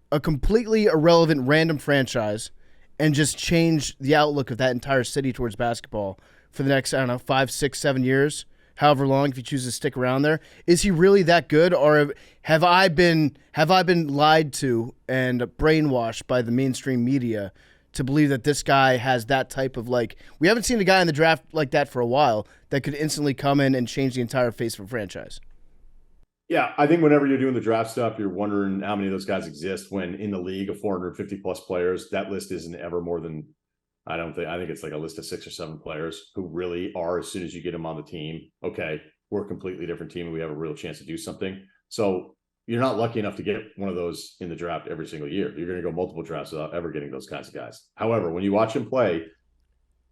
a completely irrelevant random franchise and just change the outlook of that entire city towards basketball for the next, 5, 6, 7 years, however long, if he chooses to stick around there. Is he really that good, or have I been lied to and brainwashed by the mainstream media to believe that this guy has that type of, we haven't seen a guy in the draft like that for a while that could instantly come in and change the entire face of a franchise?
Yeah, I think whenever you're doing the draft stuff, you're wondering how many of those guys exist when in the league of 450-plus players, that list isn't ever more than, I think it's like a list of 6 or 7 players who really are, as soon as you get them on the team, okay, we're a completely different team and we have a real chance to do something. So you're not lucky enough to get one of those in the draft every single year. You're going to go multiple drafts without ever getting those kinds of guys. However, when you watch him play,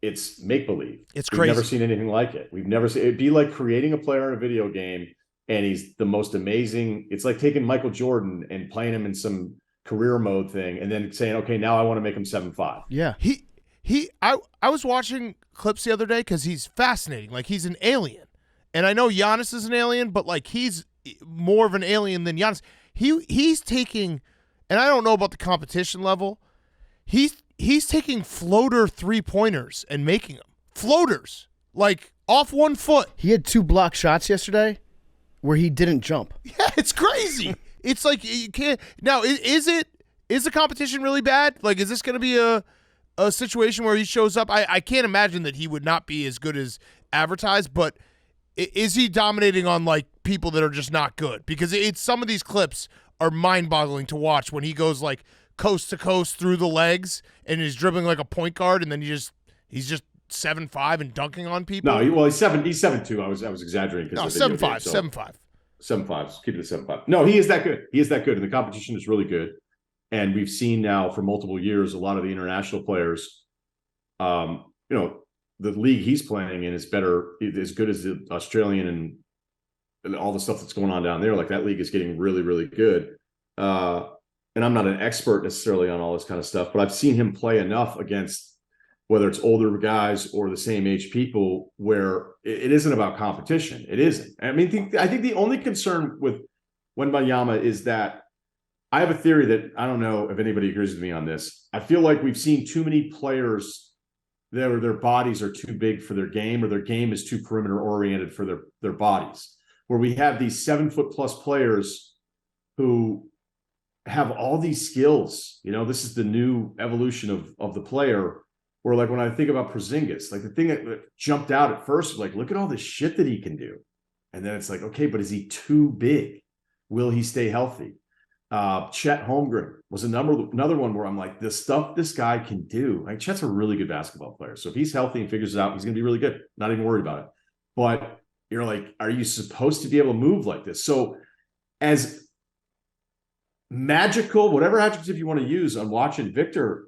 it's make-believe.
It's crazy.
We've never seen anything like it. We've never seen, it'd be like creating a player in a video game and he's the most amazing. It's like taking Michael Jordan and playing him in some career mode thing and then saying, okay, now I want to make him 7'5".
Yeah.
I was watching clips the other day because he's fascinating. Like, he's an alien. And I know Giannis is an alien, but, he's more of an alien than Giannis. He's taking, and I don't know about the competition level, he's taking floater three-pointers and making them. Floaters. Off 1 foot.
He had 2 block shots yesterday where he didn't jump.
Yeah, it's crazy. It's like you can't. Now, is the competition really bad? Is this going to be a situation where he shows up? I can't imagine that he would not be as good as advertised, but is he dominating on people that are just not good? Because some of these clips are mind-boggling to watch when he goes coast to coast through the legs and is dribbling like a point guard, and then he's just 7'5" and dunking on people.
No, he's 7'2". I was exaggerating.
No, 7'5", 7'5".
7'5". Keep it at 7'5". No, he is that good. He is that good, and the competition is really good. And we've seen now for multiple years a lot of the international players. The league he's playing in is as good as the Australian and all the stuff that's going on down there. That league is getting really, really good. And I'm not an expert necessarily on all this kind of stuff, but I've seen him play enough against whether it's older guys or the same age people where it isn't about competition. It isn't. I think the only concern with Wembanyama is that I have a theory that I don't know if anybody agrees with me on this. I feel like we've seen too many players that their bodies are too big for their game, or their game is too perimeter oriented for their bodies, where we have these 7-foot+ players who have all these skills. You know, this is the new evolution of the player. Where like when I think about Porzingis, like the thing that jumped out at first, like look at all this shit that he can do, and then it's like, okay, but is he too big? Will he stay healthy? Chet Holmgren was another one where I'm like, the stuff this guy can do. Like Chet's a really good basketball player, so if he's healthy and figures it out, he's going to be really good. Not even worried about it. But you're like, are you supposed to be able to move like this? So as magical, whatever adjective you want to use on watching Victor,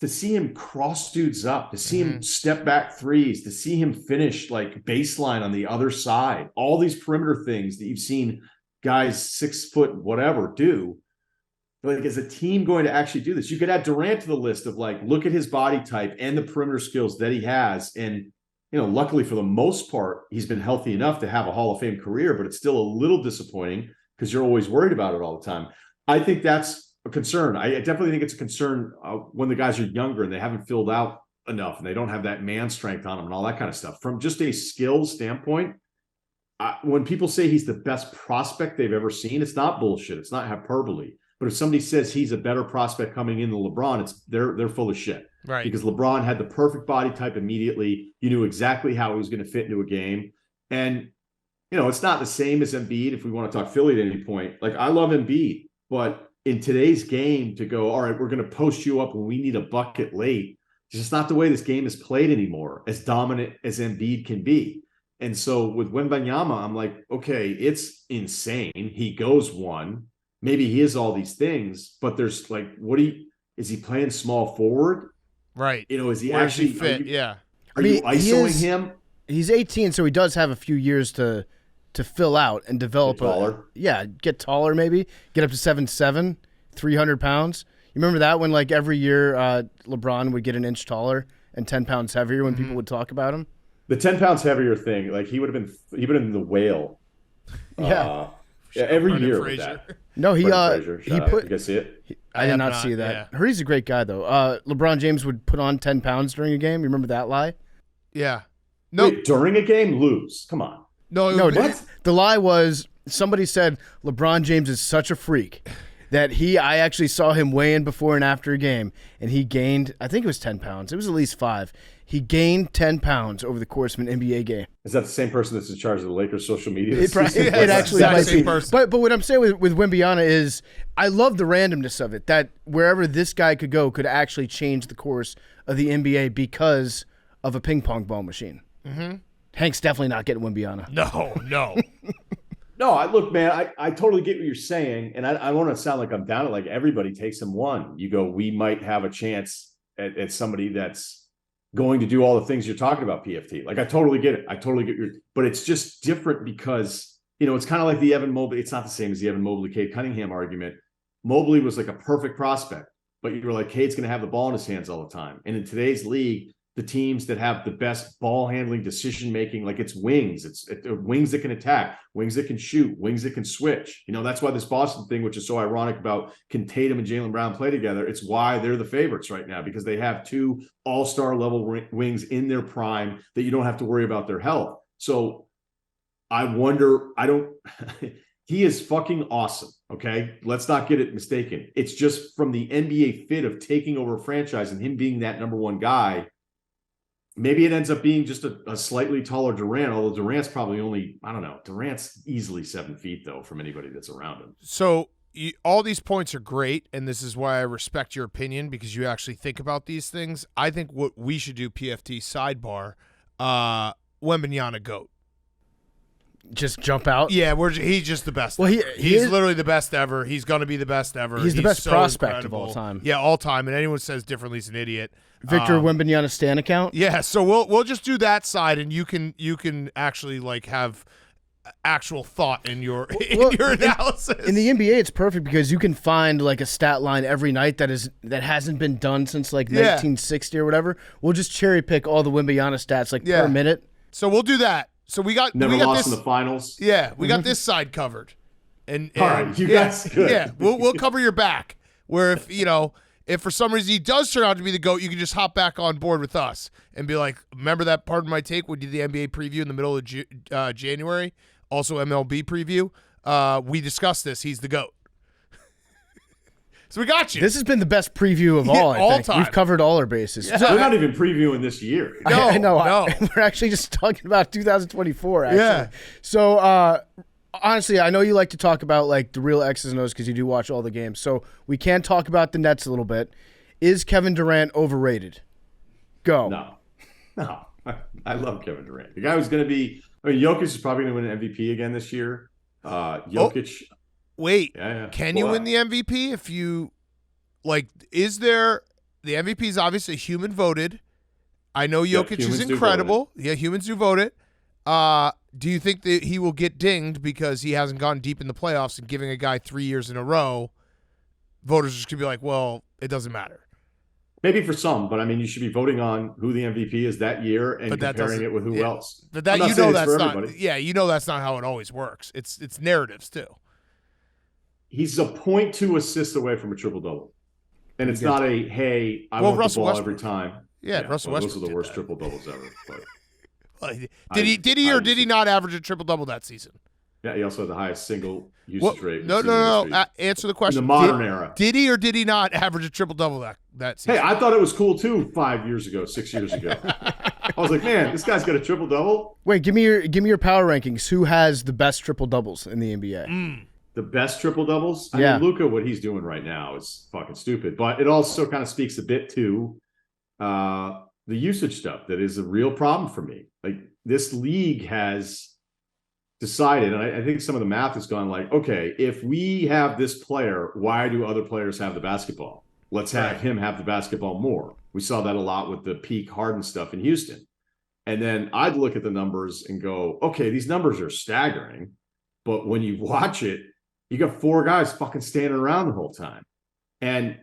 to see him cross dudes up, to see him step back threes, to see him finish like baseline on the other side, all these perimeter things that you've seen guys 6 foot whatever do. Like, is a team going to actually do this? You could add Durant to the list of like, look at his body type and the perimeter skills that he has. And, you know, luckily for the most part, he's been healthy enough to have a Hall of Fame career, but it's still a little disappointing because you're always worried about it all the time. I think that's a concern. I definitely think it's a concern when the guys are younger and they haven't filled out enough and they don't have that man strength on them and all that kind of stuff. From just a skills standpoint, when people say he's the best prospect they've ever seen, it's not bullshit. It's not hyperbole. But if somebody says he's a better prospect coming in than LeBron, they're full of shit.
Right.
Because LeBron had the perfect body type immediately. You knew exactly how he was going to fit into a game. And, you know, it's not the same as Embiid if we want to talk Philly at any point. Like, I love Embiid, but in today's game to go, all right, we're going to post you up when we need a bucket late. It's just not the way this game is played anymore, as dominant as Embiid can be. And so with Wembanyama, I'm like, okay, it's insane. He goes one. Maybe he is all these things, but there's like, is he playing small forward?
Right.
You know, is he
Where's
actually
he fit? Yeah.
Are you isoing him?
He's 18, so he does have a few years to fill out and develop.
Get taller.
Get taller maybe. Get up to 7'7", 300 pounds. You remember that when like every year LeBron would get an inch taller and 10 pounds heavier when people would talk about him?
The 10 pounds heavier thing, like he would have been the whale.
Yeah.
Every
Brendan
year
Fraser.
with that.
No, he
put. You guys see it?
I did not see that.
Yeah.
Heard he's a great guy though. LeBron James would put on 10 pounds during a game. You remember that lie?
Yeah. No.
Wait, during a game, lose. Come on.
No.
The lie was somebody said LeBron James is such a freak that I actually saw him weigh in before and after a game, and he gained, I think it was 10 pounds. It was at least 5. He gained 10 pounds over the course of an NBA game.
Is that the same person that's in charge of the Lakers social media?
It actually
Exact
might
same
be.
person.
But what I'm saying with Wembanyama is I love the randomness of it, that wherever this guy could go could actually change the course of the NBA because of a ping pong ball machine. Mm-hmm. Hank's definitely not getting Wembanyama.
No.
No, look, man, I totally get what you're saying, and I want to sound like I'm down at like everybody takes him one. You go, we might have a chance at somebody that's going to do all the things you're talking about, PFT. Like, I totally get it. I totally get but it's just different because, you know, it's kind of like the Evan Mobley. It's not the same as the Evan Mobley, Cade Cunningham argument. Mobley was like a perfect prospect, but you were like, Cade's going to have the ball in his hands all the time. And in today's league, the teams that have the best ball handling, decision making, like it's wings. It's wings that can attack, wings that can shoot, wings that can switch. You know, that's why this Boston thing, which is so ironic about can Tatum and Jaylen Brown play together. It's why they're the favorites right now, because they have 2 all-star level wings in their prime that you don't have to worry about their health. So I wonder, he is fucking awesome. Okay. Let's not get it mistaken. It's just from the NBA fit of taking over a franchise and him being that number one guy. Maybe it ends up being just a slightly taller Durant, although Durant's probably only, I don't know. Durant's easily 7 feet, though, from anybody that's around him.
So all these points are great, and this is why I respect your opinion, because you actually think about these things. I think what we should do, PFT sidebar, Wembanyama GOAT.
Just jump out?
Yeah, he's just the best.
Well,
he's literally the best ever. He's going to be the best ever.
He's the best
so
prospect
incredible.
of all time.
Yeah, all time, and anyone says differently is an idiot.
Victor Wembanyama Stan account?
Yeah, so we'll just do that side, and you can actually like have actual thought in your analysis.
In the NBA, it's perfect because you can find like a stat line every night that hasn't been done since like 1960 or whatever. We'll just cherry pick all the Wembanyama stats per minute.
So we'll do that. So we got
lost
this
in the finals.
Yeah, we got this side covered. And
all right, you guys good.
Yeah, we'll cover your back. Where if for some reason he does turn out to be the GOAT, you can just hop back on board with us and be like, remember that part of my take? We did the NBA preview in the middle of January, also MLB preview. We discussed this. He's the GOAT. So we got you.
This has been the best preview of all. I
all
think
time.
we've covered all our bases. So,
We're not even previewing this year.
No,
I know.
no.
We're actually just talking about 2024. Actually.
Yeah.
So honestly, I know you like to talk about like the real X's and O's because you do watch all the games. So we can talk about the Nets a little bit. Is Kevin Durant overrated? Go.
No. I love Kevin Durant. The guy was going to be. I mean, Jokic is probably going to win an MVP again this year. Jokic.
Wait,
Yeah.
can you win the MVP if you like? Is there the MVP is obviously human voted? I know Jokic is incredible. Yeah, humans do vote it. Do you think that he will get dinged because he hasn't gone deep in the playoffs and giving a guy 3 years in a row? Voters are just gonna be like, well, it doesn't matter.
Maybe for some, but I mean, you should be voting on who the MVP is that year and comparing it with who else.
But that
that's not.
Everybody. Yeah, you know that's not how it always works. It's narratives too.
He's a 0.2 assist away from a triple double, and it's not a hey, I want
Russell
the ball
Westbrook
every time.
Yeah, Russell Westbrook.
Those are the worst triple doubles ever. But
did he or did he not average a triple double that season?
Yeah, he also had the highest single usage rate.
No. Answer the question.
In the modern era.
Did he or did he not average a triple double that season?
Hey, I thought it was cool too 5 years ago, 6 years ago. I was like, man, this guy's got a triple double.
Wait, give me your power rankings. Who has the best triple doubles in the NBA?
The best triple doubles? I
Yeah.
mean, Luka, what he's doing right now is fucking stupid. But it also kind of speaks a bit to the usage stuff that is a real problem for me. Like, this league has decided, and I think some of the math has gone like, okay, if we have this player, why do other players have the basketball? Let's have him have the basketball more. We saw that a lot with the peak Harden stuff in Houston. And then I'd look at the numbers and go, okay, these numbers are staggering. But when you watch it, you got 4 guys fucking standing around the whole time. And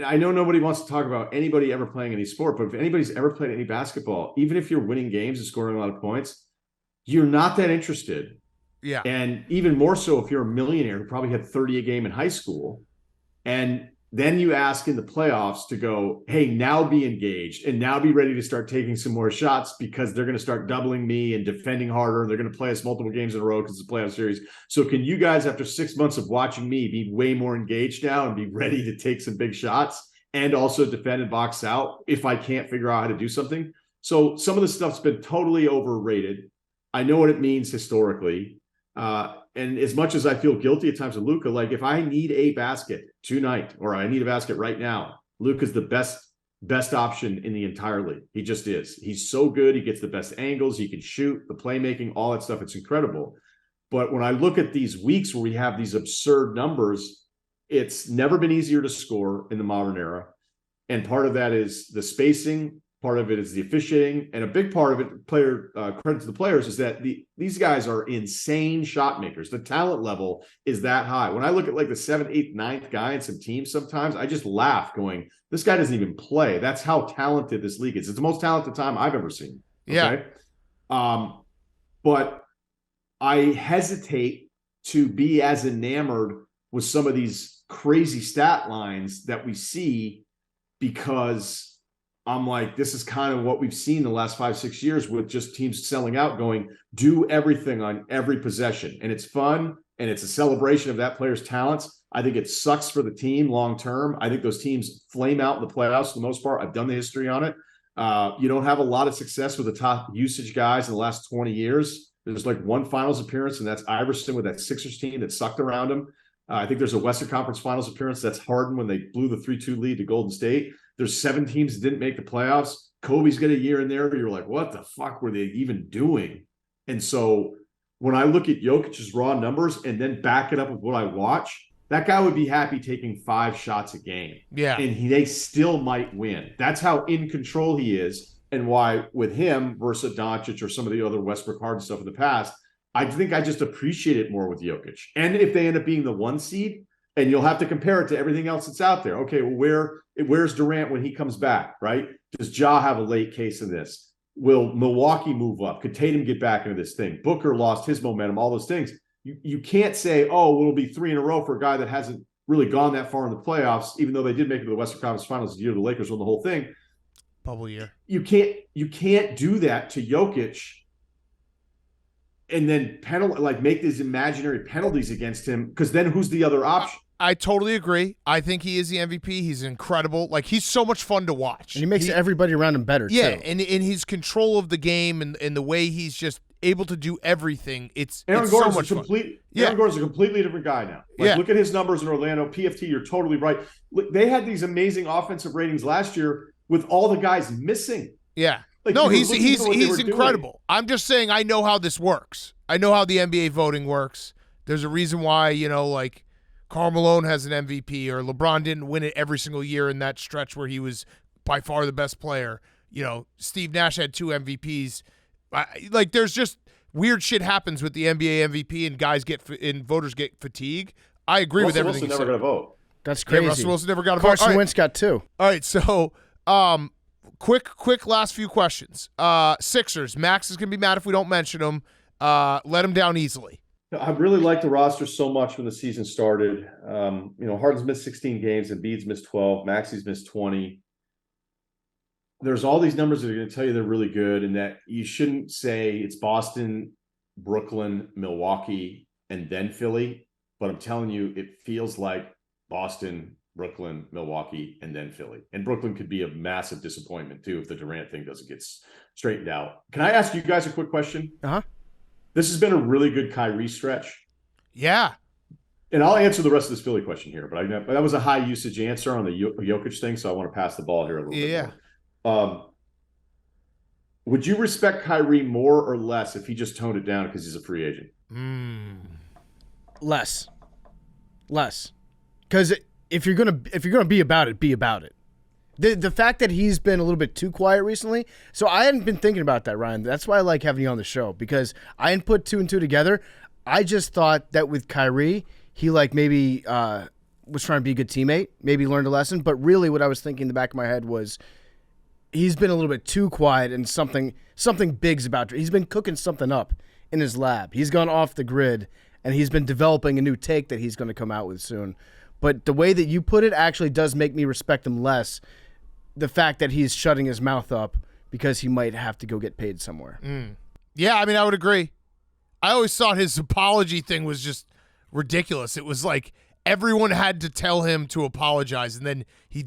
I know nobody wants to talk about anybody ever playing any sport, but if anybody's ever played any basketball, even if you're winning games and scoring a lot of points, you're not that interested.
Yeah.
And even more so if you're a millionaire who probably had 30 a game in high school. And then you ask in the playoffs to go, hey, now be engaged and now be ready to start taking some more shots because they're going to start doubling me and defending harder. They're going to play us multiple games in a row because it's a playoff series. So can you guys, after 6 months of watching me, be way more engaged now and be ready to take some big shots and also defend and box out if I can't figure out how to do something? So some of the stuff's been totally overrated. I know what it means historically. And as much as I feel guilty at times with Luka, like if I need a basket tonight or I need a basket right now, Luka's the best option in the entire league. He just is. He's so good. He gets the best angles. He can shoot, the playmaking, all that stuff. It's incredible. But when I look at these weeks where we have these absurd numbers, it's never been easier to score in the modern era. And part of that is the spacing. Part of it is the officiating, and a big part of it, credit to the players, is that these guys are insane shot makers. The talent level is that high. When I look at like the 7th, 8th, 9th guy in some teams sometimes, I just laugh going, this guy doesn't even play. That's how talented this league is. It's the most talented time I've ever seen. Okay?
Yeah.
But I hesitate to be as enamored with some of these crazy stat lines that we see because I'm like, this is kind of what we've seen the last 5-6 years with just teams selling out, going, do everything on every possession. And it's fun, and it's a celebration of that player's talents. I think it sucks for the team long term. I think those teams flame out in the playoffs for the most part. I've done the history on it. You don't have a lot of success with the top usage guys in the last 20 years. There's like one finals appearance, and that's Iverson with that Sixers team that sucked around him. I think there's a Western Conference Finals appearance. That's Harden when they blew the 3-2 lead to Golden State. There's 7 teams that didn't make the playoffs. Kobe's got a year in there. You're like, what the fuck were they even doing? And so when I look at Jokic's raw numbers and then back it up with what I watch, that guy would be happy taking 5 shots a game.
Yeah.
And they still might win. That's how in control he is, and why with him versus Doncic or some of the other Westbrook Harden stuff in the past, I think I just appreciate it more with Jokic. And if they end up being the 1 seed, and you'll have to compare it to everything else that's out there. Okay, well, where's Durant when he comes back, right? Does Ja have a late case in this? Will Milwaukee move up? Could Tatum get back into this thing? Booker lost his momentum, all those things. You can't say, oh, it'll be 3 in a row for a guy that hasn't really gone that far in the playoffs, even though they did make it to the Western Conference Finals the year the Lakers won the whole thing.
Bubble year.
You can't do that to Jokic and then make these imaginary penalties against him, because then who's the other option?
I totally agree. I think he is the MVP. He's incredible. Like, he's so much fun to watch.
And he makes everybody around him better,
yeah,
too.
and in his control of the game and the way he's just able to do everything,
Aaron
it's
Gordon's
so much fun.
Aaron Gordon's a completely different guy now. Like, look at his numbers in Orlando. PFT, you're totally right. Look, they had these amazing offensive ratings last year with all the guys missing.
Yeah.
Like,
no, he's
he's
incredible. I'm just saying I know how this works. I know how the NBA voting works. There's a reason why, like, Karl Malone has an MVP, or LeBron didn't win it every single year in that stretch where he was by far the best player. Steve Nash had 2 MVPs. Like, there's just weird shit happens with the NBA MVP, and voters get fatigue. I agree with everything you said.
Russell Wilson never got a vote.
That's crazy.
Yeah, Russell Wilson never got a vote.
Carson Wentz got 2.
All right, so quick last few questions. Sixers. Max is going to be mad if we don't mention him. Let him down easily.
I really liked the roster so much when the season started. Harden's missed 16 games, and Embiid's missed 12. Maxi's missed 20. There's all these numbers that are going to tell you they're really good, and that you shouldn't say it's Boston, Brooklyn, Milwaukee, and then Philly. But I'm telling you, it feels like Boston, Brooklyn, Milwaukee, and then Philly. And Brooklyn could be a massive disappointment, too, if the Durant thing doesn't get straightened out. Can I ask you guys a quick question?
Uh-huh.
This has been a really good Kyrie stretch.
Yeah.
And I'll answer the rest of this Philly question here, but that was a high usage answer on the Jokic thing, so I want to pass the ball here a little bit more. Would you respect Kyrie more or less if he just toned it down because he's a free agent?
Less. Because if you're gonna be about it, be about it. The fact that he's been a little bit too quiet recently, so I hadn't been thinking about that, Ryan. That's why I like having you on the show, because I hadn't put 2 and 2 together. I just thought that with Kyrie, he maybe was trying to be a good teammate, maybe learned a lesson. But really, what I was thinking in the back of my head was he's been a little bit too quiet, and something big's about to. He's been cooking something up in his lab. He's gone off the grid, and he's been developing a new take that he's going to come out with soon. But the way that you put it actually does make me respect him less. The fact that he's shutting his mouth up because he might have to go get paid somewhere.
Yeah, I mean, I would agree. I always thought his apology thing was just ridiculous. It was like everyone had to tell him to apologize, and then he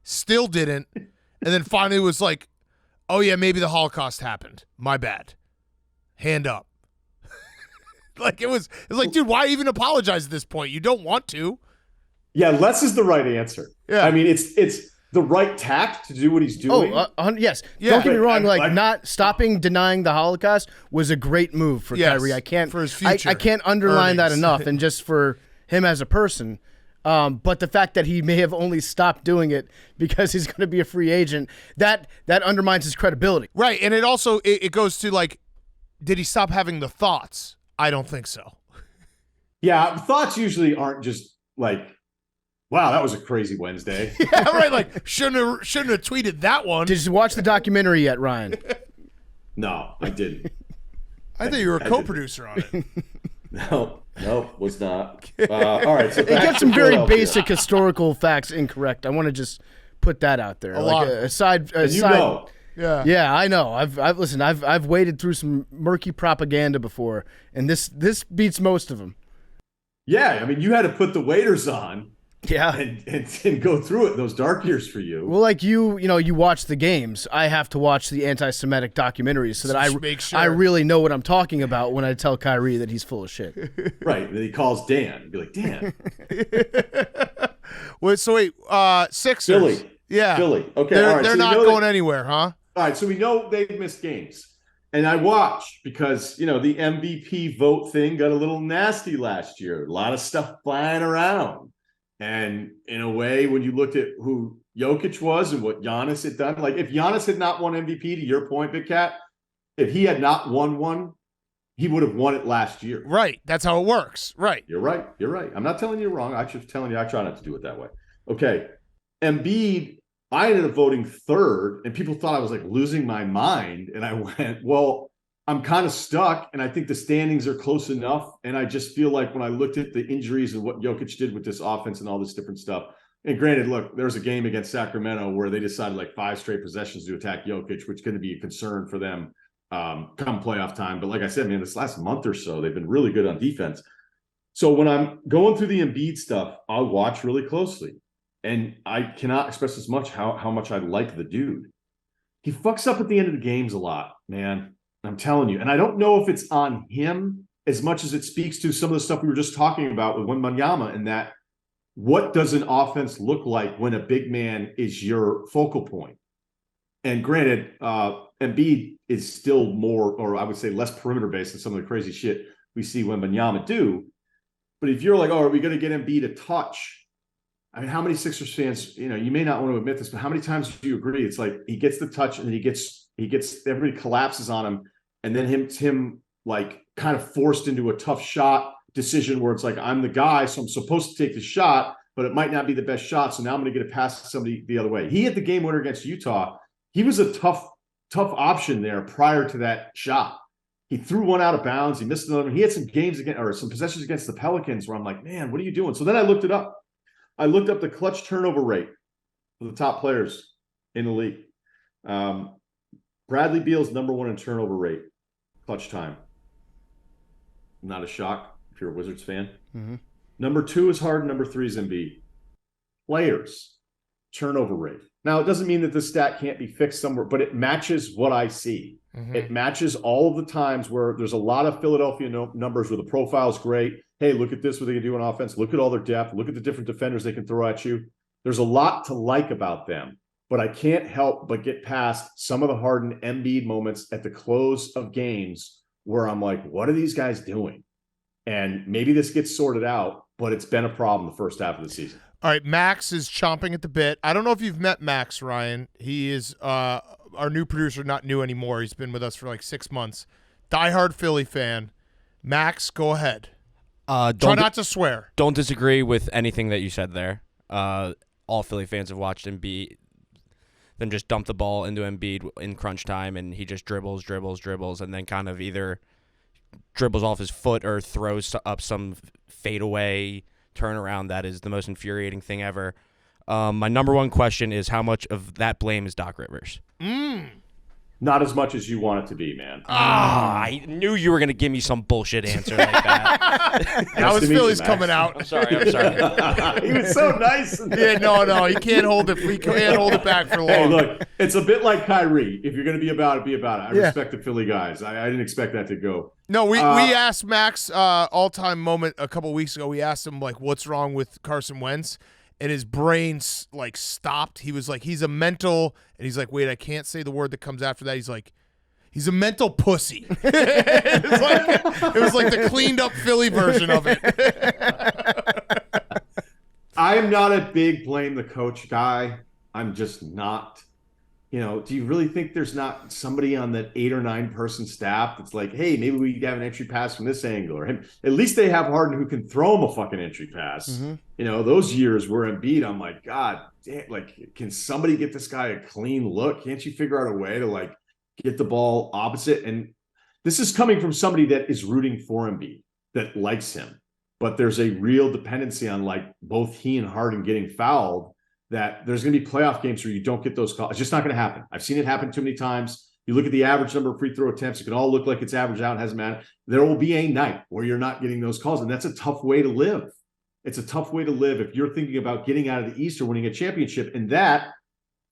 still didn't, and then finally was like, oh yeah, maybe the Holocaust happened. My bad. Hand up. It was like, dude, why even apologize at this point? You don't want to.
Yeah, less is the right answer. Yeah. I mean, it's the right tact to do what he's doing.
Yes.
Yeah.
Don't get me wrong. Not stopping denying the Holocaust was a great move for Kyrie. I can't
for his future
I can't underline that enough. And just for him as a person, but the fact that he may have only stopped doing it because he's going to be a free agent, that undermines his credibility.
Right, and it also it goes to did he stop having the thoughts? I don't think so.
Yeah, thoughts usually aren't just wow, that was a crazy Wednesday.
Yeah, right. Shouldn't have tweeted that one.
Did you watch the documentary yet, Ryan?
No, I didn't.
I thought you were a co-producer on it.
No, was not. All right. So
it gets some very basic historical facts incorrect. I want to just put that out there. Yeah, I know. I've waded through some murky propaganda before, and this beats most of them.
Yeah, I mean, you had to put the waders on.
Yeah,
and go through it. Those dark years for you.
Well, you watch the games. I have to watch the anti-Semitic documentaries so that I really know what I'm talking about when I tell Kyrie that he's full of shit.
Right. And he calls Dan. Be like, Dan.
Wait. Sixers.
Philly.
Yeah.
Philly. Okay.
They're not going anywhere, huh?
All right. So we know they've missed games. And I watched because, the MVP vote thing got a little nasty last year. A lot of stuff flying around. And in a way, when you looked at who Jokic was and what Giannis had done, if Giannis had not won MVP, to your point, Big Cat, if he had not won one, he would have won it last year.
Right. That's how it works. Right.
You're right. I'm not telling you wrong. I'm just telling you I try not to do it that way. Okay. Embiid, I ended up voting third, and people thought I was losing my mind. And I went, well, I'm kind of stuck, and I think the standings are close enough. And I just feel like when I looked at the injuries and what Jokic did with this offense and all this different stuff, and granted, look, there was a game against Sacramento where they decided 5 straight possessions to attack Jokic, which is going to be a concern for them come playoff time. But like I said, man, this last month or so, they've been really good on defense. So when I'm going through the Embiid stuff, I'll watch really closely. And I cannot express as much how much I like the dude. He fucks up at the end of the games a lot, man. I'm telling you. And I don't know if it's on him as much as it speaks to some of the stuff we were just talking about with Wembanyama, and that what does an offense look like when a big man is your focal point? And granted, Embiid is still more, or I would say less perimeter based than some of the crazy shit we see Wembanyama do. But if you're like, oh, are we going to get Embiid a touch? I mean, how many Sixers fans, you may not want to admit this, but how many times do you agree? It's like he gets the touch and then he gets everybody collapses on him, and then him like kind of forced into a tough shot decision where it's like, I'm the guy, so I'm supposed to take the shot, but it might not be the best shot. So now I'm going to get it past somebody the other way. He hit the game winner against Utah. He was a tough option there prior to that shot. He threw one out of bounds. He missed another one. He had some games against, or some possessions against the Pelicans where I'm like, man, what are you doing? So then I looked it up. I looked up the clutch turnover rate for the top players in the league. Bradley Beal's number one in turnover rate, clutch time. Not a shock if you're a Wizards fan.
Mm-hmm.
Number two is Harden. Number three is Embiid. Players, turnover rate. Now, it doesn't mean that this stat can't be fixed somewhere, but it matches what I see. Mm-hmm. It matches all of the times where there's a lot of Philadelphia numbers where the profile is great. Hey, look at this, what they can do on offense. Look at all their depth. Look at the different defenders they can throw at you. There's a lot to like about them, but I can't help but get past some of the Harden Embiid moments at the close of games where I'm like, what are these guys doing? And maybe this gets sorted out, but it's been a problem the first half of the season.
All right, Max is chomping at the bit. I don't know if you've met Max, Ryan. He is our new producer, not new anymore. He's been with us for like 6 months. Diehard Philly fan. Max, go ahead. Try not to swear.
Don't disagree with anything that you said there. All Philly fans have watched Embiid then just dump the ball into Embiid in crunch time, and he just dribbles, and then kind of either dribbles off his foot or throws up some fadeaway turnaround that is the most infuriating thing ever. My number one question is, how much of that blame is Doc Rivers?
Not as much as you want it to be, man.
I knew you were going to give me some bullshit answer like that.
That was Philly's coming out.
I'm sorry.
He was so nice.
Yeah, no. He can't hold it. We can't hold it back for long.
Hey, look, it's a bit like Kyrie. If you're going to be about it, be about it. I respect the Philly guys. I didn't expect that to go.
No, we asked Max all-time moment a couple weeks ago. We asked him, like, what's wrong with Carson Wentz? And his brain, like, stopped. He was like, he's a mental, and he's like, wait, I can't say the word that comes after that. He's like, he's a mental pussy. It was like the cleaned up Philly version of it.
I am not a big blame the coach guy. I'm just not. Do you really think there's not somebody on that 8 or 9 person staff that's like, hey, maybe we have an entry pass from this angle, or him? At least they have Harden who can throw him a fucking entry pass. Mm-hmm. Those years where Embiid, I'm like, God, damn, like, can somebody get this guy a clean look? Can't you figure out a way to like get the ball opposite? And this is coming from somebody that is rooting for Embiid, that likes him, but there's a real dependency on like both he and Harden getting fouled. That there's going to be playoff games where you don't get those calls. It's just not going to happen. I've seen it happen too many times. You look at the average number of free throw attempts. It can all look like it's averaged out. It hasn't mattered. There will be a night where you're not getting those calls, and that's a tough way to live. It's a tough way to live if you're thinking about getting out of the East or winning a championship, and that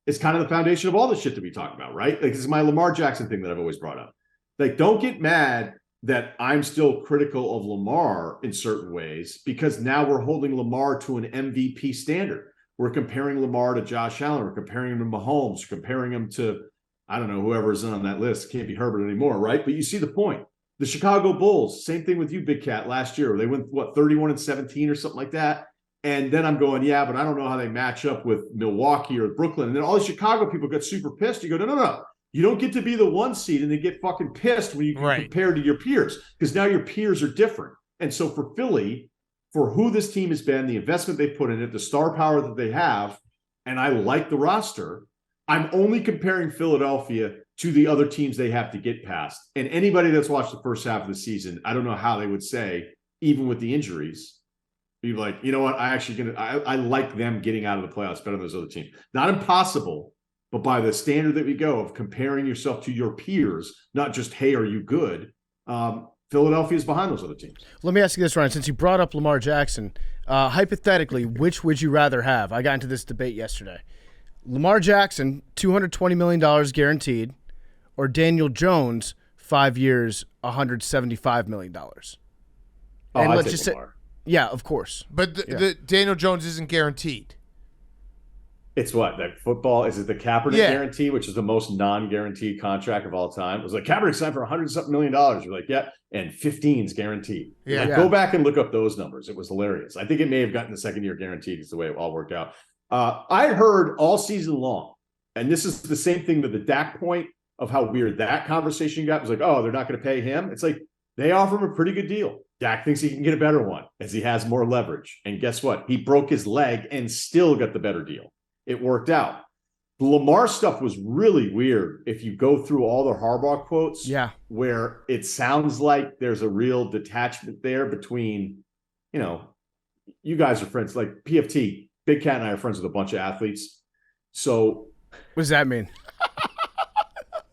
is kind of the foundation of all the shit that we talk about, right? Like, this is my Lamar Jackson thing that I've always brought up. Like, don't get mad that I'm still critical of Lamar in certain ways, because now we're holding Lamar to an MVP standard. We're comparing Lamar to Josh Allen. We're comparing him to Mahomes. We're comparing him to, I don't know, whoever's on that list. Can't be Herbert anymore, right? But you see the point. The Chicago Bulls, same thing with you, Big Cat, last year. They went, 31-17 or something like that. And then I'm going, yeah, but I don't know how they match up with Milwaukee or Brooklyn. And then all the Chicago people get super pissed. You go, no. You don't get to be the 1 seed, and they get fucking pissed when you compare to your peers, because now your peers are different. And so for Philly, for who this team has been, the investment they've put in it, the star power that they have, and I like the roster, I'm only comparing Philadelphia to the other teams they have to get past. And anybody that's watched the first half of the season, I don't know how they would say, even with the injuries, be like, you know what, I like them getting out of the playoffs better than those other teams. Not impossible, but by the standard that we go of comparing yourself to your peers, not just, hey, are you good? Philadelphia's behind those other teams.
Let me ask you this, Ryan. Since you brought up Lamar Jackson, hypothetically, which would you rather have? I got into this debate yesterday. Lamar Jackson, $220 million guaranteed, or Daniel Jones, 5 years, $175 million.
Oh,
And
I'd
let's
take
just say,
Lamar.
yeah, of course.
But the Daniel Jones isn't guaranteed.
It's what? That football? Is it the Kaepernick
Yeah.
guarantee, which is the most non-guaranteed contract of all time? It was like, Kaepernick signed for $100-something million. You're like, yeah, and 15 is guaranteed.
Yeah.
Like,
Yeah.
go back and look up those numbers. It was hilarious. I think it may have gotten the second year guaranteed is the way it all worked out. I heard all season long, and this is the same thing to the Dak point of how weird that conversation got. It was like, oh, they're not going to pay him. It's like they offer him a pretty good deal. Dak thinks he can get a better one as he has more leverage. And guess what? He broke his leg and still got the better deal. It worked out. The Lamar stuff was really weird if you go through all the Harbaugh quotes, where it sounds like there's a real detachment there between, you guys are friends, like PFT, Big Cat and I are friends with a bunch of athletes. So
What does that mean?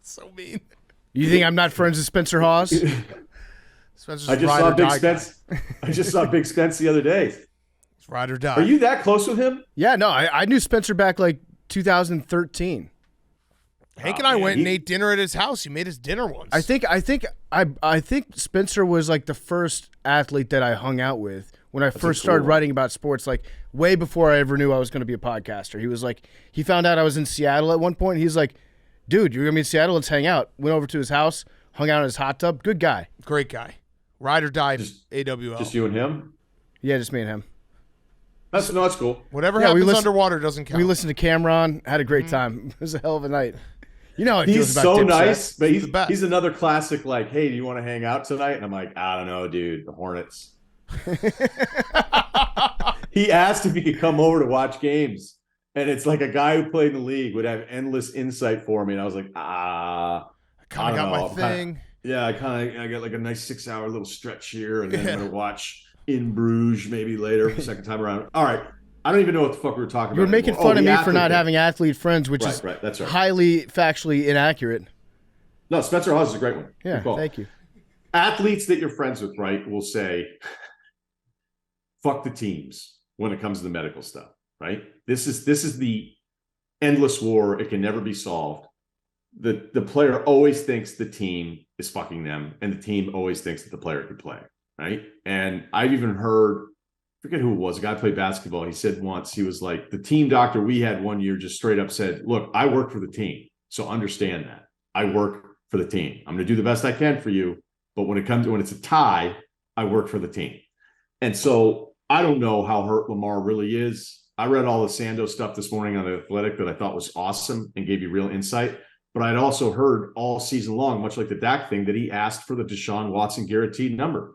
So mean.
You think I'm not friends with Spencer Hawes?
Spencer's
I just
ride
saw
or
Big
die
Spence. I just saw Big Spence the other day.
It's ride or die.
Are you that close with him?
Yeah, no, I knew Spencer back like 2013.
Hank and I went and ate dinner at his house. He made us dinner once.
I think Spencer was like the first athlete that I hung out with when I first started writing about sports, like way before I ever knew I was going to be a podcaster. He was like, he found out I was in Seattle at one point. He's like, dude, you're going to be in Seattle? Let's hang out. Went over to his house, hung out in his hot tub. Good guy.
Great guy. Ride or die, AWL.
Just you and him?
Yeah, just me and him.
That's cool.
Whatever
Yeah,
happens underwater doesn't count.
We listened to Cameron, had a great time. It was a hell of a night. You know how it
He's
feels about
so
Dipset.
nice, but
the best.
he's another classic, like, hey, do you want to hang out tonight? And I'm like, I don't know, dude, the Hornets. He asked if he could come over to watch games. And it's like a guy who played in the league would have endless insight for me. And I was like,
I kind of got my thing.
I got like a nice 6-hour little stretch here. And then I'm going to watch In Bruges maybe later, second time around. All right. I don't even know what the fuck we were talking
You were
about.
making
anymore.
fun of me for
athlete
not
thing.
having athlete friends, which is
Right, that's right.
highly factually inaccurate.
No, Spencer Hawes is a great one.
Yeah,
Good call.
thank you.
Athletes that you're friends with, right, will say, fuck the teams when it comes to the medical stuff, right? This is the endless war. It can never be solved. The player always thinks the team is fucking them, and the team always thinks that the player could play, right? And I've even heard, I forget who it was, a guy played basketball. He said once, he was like, the team doctor we had one year just straight up said, look, I work for the team, so understand that. I work for the team. I'm going to do the best I can for you, but when it's a tie, I work for the team. And so I don't know how hurt Lamar really is. I read all the Sando stuff this morning on The Athletic that I thought was awesome and gave you real insight. But I'd also heard all season long, much like the Dak thing, that he asked for the Deshaun Watson guaranteed number.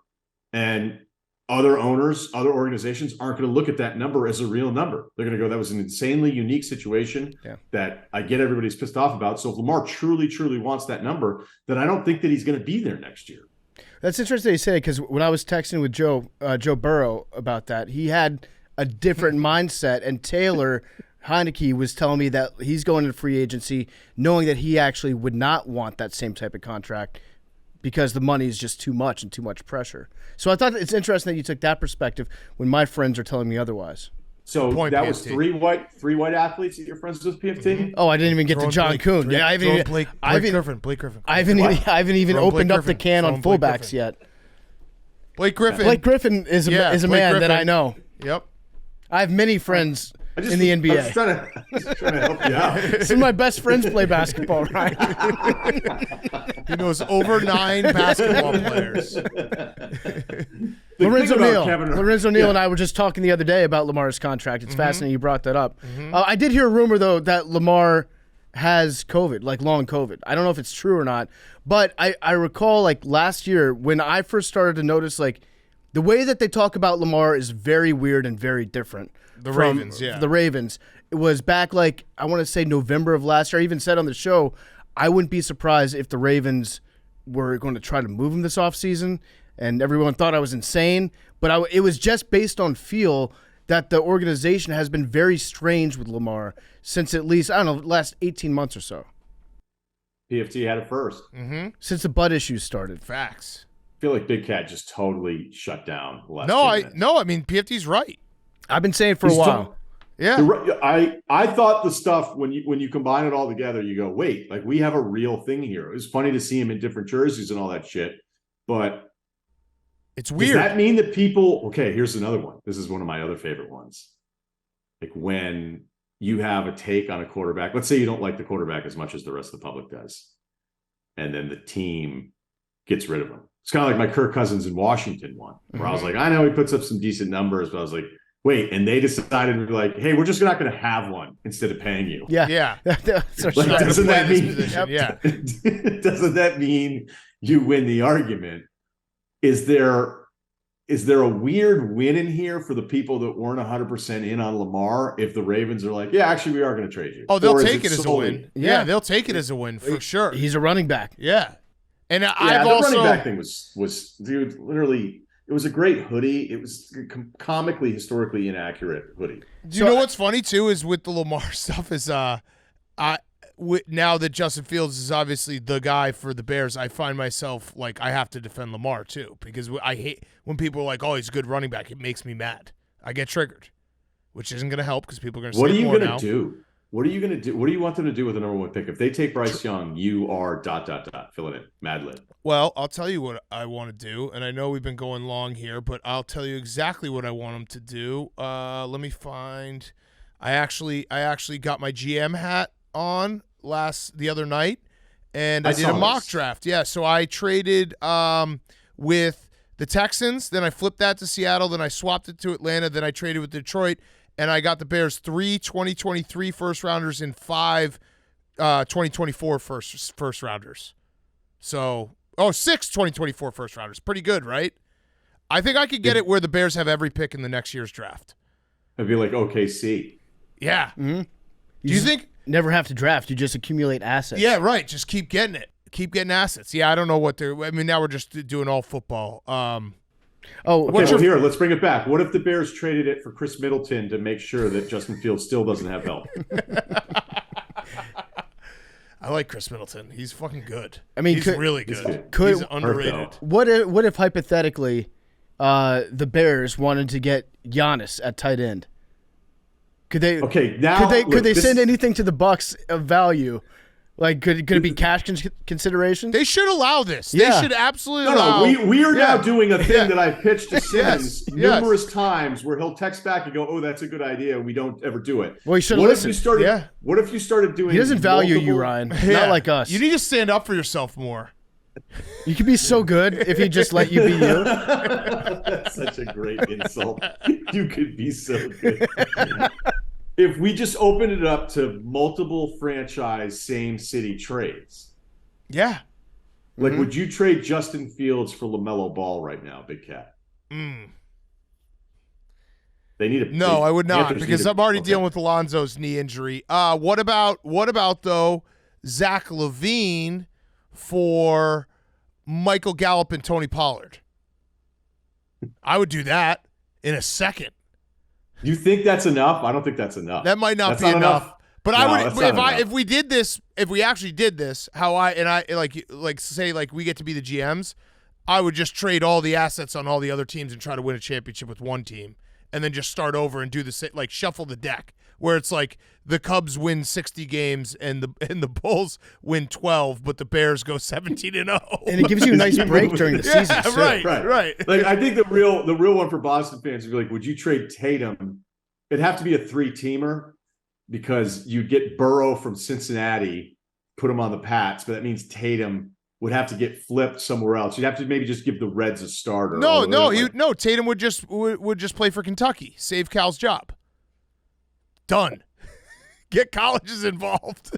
And other owners, other organizations aren't going to look at that number as a real number. They're going to go, that was an insanely unique situation that I get everybody's pissed off about. So if Lamar truly, truly wants that number, then I don't think that he's going to be there next year.
That's interesting you say, because when I was texting with Joe Burrow about that, he had a different mindset, and Taylor Heineke was telling me that he's going into free agency knowing that he actually would not want that same type of contract because the money is just too much and too much pressure. So I thought it's interesting that you took that perspective when my friends are telling me otherwise.
So
Point
that
PFT.
was three white athletes that you're friends with, PFT?
Oh, I didn't even get to John Kuhn. Yeah, I haven't even.
Blake Griffin.
I haven't even
Throw
opened
Blake
up the
Griffin.
can on
Throw Blake
fullbacks
Griffin.
yet.
Blake Griffin.
Blake Griffin is a
Blake
man that
Griffin.
I know.
Yep.
I have many friends in the
I'm
NBA.
just trying to help you out.
Some of my best friends play basketball, right?
He knows over 9 basketball players.
Lorenzo Neal
Yeah.
and I were just talking the other day about Lamar's contract. It's fascinating you brought that up. I did hear a rumor, though, that Lamar has COVID, like long COVID. I don't know if it's true or not, but I recall like last year when I first started to notice like the way that they talk about Lamar is very weird and very different.
The Ravens, yeah.
The Ravens. It was back like, I want to say November of last year. I even said on the show, I wouldn't be surprised if the Ravens were going to try to move him this offseason, and everyone thought I was insane. But it was just based on feel that the organization has been very strange with Lamar since at least, I don't know, the last 18 months or so.
PFT had it first.
Since the butt issues started.
Facts.
feel like Big Cat just totally shut down. The last
No,
2 minutes.
I mean PFT's right.
I've been saying for a
He's
while.
Yeah.
I thought the stuff when you combine it all together, you go, wait, like we have a real thing here. It was funny to see him in different jerseys and all that shit, but
It's weird.
does that mean that people? Okay, here's another one. This is one of my other favorite ones. Like when you have a take on a quarterback. Let's say you don't like the quarterback as much as the rest of the public does, and then the team gets rid of him. It's kind of like my Kirk Cousins in Washington one, where I was like, I know he puts up some decent numbers, but I was like, wait, and they decided to be like, hey, we're just not going to have one instead of paying you.
Yeah.
Yeah.
That's our
Like,
strategy.
doesn't that
Play this
mean?
position, yeah.
Doesn't that mean you win the argument? Is there a weird win in here for the people that weren't 100% in on Lamar if the Ravens are like, yeah, actually, we are going to trade you?
Oh, they'll
Or is
take it as a
solely-
win. Yeah, they'll take it as a win for sure.
He's a running back.
Yeah. And
Yeah,
I've
the
also
running back thing was dude, literally, it was a great hoodie. It was comically, historically inaccurate hoodie.
Do you know what's funny too is with the Lamar stuff is now that Justin Fields is obviously the guy for the Bears, I find myself like I have to defend Lamar too because I hate when people are like, "Oh, he's a good running back." It makes me mad. I get triggered, which isn't going to help because people are going to.
What are
say
you
more
going
now.
to do? What are you going to do? What do you want them to do with the number one pick? If they take Bryce Young, you are ... Fill it in. Mad Lib.
Well, I'll tell you what I want to do, and I know we've been going long here, but I'll tell you exactly what I want them to do. Let me find. I actually got my GM hat on the other night, and I did a mock draft. Yeah, so I traded with the Texans, then I flipped that to Seattle, then I swapped it to Atlanta, then I traded with Detroit, and I got the Bears 3 2023 first rounders and 5 2024 first rounders. So, 6 2024 first rounders. Pretty good, right? I think I could get it where the Bears have every pick in the next year's draft.
I'd be like OKC.
Yeah.
Mm-hmm.
Do you think?
Never have to draft. You just accumulate assets.
Yeah, right. Just keep getting it. Keep getting assets. Yeah, I don't know what they're. I mean, now we're just doing all football.
Okay, here, let's bring it back. What if the Bears traded it for Chris Middleton to make sure that Justin Fields still doesn't have help?
I like Chris Middleton. He's fucking good.
I mean,
he's really good.
Could
he's underrated.
What if hypothetically, the Bears wanted to get Giannis at tight end? Could they?
Okay, now
could they send anything to the Bucs of value? Like, could it be cash consideration?
They should allow this.
Yeah.
They should absolutely allow.
No, we are now doing a thing that I've pitched to Simmons
Yes.
numerous times where he'll text back and go, oh, that's a good idea. We don't ever do it.
Well, he should
What
listen.
if you started doing
He doesn't value you,
multiple-
Ryan.
Yeah.
Not like us.
You need to stand up for yourself more.
You could be so good if he just let you be you.
That's such a great insult. You could be so good. If we just opened it up to multiple franchise same city trades,
Yeah.
like would you trade Justin Fields for LaMelo Ball right now, Big Cat?
Mm.
They need a
No, I would not
Panthers
because
need a-
I'm already
okay.
dealing with Alonzo's knee injury. What about though Zach LaVine for Michael Gallup and Tony Pollard? I would do that in a second.
You think that's enough? I don't think that's enough.
That might not
That's
be
not
enough. But
No,
I would
that's not enough.
if we did this, if we actually did this, like say like we get to be the GMs, I would just trade all the assets on all the other teams and try to win a championship with one team, and then just start over and do the same, like shuffle the deck, where it's like the Cubs win 60 games and the Bulls win 12, but the Bears go 17-0.
And it gives you a nice break during the season. too.
Right.
Like I think the real one for Boston fans would be like, would you trade Tatum? It'd have to be a 3-teamer because you'd get Burrow from Cincinnati, put him on the Pats, but that means Tatum would have to get flipped somewhere else. You'd have to maybe just give the Reds a starter.
No, Tatum would just play for Kentucky, save Cal's job. Done. Get colleges involved.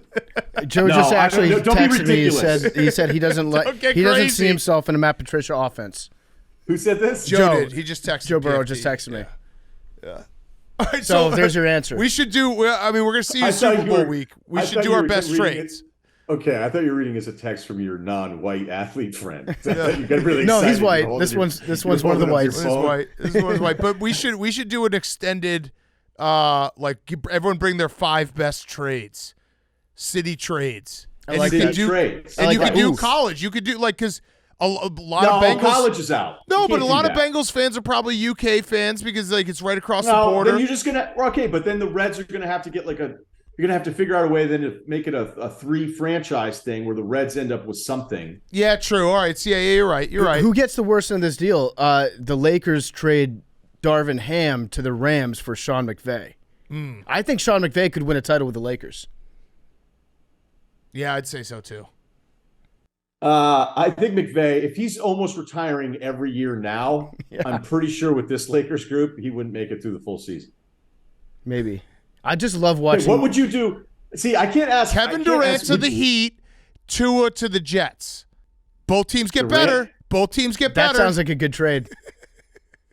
Joe
No,
just
I
actually
don't- don't be
texted me.
ridiculous.
He said he doesn't
Don't get
he doesn't
crazy.
see himself in a Matt Patricia offense.
Who said this?
Joe
did. He just texted
Joe Burrow
PFT.
just texted me.
Yeah. All right,
So there's your answer.
We should do. I mean, we're gonna see you
I thought
Super
you
Bowl
were-
week. We
I
should
thought
do
you
our
were
best
reading
trades.
Okay, I thought you were reading as a text from your non-white athlete friend. You got really
No,
excited.
he's white.
You're
This
holding
one's
you're
one of the
holding up your
whites.
This
phone.
is white. This one's white. But we should do an extended. Everyone bring their 5 best trades, city trades.
I like
you
that.
could do
Trades.
and
I
you
like
could
that.
do
Oof.
college. You could do because A lot
No,
of Bengals.
college is out.
No,
You
but
can't
a
do
lot of
that.
Bengals fans are probably UK fans because like it's right across the
No,
border.
then you're just gonna okay, but then the Reds are gonna have to get like a. You're gonna have to figure out a way then to make it a 3 franchise thing where the Reds end up with something.
Yeah, true. All right. So, yeah, you're right. You're right.
Who gets the worst in this deal? The Lakers trade Darvin Ham to the Rams for Sean McVay. I think Sean McVay could win a title with the Lakers.
Yeah, I'd say so too.
I think McVay, if he's almost retiring every year now, I'm pretty sure with this Lakers group, he wouldn't make it through the full season.
Maybe. I just love
Hey,
watching.
what would you do? See, I can't ask
Kevin Durant to the Heat, Tua to the Jets. Both teams get
Durant?
better. Both teams get
That
better.
sounds like a good trade.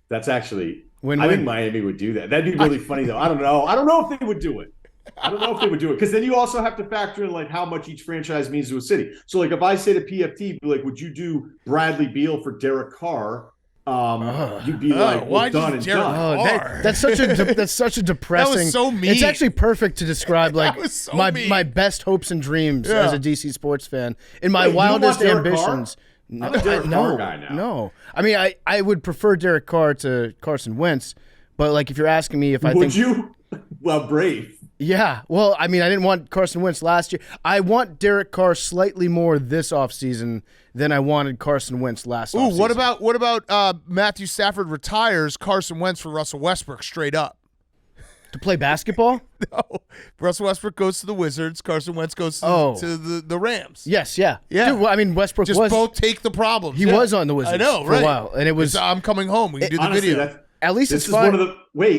That's actually
Win-win.
I think Miami would do that. That'd be really funny though. I don't know if they would do it. Because then you also have to factor in like how much each franchise means to a city. So like if I say to PFT, like, would you do Bradley Beal for Derek Carr? You'd be like, well,
why'd you
done and
Derek
done.
Carr?
That's such a depressing.
That was so mean.
It's actually perfect to describe like
That was so mean.
my best hopes and dreams
Yeah.
as a DC sports fan. In my
Wait, you don't
wildest
want Derek Carr?
ambitions. No,
I'm a Derek Carr guy now.
No. I mean, I would prefer Derek Carr to Carson Wentz, but like if you're asking me if I
Would
think
you? Well, brave.
yeah, well, I mean, I didn't want Carson Wentz last year. I want Derek Carr slightly more this offseason than I wanted Carson Wentz last offseason.
Ooh, what about Matthew Stafford retires Carson Wentz for Russell Westbrook straight up?
To play basketball?
No. Russell Westbrook goes to the Wizards. Carson Wentz goes to the Rams.
Yes, yeah.
Yeah.
Dude, well, I mean, Westbrook
Just
was
both take the problems.
he was on the Wizards
I know,
for
right.
a while, and it was
I'm coming home. We can do the
Honestly,
video.
at least
this
it's
is
fine.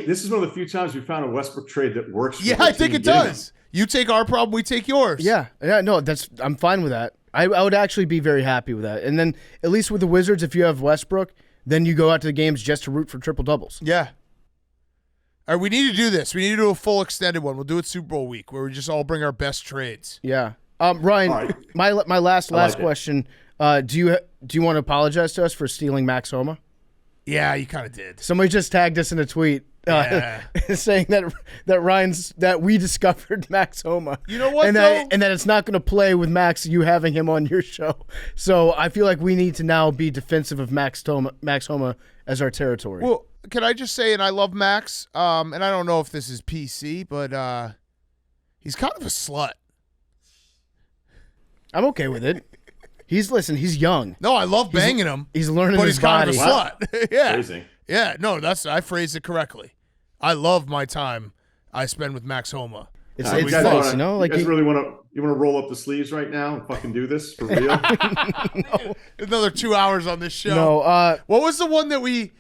this is one of the few times we found a Westbrook trade that works. For
Yeah,
the
I think
team
it
getting
does. You take our problem, we take yours.
Yeah, no, I'm fine with that. I would actually be very happy with that. And then at least with the Wizards, if you have Westbrook, then you go out to the games just to root for triple doubles.
Yeah. All right, we need to do this. We need to do a full extended one. We'll do it Super Bowl week where we just all bring our best trades.
Yeah. Ryan,
All right.
my last
like it.
question. Do you want to apologize to us for stealing Max Homa?
Yeah, you kind of did.
Somebody just tagged us in a tweet saying that we discovered Max Homa.
You know what,
and
though?
that it's not going to play with Max, you having him on your show. So I feel like we need to now be defensive of Max Homa as our territory.
Well, can I just say, and I love Max, and I don't know if this is PC, but he's kind of a slut.
I'm okay with it. He's young.
No, I love banging him.
He's learning
but
his
he's kind
body.
of a slut. Yeah.
Crazy.
Yeah, no, I phrased it correctly. I love my time I spend with Max Homa.
It's
You guys
nice,
wanna-
you know. Like
you guys really want to roll up the sleeves right now and fucking do this for real?
Another 2 hours on this show.
no.
What was the one that we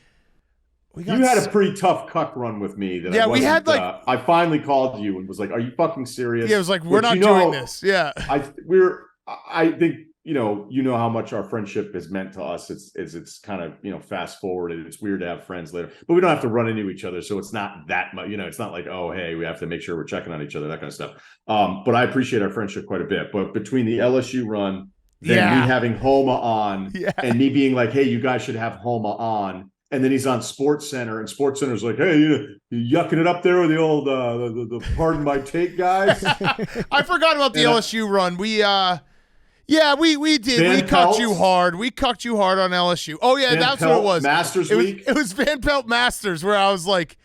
got?
You had a pretty tough cuck run with me. That
Yeah,
I
we had,
wasn't,
like-
I finally called you and was like, "Are you fucking serious?"
Yeah, it was like, we're
Which,
not
you know,
doing this. Yeah.
I think you know how much our friendship has meant to us. It's kind of fast forwarded. It's weird to have friends later, but we don't have to run into each other, so it's not that much. It's not like, oh hey, we have to make sure we're checking on each other, that kind of stuff. But I appreciate our friendship quite a bit. But between the LSU run, then
Yeah.
me having Homa on,
Yeah.
and me being like, hey, you guys should have Homa on. And then he's on Sports Center, and Sports Center's like, "Hey, you yucking it up there with the old the pardon my take guys."
I forgot about the LSU run. We did.
Van
We cucked
Pelt.
you hard. We cucked you hard on LSU. Oh yeah,
Van
that's what
Pelt
it was.
Masters
it was,
week.
It was Van Pelt Masters where I was like,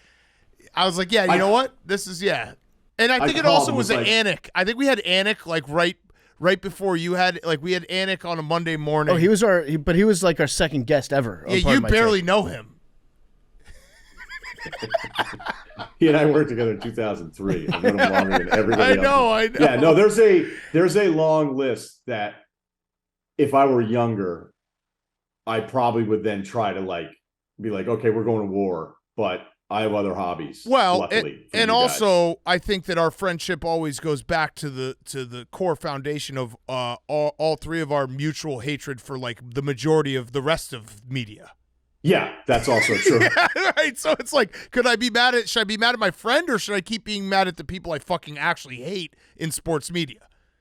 yeah, you know what? This is And I think it
called
also
and
was
was
an
like-
Anik. I think we had Anik like right before you had we had Anik on a Monday morning.
Oh, he was like our second guest ever. on
Yeah,
Pardon
you
My
barely
Take.
know him.
He and I worked together in 2003. I've known him longer than everybody else.
I know.
Yeah, no, there's a long list that if I were younger, I probably would then try to be like, okay, we're going to war, but I have other hobbies.
Well,
luckily, for
and
you guys.
also, I think that our friendship always goes back to the core foundation of all three of our mutual hatred for the majority of the rest of media.
Yeah, that's also true.
Right. So it's like, should I be mad at my friend, or should I keep being mad at the people I fucking actually hate in sports media?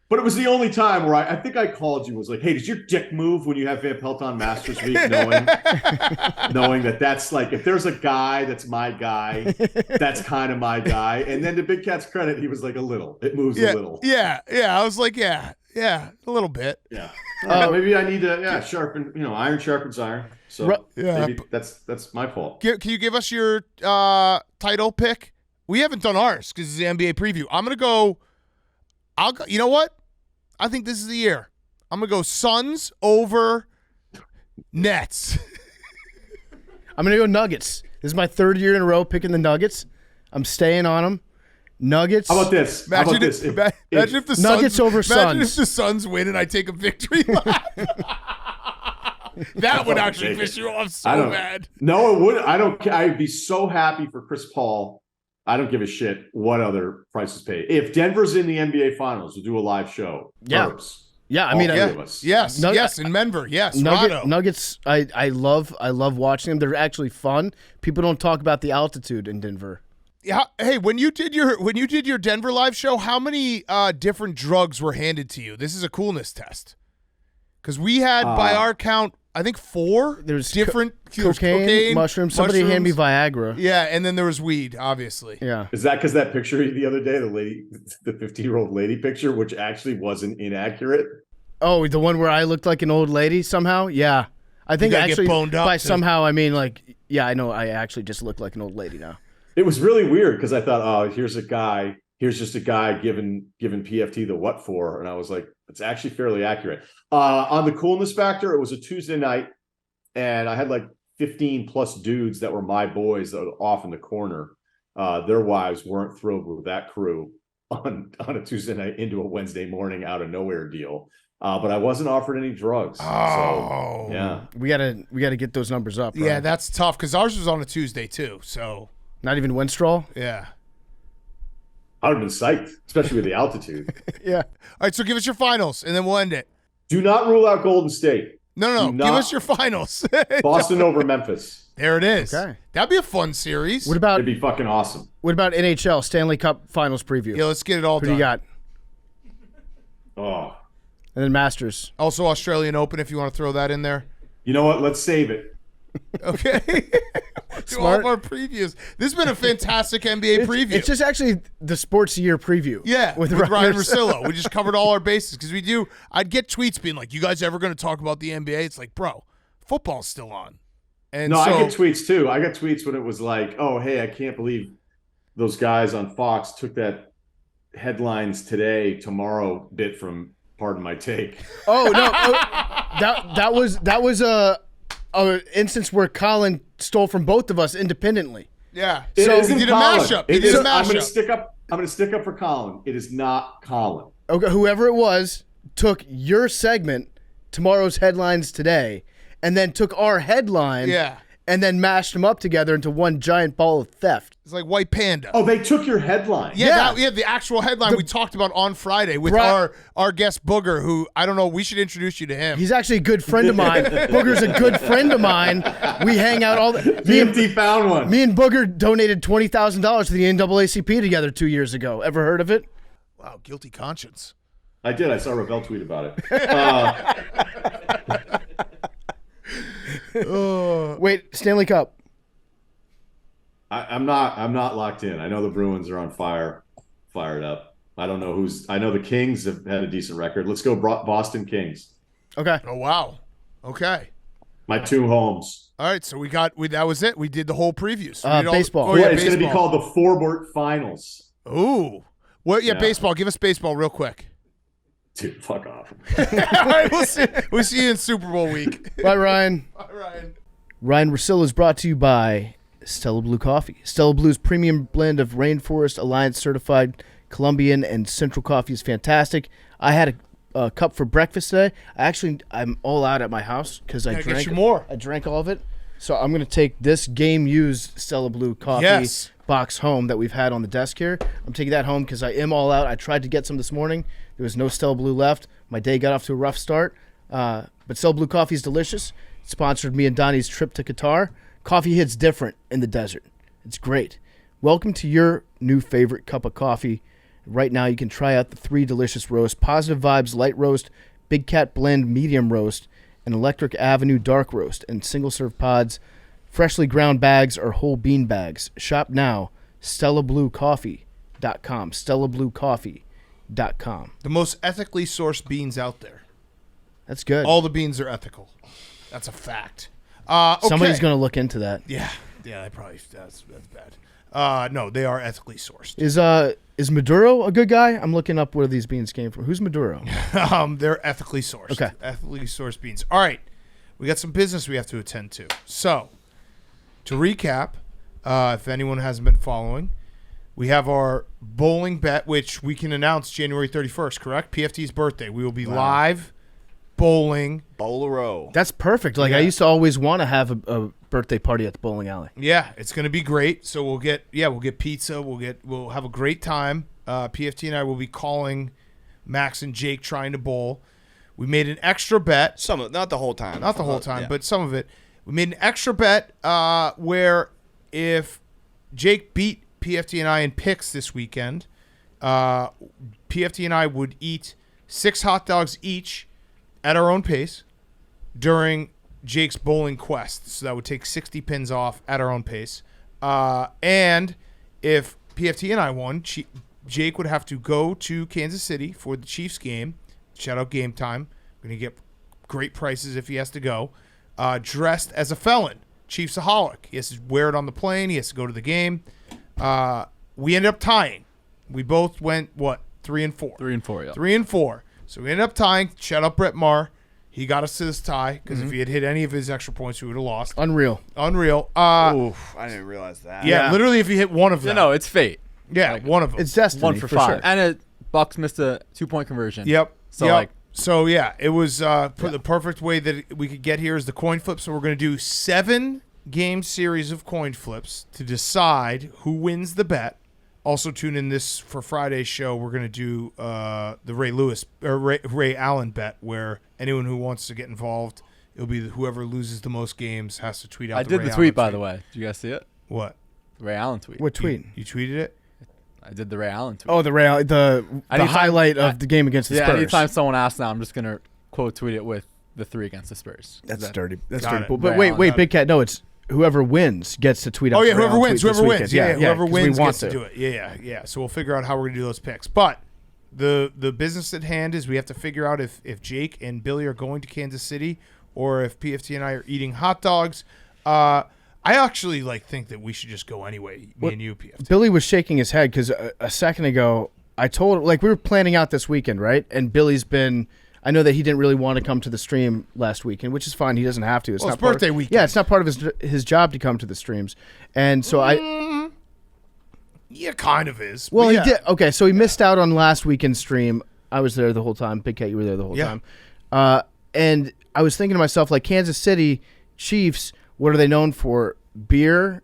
But it was the only time where I think I called you and was like, hey, does your dick move when you have Van Pelt on Masters Week, knowing that that's if there's a guy that's my guy, that's kind of my guy. And then to Big Cat's credit, he was like, a little. It moves a little.
Yeah. I was like, yeah. Yeah, a little bit.
Yeah. Maybe I need to sharpen. Iron sharpens iron. So maybe that's my fault.
Can you give us your title pick? We haven't done ours because it's the NBA preview. I'm gonna go. I'll go. You know what? I think this is the year. I'm gonna go Suns over Nets.
I'm going to go Nuggets. This is my third year in a row picking the Nuggets. I'm staying on them. Nuggets.
How about this?
Imagine if the
Nuggets
Suns,
over
imagine
Suns.
if the Suns win and I take a victory lap. That would actually piss you off so bad.
No, it would. I'd be so happy for Chris Paul. I don't give a shit what other prices pay. If Denver's in the NBA Finals, we'll do a live show.
Yeah.
Herbs.
Yeah, I mean,
yes, in Denver, yes.
Nuggets, I love watching them. They're actually fun. People don't talk about the altitude in Denver.
Yeah. Hey, when you did your Denver live show, how many different drugs were handed to you? This is a coolness test. Because we had, by our count, I think 4
There's
different
cocaine, mushrooms. Somebody handed me Viagra.
Yeah, and then there was weed, obviously.
Yeah.
Is that because that picture the other day, the 50-year-old lady picture, which actually wasn't inaccurate?
Oh, the one where I looked like an old lady somehow? Yeah. I think actually by somehow I mean I know I actually just look like an old lady now.
It was really weird because I thought, here's just a guy giving PFT the what for, and I was like, it's actually fairly accurate. On the coolness factor, it was a Tuesday night, and I had like 15 plus dudes that were my boys that were off in the corner. Their wives weren't thrilled with that crew on a Tuesday night into a Wednesday morning out of nowhere deal. But I wasn't offered any drugs.
Oh,
so, yeah.
We gotta get those numbers up.
Yeah,
right?
that's tough because ours was on a Tuesday too. So
not even Winstrol.
Yeah.
I would have been psyched, especially with the altitude.
Yeah.
All right, so give us your finals, and then we'll end it.
Do not rule out Golden State.
No. Give us your finals.
Boston over Memphis.
There it is.
Okay.
That'd be a fun series.
It'd be fucking awesome.
What about NHL Stanley Cup Finals preview?
Yeah, let's get it all
Who
done.
do you got?
Oh.
And then Masters.
Also Australian Open, if you want to throw that in there.
You know what? Let's save it.
Okay. Do all of our previews. This has been a fantastic NBA preview.
It's just actually the sports year preview.
Yeah, with Ryen Russillo. We just covered all our bases because I'd get tweets being like, you guys ever going to talk about the NBA? It's like, bro, football's still on. And
I get tweets too. I got tweets when it was like, oh, hey, I can't believe those guys on Fox took that headlines today, tomorrow bit from Pardon My Take.
Oh, no. That was a instance where Colin stole from both of us independently.
Yeah.
So
he did a mashup.
I'm going to stick up for Colin. It is not Colin.
Okay, whoever it was took your segment, tomorrow's headlines today, and then took our headline and then mashed them up together into one giant ball of theft.
It's like White Panda.
Oh, they took your headline.
Yeah, the actual headline we talked about on Friday with our guest Booger, who, I don't know, we should introduce you to him.
He's actually a good friend of mine. Booger's a good friend of mine. We hang out all the
DMT found one.
Me and Booger donated $20,000 to the NAACP together 2 years ago. Ever heard of it?
Wow, guilty conscience.
I did. I saw Ravel tweet about it.
Wait, Stanley Cup.
I'm not locked in. I know the Bruins are on fired up. I don't know I know the Kings have had a decent record. Let's go Boston Kings.
Okay.
Oh, wow. Okay.
My two homes.
All right, so that was it. We did the whole previews.
Baseball.
It's going to be called the Forbort Finals.
Ooh. Well, yeah, baseball. Give us baseball real quick.
Dude, fuck off.
All right, we'll see you in Super Bowl week.
Bye, Ryan.
Bye, Ryan.
Ryen Russillo is brought to you by Stella Blue Coffee. Stella Blue's premium blend of Rainforest Alliance certified Colombian and Central coffee is fantastic. I had a cup for breakfast today. I'm all out at my house because I drank more. I drank all of it. So I'm going to take this game-used Stella Blue coffee box home that we've had on the desk here. I'm taking that home because I am all out. I tried to get some this morning. There was no Stella Blue left. My day got off to a rough start. But Stella Blue coffee is delicious. It sponsored me and Donnie's trip to Qatar. Coffee hits different in the desert. It's great. Welcome to your new favorite cup of coffee. Right now you can try out the 3 delicious roasts: Positive Vibes Light Roast, Big Cat Blend Medium Roast, and Electric Avenue Dark Roast, and single-serve pods, freshly ground bags, or whole bean bags. Shop now. StellaBlueCoffee.com. Stella Blue Coffee. QuickTrip.com.
The most ethically sourced beans out there.
That's good.
All the beans are ethical. That's a fact. Okay.
Somebody's going to look into that.
Yeah, they probably that's bad. No, they are ethically sourced.
Is Maduro a good guy? I'm looking up where these beans came from. Who's Maduro?
They're ethically sourced.
Okay.
Ethically sourced beans. All right. We got some business we have to attend to. So, to recap, if anyone hasn't been following, we have our bowling bet, which we can announce January 31st, correct? PFT's birthday. We will be live bowling.
Bowlero.
That's perfect. Like, I used to always want to have a birthday party at the bowling alley.
Yeah, it's going to be great. So we'll get pizza. We'll have a great time. PFT and I will be calling Max and Jake trying to bowl. We made an extra bet.
Not the whole time.
Not the whole time,
Yeah.
but some of it. We made an extra bet where if Jake beat PFT and I in picks this weekend, PFT and I would eat 6 hot dogs each at our own pace during Jake's bowling quest. So that would take 60 pins off at our own pace. And if PFT and I won, Jake would have to go to Kansas City for the Chiefs game. Shout out Game Time. Going to get great prices if he has to go. Dressed as a felon. Chiefsaholic. He has to wear it on the plane. He has to go to the game. We ended up tying. We both went, 3 and 4?
3 and 4, yeah.
3 and 4. So we ended up tying. Shout out Brett Maher. He got us to this tie because if he had hit any of his extra points, we would have lost.
Unreal.
Unreal.
Oof, I didn't realize that.
Yeah, literally if he hit one of them.
No, it's fate.
Yeah, one of them.
It's destiny.
1 for 5.
Sure.
And Bucs missed a 2-point conversion.
Yep.
So,
yep. It was the perfect way that we could get here is the coin flip. So we're going to do 7 game series of coin flips to decide who wins the bet. Also tune in this for Friday's show. We're going to do the Ray Allen bet where anyone who wants to get involved, it'll be whoever loses the most games has to tweet out.
I did the tweet, by the way. Did you guys see it?
What?
The Ray Allen tweet.
What tweet?
You tweeted it?
I did the Ray Allen tweet.
Oh, the highlight of the game against the Spurs.
Anytime someone asks now, I'm just going to quote tweet it with the 3 against the Spurs.
That's dirty. That's
Got
dirty.
it.
But
Ray
wait,
Allen.
Big Cat. No, it's whoever wins gets to tweet out.
Oh, yeah,
the Ray
whoever
Allen
wins.
tweet this
Whoever wins.
weekend.
Whoever
'cause we
wins
want
gets to do it. Yeah. So we'll figure out how we're going to do those picks. But the business at hand is we have to figure out if Jake and Billy are going to Kansas City or if PFT and I are eating hot dogs. I actually think that we should just go anyway, me and you, PFT.
Billy was shaking his head because a second ago I told we were planning out this weekend, right? And Billy's been. I know that he didn't really want to come to the stream last weekend, which is fine. He doesn't have to.
It's birthday weekend.
Yeah, it's not part of his job to come to the streams, and so
Yeah, kind of is.
Well,
but yeah.
he did. Okay, so he missed out on last weekend's stream. I was there the whole time. Big Cat, you were there the whole time. And I was thinking to myself, Kansas City Chiefs, what are they known for? Beer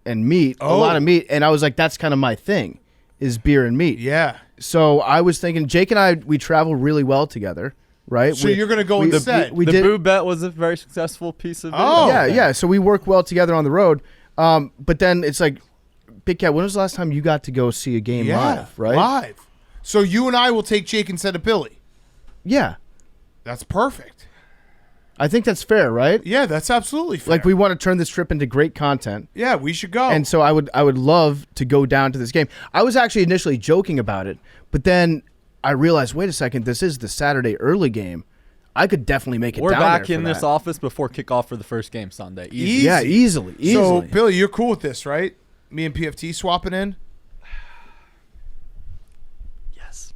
and meat. A lot of meat. And I was like, that's kind of my thing, is beer and meat.
Yeah.
So I was thinking, Jake and I, we travel really well together, right?
So you're going to go instead.
We
the
did.
Boo bet was a very successful piece of
Oh.
Yeah. So we work well together on the road. But then it's like, Big Cat, when was the last time you got to go see a game live, right?
Live. So you and I will take Jake instead of Billy.
Yeah.
That's perfect.
I think that's fair, right?
Yeah, that's absolutely fair.
We want to turn this trip into great content.
Yeah, we should go.
And so I would love to go down to this game. I was actually initially joking about it, but then I realized, wait a second, this is the Saturday early game. I could definitely make it
We're
down
back
there
in
for
this
that.
office before kickoff for the first game Sunday.
Easy.
Yeah, easily.
So, Billy, you're cool with this, right? Me and PFT swapping in?
Yes.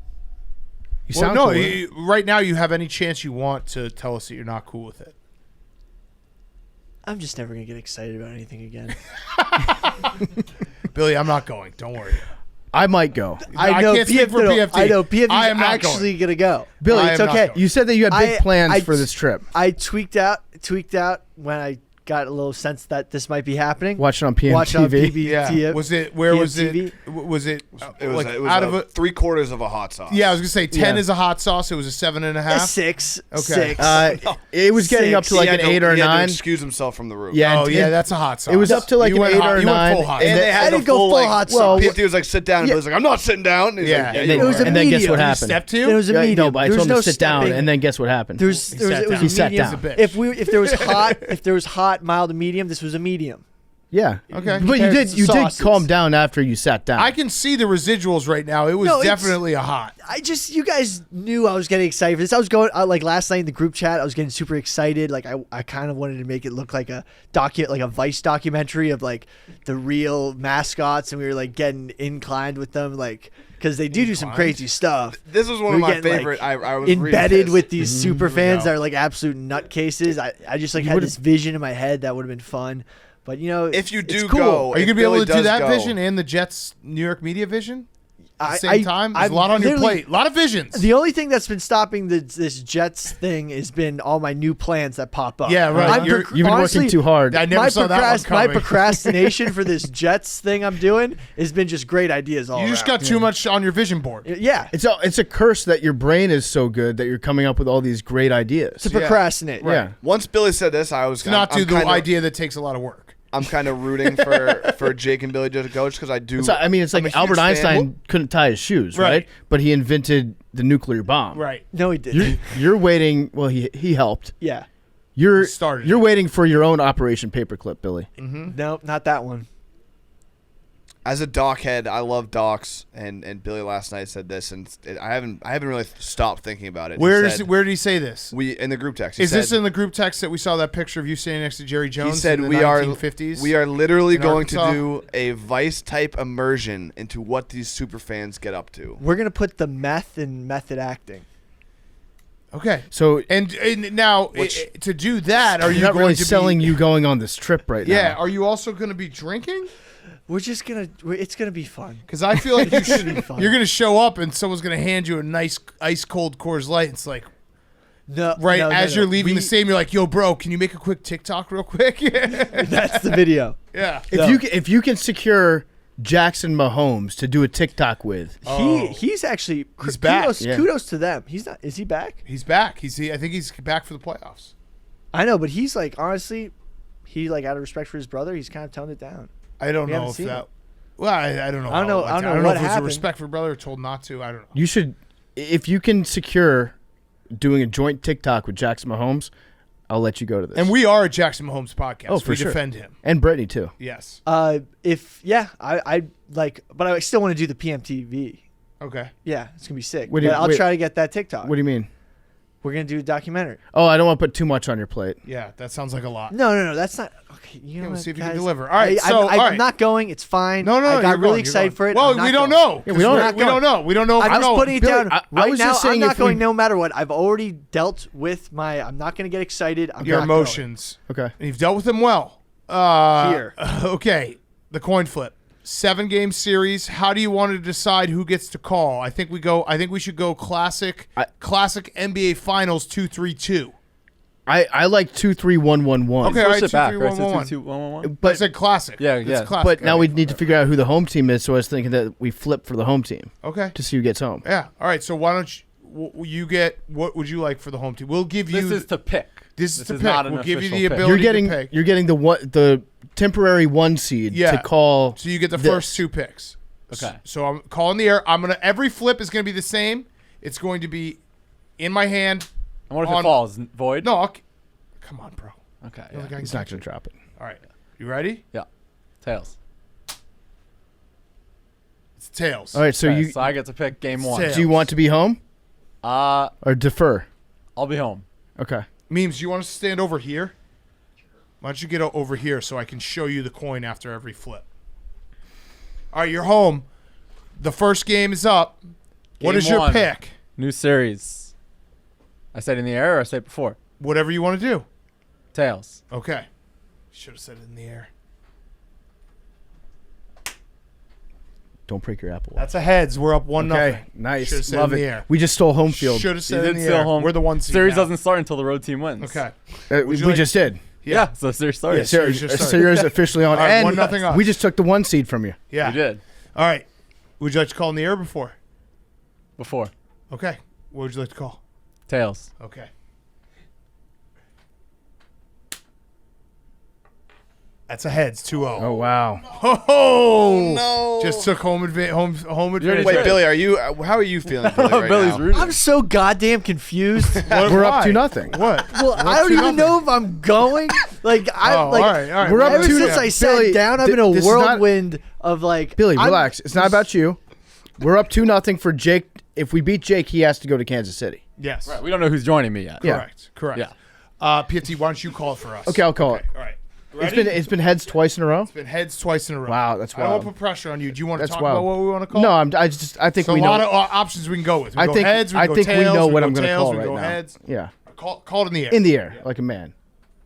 You sound cool.
Right now you have any chance you want to tell us that you're not cool with it.
I'm just never going to get excited about anything again.
Billy, I'm not going. Don't worry.
I might go.
I can't speak for PFT.
I know PFT's
I am not
actually going to go.
Billy,
I
it's
am not
okay.
going.
You said that you had big plans
I-
for this trip.
I tweaked out when I got a little sense that this might be happening.
Watch it on PMTV.
Watch it on PB.
Yeah. Was it? Where was it?
PMTV?
Was it?
It was
out of a?
3/4 of a hot sauce.
Yeah, I was gonna say 10
Yeah.
is a hot sauce. It was a 7.5.
A 6.
Okay.
6.
It was getting up to
He
an
had to-
8 or
he had to
9.
excuse himself from the room.
Yeah.
Oh yeah, that's a hot sauce.
It was up to
You
an
went
8
hot-
or
you went
9.
full hot
And
sauce.
they had
I
the
didn't go
full,
full hot
well,
sauce.
PFT was like, sit down.
Yeah.
He was like, I'm not sitting down. He's
Yeah.
like,
And
you
then,
are.
was a
and then guess
medium.
what
Did he
happened?
Step two.
There was a
Yeah,
medium.
no, but I
There
told
was
him
no
to sit down,
stepping.
and then guess what happened?
There was
sat
it was
down.
a
He sat
medium.
down.
He's a bitch.
If there was hot, this was a medium.
Yeah.
Okay.
But you
Compares to
did
sauces.
calm down after you sat down.
I can see the residuals right now. It was
No, it's-
definitely a hot.
You guys knew I was getting excited for this. I was going like last night in the group chat. I was getting super excited. Like I kind of wanted to make it look like a Vice documentary of like the real mascots, and we were like getting inclined with them, like because they do some crazy stuff.
This was one
We
of
were
my
getting, like,
favorite. I was really
Embedded
pissed.
with these super fans
go.
that are like absolute nutcases. I just like had this vision in my head that would have been fun. But
If you
it's
do
cool.
go,
Are you
if
gonna be able
Billy
to do
does
that
go-
vision and the Jets New York media vision at the same
I-
time? There's
I've
a lot on your
literally-
plate. A lot of visions.
The only thing that's been stopping this Jets thing has been all my new plans that pop up.
Yeah, right.
I'm
You're-
You've been
honestly,
working too hard.
I never saw that one
my
coming.
procrastination for this Jets thing I'm doing has been just great ideas all
You just
around.
got too much on your vision board.
Yeah,
It's a curse that your brain is so good that you're coming up with all these great ideas.
to procrastinate.
Yeah.
Once Billy said this, I was
To not do
I'm
the
kinda,
idea that takes a lot of work.
I'm kind of rooting for Jake and Billy to go just because I do.
It's like
I'm a huge
Albert
fan.
Einstein couldn't tie his shoes,
Right.
right? But he invented the nuclear bomb.
Right.
No, he did.
You're waiting. Well, he helped.
Yeah.
You're
started
You're
it.
waiting for your own Operation Paperclip, Billy.
No, not that one.
As a doc head, I love docs, and Billy last night said this, and I haven't really stopped thinking about it.
Where
He said-
did he say this?
we in the group text? He
Is this
said-
in the group text that we saw that picture of you standing next to Jerry Jones?
He said
in the
we are
1950s?
we are literally
in
going to
Arkansas?
do a Vice type immersion into what these super fans get up to.
We're gonna put the meth in method acting.
Okay.
So
And now to do that, are you
you're not
going
really
to
selling
be,
you going on this trip right
Yeah.
now.
Are you also going to be drinking?
It's gonna be fun.
Because I feel like you should.
be fun.
You're going to show up and someone's going to hand you a nice ice cold Coors Light. It's like
No,
right
no,
as
no.
you're leaving
We-
the stadium, you're like, "Yo, bro, can you make a quick TikTok real quick?"
That's the video.
Yeah.
If you can secure Jackson Mahomes to do a TikTok with,
He's actually
He's back.
Kudos,
Yeah.
kudos to them. He's not. Is he back?
He's back. I think he's back for the playoffs.
I know, but he's like honestly, he like out of respect for his brother, he's kind of toned it down.
I don't
We
know
haven't
if
seen
that.
it.
Well, I don't know.
I don't know-
how it went
I don't know
down.
what
if it was a
happened.
respect for brother told not to. I don't know.
you should, if you can secure doing a joint TikTok with Jackson Mahomes, I'll let you go to this.
And we are a Jackson Mahomes podcast.
Oh, for
we
sure.
defend him.
and Brittany too.
Yes.
I like, but I still want to do the PMTV.
Okay.
Yeah, it's gonna be sick.
What do you-
But I'll
wait.
try to get that TikTok.
What do you mean?
We're gonna do a documentary.
Oh, I don't want to put too much on your plate.
Yeah, that sounds like a lot.
No, that's not. Okay, you know
we'll
what,
see if you
guys?
can deliver. All right,
I'm
all right.
not going. It's fine.
No,
I got
you're
really
going,
excited
you're
for it.
Well,
I'm not
we don't
going.
know.
Yeah, we don't-
We don't know. We don't know. If
I'm
we're
just
going.
putting it
Billy,
down.
I
Right
was
now,
just saying
I'm not
if we-
going no matter what. I've already dealt with my. I'm not going to get excited. I'm
Your
not going.
emotions.
Okay.
And you've dealt with them well.
Here.
Okay. The coin flip. 7-game series. How do you want to decide who gets to call? I think we should go classic NBA Finals 2-3-2.
I like 2-3-1-1-1.
Okay, all right,
Switch it back,
2-3-1-1.
right? So 2-2-1-1-1.
But I said classic.
Yeah,
It's
yeah.
classic.
But now we
Okay.
need to figure out who the home team is. So I was thinking that we flip for the home team
Okay.
to see who gets home.
Yeah. All right. So why don't you get what would you like for the home team? We'll give you.
This is to pick.
This is to pick.
not an
We'll give you
official
the
pick.
ability
You're
to pick.
getting the temporary 1 seed
Yeah.
to call.
So you get the
this.
first 2 picks.
Okay.
So I'm calling the air. Every flip is going to be the same. It's going to be in my hand.
And what if
on-
it falls? Void?
No. Come on, bro.
Okay.
You don't
Yeah.
think I can
He's not
catch
going
it?
to drop it.
All right. You ready?
Yeah. Tails.
It's tails.
All right. So
Okay,
you
so I get to pick game one.
Tails.
do you want to be home
Uh,
or defer?
I'll be home.
Okay.
Memes, you want us to stand over here? Why don't you get over here so I can show you the coin after every flip? All right, you're home. The first game is up. What
Game
is your
one.
pick?
New series. I said in the air or I said before?
Whatever you want to do.
Tails.
Okay. Should have said it in the air.
Don't break your Apple Watch.
That's a heads. We're up 1-0.
Okay. Nice.
Should've said
Love
in
it.
the air.
We just stole home field.
Should have
You
said it in
did
the
still
air.
home.
We're the 1 seed
Series
now.
doesn't start until the road team wins.
Okay.
We
you like-
just did.
Yeah, so the series started.
Yeah, series just started.
Series officially on.
All right,
and
1-0 us.
we just took the 1 seed from you.
Yeah.
You did.
All right. Would you like to call in the air before?
Before.
Okay. What would you like to call?
Tails.
Okay. That's a heads 2-0.
Oh wow.
Oh,
no.
Just took home advantage.
Wait, Billy, how are you feeling, Billy, right
Billy's
now?
rooting.
I'm so goddamn confused.
We're
Why?
up 2-0.
What?
Well, I don't even know if I'm going. Like I
Oh,
like
all right.
We're up
ever
2-0.
since I sat
Billy,
down, I've been in a
this is not-
whirlwind of like
Billy,
I'm-
relax. It's not about you. We're up 2-0 for Jake. If we beat Jake, he has to go to Kansas City.
Yes.
We don't know who's joining me yet.
Yeah.
Correct.
Yeah.
PFT, why don't you call it for us?
Okay, I'll call it.
All right. Ready?
It's been heads twice in a row.
It's been heads twice in a row.
Wow, that's
I don't want
wild.
to put pressure on you. Do you want to
That's
talk
wild.
about what we want to call?
No,
it?
I think
There's
we
a lot
know.
of options we can go with. We
I
can
think
go heads. We
I
can
think
go
we
tails,
know
we
what
can
I'm
go
going to
tails,
call
we can
right
go
now.
heads.
Yeah,
Call it in the air.
in the air like a man.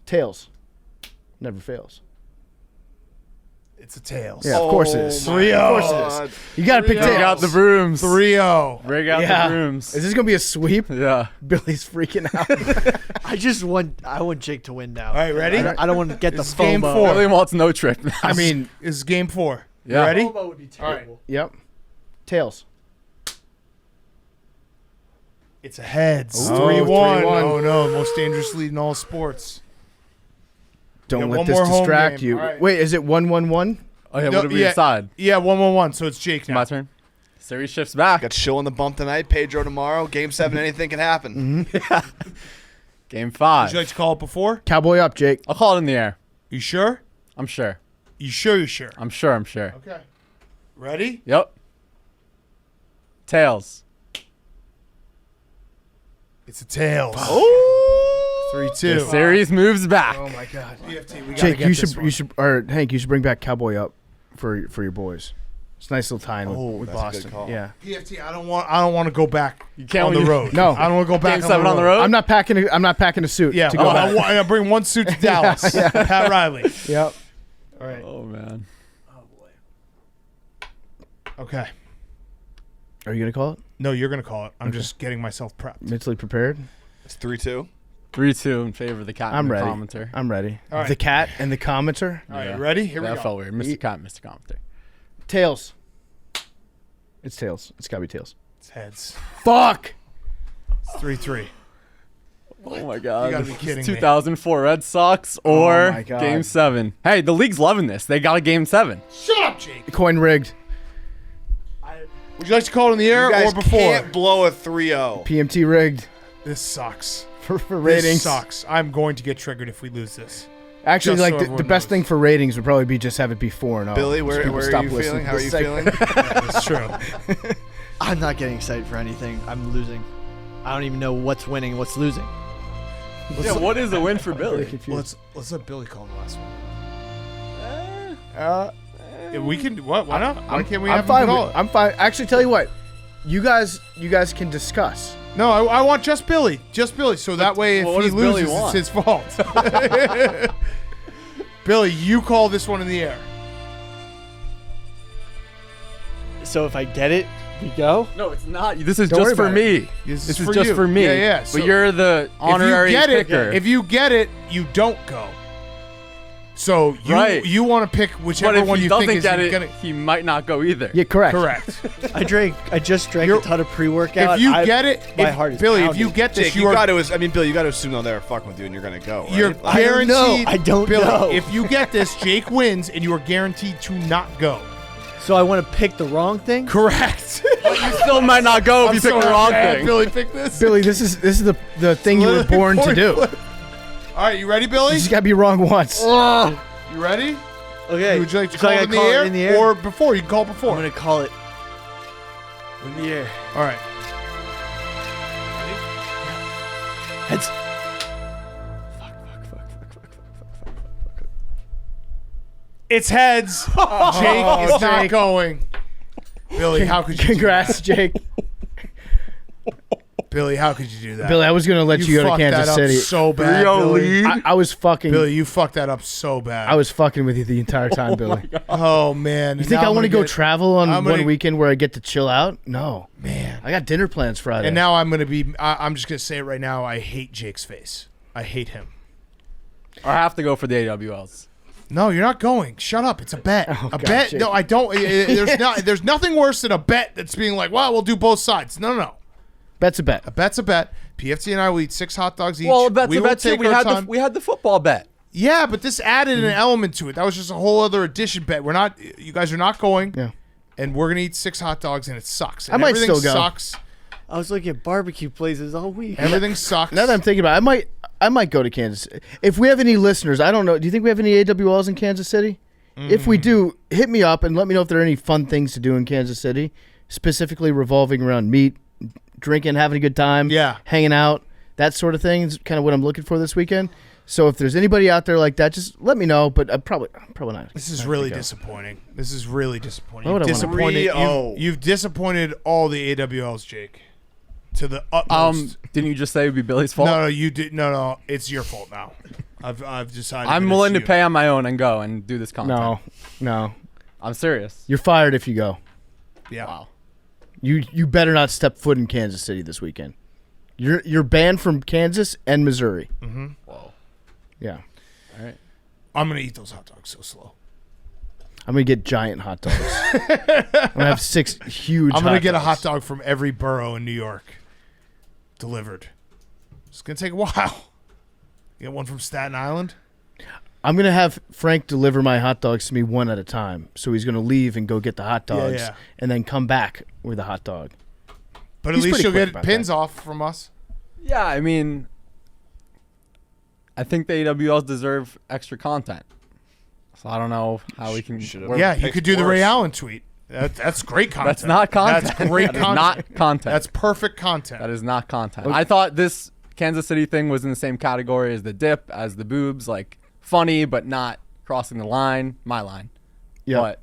Tails. Never fails.
It's a tails.
Yeah, of course it is.
3-0.
Of course it is. You got to pick
Bring out
tails.
the brooms.
3-0.
Bring out
Yeah.
the brooms.
Is this gonna be a sweep?
Yeah.
Billy's freaking out.
I want Jake to win now.
All right, ready?
I don't want to get the
This is game
FOMO.
4.
Billy wants no trip now.
I mean,
This is game 4.
Yeah.
You ready?
FOMO would be terrible.
yep. Tails.
It's a heads.
Ooh,
3-1.
3-1.
Oh no, most dangerous lead in all sports.
Don't
Yeah,
let
one
this
more home
distract
game.
you.
All right.
Wait, is it 1-1-1?
Oh yeah.
No,
What did we
yeah.
decide?
Yeah, 1-1-1. So it's Jake now.
My turn. Series shifts back.
Got Chill on the bump tonight. Pedro tomorrow. Game 7. Anything can happen.
Game
Would
5.
you like to call it before?
Cowboy up, Jake.
I'll call it in the air.
You sure?
I'm sure.
You sure? You sure?
I'm sure. I'm sure.
Okay. Ready?
Yep. Tails.
It's a tails.
Oh.
3-2.
The series moves back.
Oh my God.
PFT, we gotta
Jake,
get
you
this
should
one.
you should or Hank, you should bring back Cowboy up for your boys. It's a nice little tie-in with
that's a good
Boston.
call.
Yeah.
PFT, I don't want to go back
can't
on the
when you-
road.
No.
I don't want to go back
Game 7 on the road.
I'm not packing a suit
Yeah,
to go back.
I bring one suit to Dallas. Pat Riley.
Yep.
All right.
Oh man.
Okay.
Are you gonna call it?
No, you're gonna call it. I'm just getting myself prepped.
Mentally prepared?
It's 3-2.
3-2 in favor of the cat.
I'm
and the
ready.
Commenter.
I'm ready.
All right.
The cat and the commenter.
All right,
Yeah.
ready? Here we
That
go.
felt weird. Mr. Cat, Mr. Commenter.
Tails. It's tails. It's gotta be tails.
It's heads.
Fuck.
It's 3-3.
Oh my God.
You gotta be
It's
kidding me.
2004 Red Sox or
my God.
Game 7. Hey, the league's loving this. They got a Game 7.
Shut up, Jake.
Coin rigged.
Would you like to call it in the air
You guys
or before?
can't blow a 3-0.
PMT rigged
This sucks.
for
This
ratings.
sucks. I'm going to get triggered if we lose this.
Actually,
Just
like
so
the
everyone
best
knows.
thing for ratings would probably be just have it be 4-0.
Billy,
So
where
people
are
stop
you
listening
feeling?
to
How are
this
you
segment.
feeling?
That's true.
I'm not getting excited for anything. I'm losing. I don't even know what's winning and what's losing.
Yeah, what is a win for
Really
Billy?
confused.
Let's let Billy call the last one. Yeah, we can. What? Why not? Why can't we
I'm
have
fine.
him call it?
I'm fine. Actually, tell you what, you guys can discuss.
No, I want just Billy. Just Billy. So that way, if
what
he
does Billy
loses, it's
want?
his fault. Billy, you call this one in the air.
So if I get it, we go.
No, it's not. This is
Don't
just
worry
for
about
me.
This
This
is
is just
you.
for me.
Yeah, yeah. So
But you're the honorary picker.
If you get it, you don't go. So you
Right.
you want to pick
but
whichever
if
one
he
you
doesn't
think is
get it,
gonna.
he might not go either.
Yeah, correct.
Correct.
I just drank
You're-
a ton of pre-workout.
If you get it,
my heart is
Billy, if
pounding.
you get this,
Jake,
you
you
are
got to. I mean, Bill, you got to assume though they're fucking with you and you're gonna go. Right?
you're
I don't know.
guaranteed.
I don't
Billy,
know.
if you get this, Jake wins, and you are guaranteed to not go.
So I want to pick the wrong thing.
Correct.
You still might not go if you pick the wrong thing.
Billy, pick this.
Billy, this is the thing you were
Literally
born to
coin
do.
flip. All right, you ready, Billy?
You just gotta be wrong once.
You ready?
Okay.
Would you like to
so
call
I
it
gotta
in the,
call
air,
it in the air
or before? You can call before.
I'm gonna call it in the air.
All right.
Heads.
It's heads. Jake is not going. Billy, how could you?
Congrats, Jake.
Billy, how could you do that?
Billy, I was gonna let you go to
fucked
Kansas
that up
City.
so bad,
3-0
Billy.
lead.
I was fucking.
Billy, you fucked that up so bad.
I was fucking with you the entire time, Billy.
Oh man.
You think I want to go travel on
I'm
one
gonna-
weekend where I get to chill out? No,
Man.
I got dinner plans Friday.
And now I'm gonna be. I'm just gonna say it right now. I hate Jake's face. I hate him.
Or I have to go for the AWLs.
No, you're not going. Shut up. It's a bet.
Oh,
a
God,
bet.
Jake.
No, I don't. There's nothing worse than a bet that's being like, well, we'll do both sides. No.
bet's a bet.
A bet's a bet. PFT and I will eat 6 hot dogs each.
Well, that's
we
a
will
bet too.
take
We
our
had
time.
we had the football bet.
Yeah, but this added an element to it. That was just a whole other addition bet. You guys are not going.
Yeah.
And we're gonna eat 6 hot dogs, and it sucks. And
I might
everything
still go.
Sucks.
I was looking at barbecue places all week.
Everything sucks.
Now that I'm thinking about it, I might go to Kansas. If we have any listeners, I don't know. Do you think we have any AWLs in Kansas City? If we do, hit me up and let me know if there are any fun things to do in Kansas City, specifically revolving around meat, drinking, having a good time, hanging out, that sort of thing is kind of what I'm looking for this weekend. So if there's anybody out there like that, just let me know. But I'm probably not.
This is really disappointing. This is really disappointing.
Why would I
You've disappointed all the AWLs, Jake, to the utmost.
Didn't you just say it would be Billy's fault?
No, you did. No, it's your fault now. I've decided.
I'm willing to pay on my own and go and do this content.
No.
I'm serious.
You're fired if you go.
Yeah.
Wow.
You better not step foot in Kansas City this weekend. You're banned from Kansas and Missouri.
Mm-hmm.
Whoa.
Yeah.
All right.
I'm gonna eat those hot dogs so slow.
I'm gonna get giant hot dogs. I'm gonna have 6 huge.
I'm gonna get a
dogs.
hot dog from every borough in New York, delivered. It's gonna take a while. Get one from Staten Island.
I'm gonna have Frank deliver my hot dogs to me one at a time. So he's gonna leave and go get the hot dogs, and then come back with a hot dog.
But
He's
at least
pretty
you'll
quick
get
about
pins
that.
off from us.
Yeah, I mean, I think the AWLs deserve extra content. So I don't know how we can.
Yeah, you could do the Ray Allen tweet. That's great content.
That's not content.
That's great
That is
content.
not content.
That's perfect content.
That is not content. I thought this Kansas City thing was in the same category as the dip, as the boobs, like funny but not crossing the line. My line.
Yeah.
But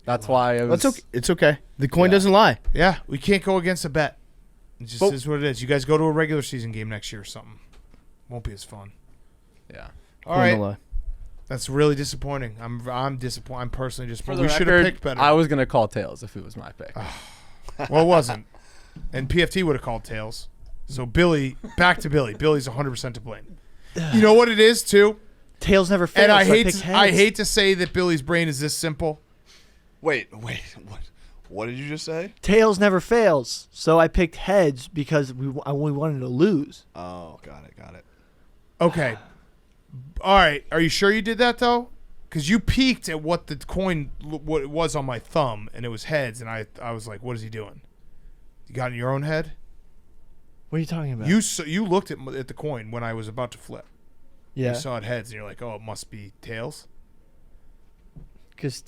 that's why it was.
That's okay. It's okay. The coin doesn't lie.
Yeah, we can't go against a bet. It just is what it is. You guys go to a regular season game next year or something. Won't be as fun.
Yeah.
All
Coin
right.
don't lie.
That's really disappointing. I'm disappointed. I'm personally
For
disappointed.
the
We should have
record,
picked better.
I was gonna call tails if it was my pick.
Well, it wasn't. And PFT would have called tails. So Billy, back to Billy. Billy's 100% to blame. You know what it is too?
Tails never fails.
And
so picked
I
heads.
hate to say that Billy's brain is this simple.
Wait. What did you just say?
Tails never fails. So I picked heads because we wanted to lose.
Oh, got it.
Okay. All right. Are you sure you did that though? Because you peeked at what the coin, what it was on my thumb, and it was heads, and I was like, "What is he doing? You got in your own head?"
What are you talking about?
You looked at the coin when I was about to flip.
Yeah.
You saw it heads, and you're like, "Oh, it must be tails."
Because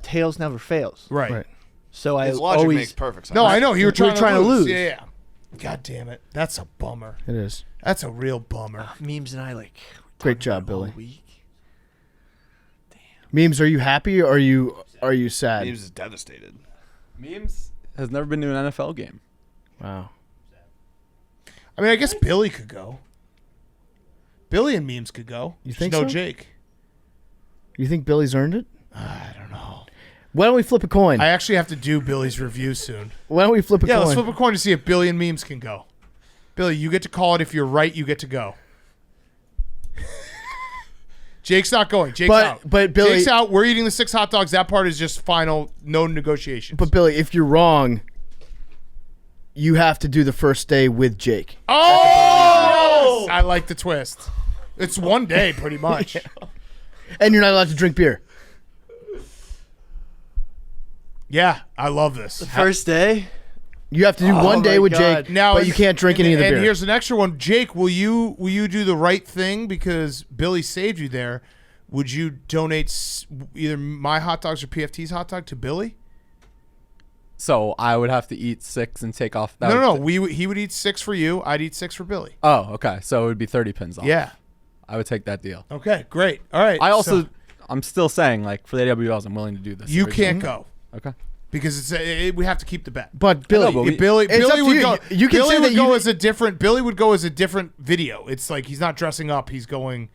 tails never fails.
Right.
So I
His logic
always
makes perfect sense.
No, I know. You were trying,
trying to lose.
Yeah. God damn it. That's a bummer.
It is.
That's a real bummer.
memes and I like.
Great job,
all
Billy.
week.
Memes, are you happy or are you sad?
He was devastated.
Memes has never been to an NFL game.
Wow.
I mean, I guess Billy could go. Billy and memes could go.
You
Just
think
no
so?
Jake.
You think Billy's earned it?
I don't know.
Why don't we flip a coin?
I actually have to do Billy's review soon.
Why don't we flip a
Yeah,
coin?
let's flip a coin to see if Billy and memes can go. Billy, you get to call it. If you're right, you get to go. Jake's not going. Jake's out.
But Billy,
Jake's out. We're eating the 6 hot dogs. That part is just final. No negotiations.
But Billy, if you're wrong, you have to do the first day with Jake.
Oh! Yes! I like the twist. It's one day, pretty much.
And you're not allowed to drink beer.
Yeah, I love this.
First day.
You have to do one day
my
with
God.
Jake,
Now,
but you can't drink any of the
and
beer.
here's an extra one. Jake, will you do the right thing because Billy saved you there? Would you donate either my hot dogs or PFT's hot dog to Billy?
So I would have to eat 6 and take off. That
No.
would
He would eat 6 for you. I'd eat 6 for Billy.
Oh, okay. So it would be 30 pins off.
Yeah.
I would take that deal.
Okay. Great. All right.
I also,
so
I'm still saying, like, for the AWLs, I'm willing to do this.
you
originally.
can't go
Okay.
because we have to keep the bet.
But Billy,
know, but we-
Billy
it's up to
would
you.
go.
You can
Billy
say
would
that
go
you-
as a different. Billy would go as a different video. It's like he's not dressing up. He's going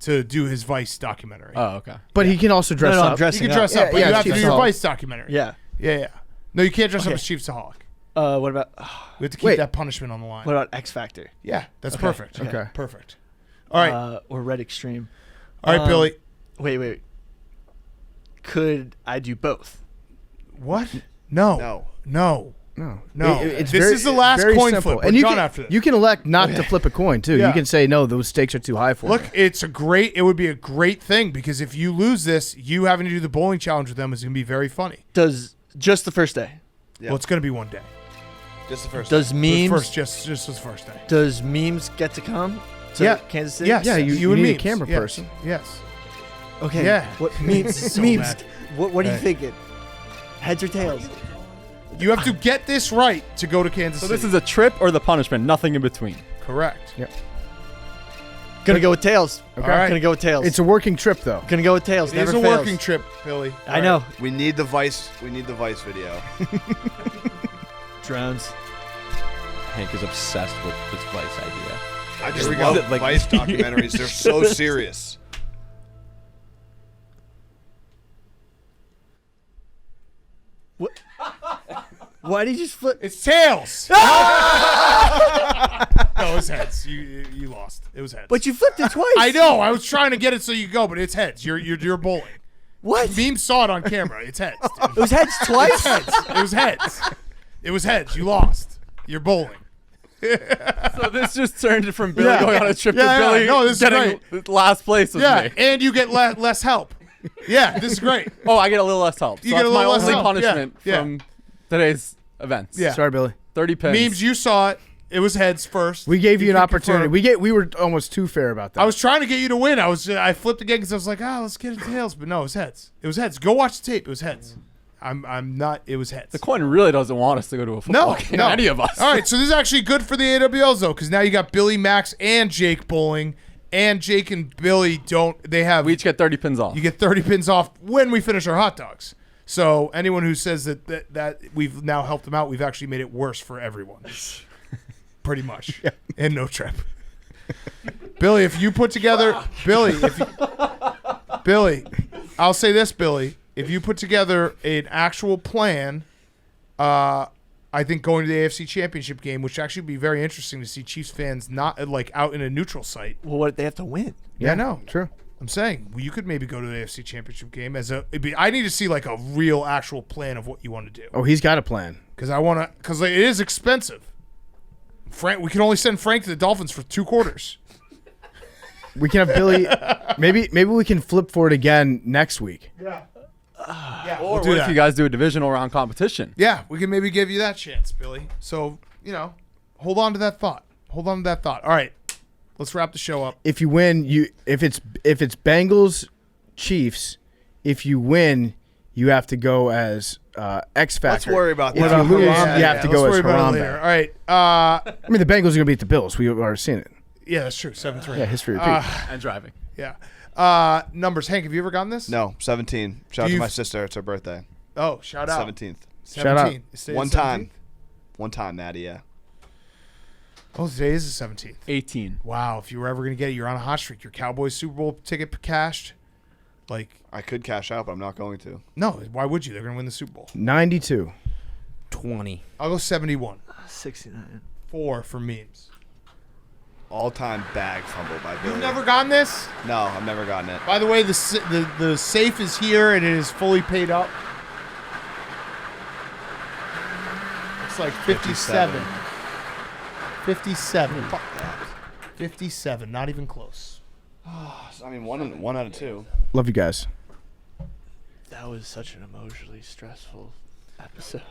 to do his Vice documentary.
Oh, okay.
but he can also dress
No, I'm
up.
dressing
you can
up.
dress up, but
Yeah,
you have to
Chief
do your
Saholic.
Vice documentary.
Yeah.
Yeah. No, you can't dress up
Okay.
as Chief Saholic.
What about
We have to keep
Wait.
that punishment on the line.
what about X Factor?
Yeah, that's perfect.
Okay.
Perfect. All right.
Or Red Extreme?
All right, Billy.
Wait. Could I do both?
What? No. No.
It's
This is the last
very
coin
simple.
flip.
And
We're
you
done
can,
after this.
you can elect not to flip a coin too.
Yeah.
You can say no, those stakes are too high for
Look,
me.
it would be a great thing because if you lose this, you having to do the bowling challenge with them is going to be very funny.
Does just the first day?
Yeah.
Well, it's going to be one day.
Just the first.
Does memes?
First, just the first day.
Does memes get to come to Kansas City?
Yes.
Yeah, you
and
need a
memes.
camera
Yes.
person.
Yes.
Okay.
Yeah.
What memes?
So
memes.
bad.
What are you
Hey.
thinking? Heads or tails?
You have to get this right to go to Kansas
So
City.
this is a trip or the punishment, nothing in between.
correct.
Gonna go with tails.
All right.
Gonna go with tails.
It's a working trip though.
Gonna go with tails.
It
Never
is a
fails.
working trip, Billy.
I know.
We need the Vice. We need the Vice video.
Drones.
Hank is obsessed with this Vice idea.
I just
we
love
go. Like-
Vice documentaries. They're so serious.
Why did you just flip?
It's tails. no, it was heads. You lost. It was heads.
But you flipped it twice.
I know. I was trying to get it so you go, but it's heads. You're bowling.
What?
Meme saw it on camera. It's heads.
It was heads twice.
It was heads. It was heads. You lost. You're bowling.
So this just turned from Billy
Yeah.
going on a trip
Yeah,
to
yeah.
Billy
No, this is
getting last place with
Yeah,
me.
and you get less help. Yeah, this is great.
Oh, I get a little less help. So
You
that's
get a
my
little less
only
help.
punishment
Yeah.
from today's events.
Yeah.
Sorry, Billy.
30 pins.
Memes, you saw it. It was heads first.
We gave you an
can
opportunity.
confirm.
We were almost too fair about that.
I was trying to get you to win. I flipped again because I was like, let's get it tails, but no, it was heads. It was heads. Go watch the tape. It was heads. I'm not. It was heads.
The coin really doesn't want us to go to a football game.
No.
Any of us.
All right, so this is actually good for the AWLs though, because now you got Billy, Max, and Jake bowling, and Jake and Billy don't. They have.
We each get 30 pins off.
You get 30 pins off when we finish our hot dogs. So anyone who says that we've now helped them out, we've actually made it worse for everyone. Pretty much. And no trip. Billy, if you put together Billy, I'll say this, Billy. If you put together an actual plan, I think going to the AFC Championship game, which actually would be very interesting to see Chiefs fans not like out in a neutral site.
Well, what they have to win?
Yeah, I know.
True.
I'm saying you could maybe go to the AFC Championship game I need to see like a real actual plan of what you want to do
Oh, he's got a plan.
because it is expensive. Frank, we can only send Frank to the Dolphins for 2 quarters.
We can have Billy. maybe we can flip for it again next week.
Yeah,
Or
we'll do
what
that.
if you guys do a divisional round competition?
Yeah, we can maybe give you that chance, Billy. So hold on to that thought. All right, let's wrap the show up.
If you win, if it's Bengals, Chiefs, if you win, you have to go as X Factor.
Let's worry about
If
that.
you lose,
Yeah,
you have to
let's
go
worry
as
about it
Harambe.
later. All right.
I mean, the Bengals are going to beat the Bills. We've already seen it.
Yeah, that's true. 7-3.
Yeah, history repeat.
And driving.
Yeah. Numbers. Hank, have you ever gotten this?
No, 17. Shout out
Do
to
you-
my sister. It's her birthday.
Oh, shout out.
17th.
17.
Shout out.
It stayed
One
at 17?
time. One time, Maddie. Yeah.
Oh, today is the 17th.
18.
Wow, if you were ever going to get it, you're on a hot streak. Your Cowboys Super Bowl ticket cashed. Like,
I could cash out, but I'm not going to.
no, why would you? They're going to win the Super Bowl.
92.
20.
I'll go 71.
69.
4 for memes.
All-time bag fumble by Billy.
You've never gotten this?
No, I've never gotten it.
By the way, the safe is here and it is fully paid up. It's like 57. 57.
Fuck that.
57. Not even close.
I mean, one out of 2.
Love you guys.
That was such an emotionally stressful episode.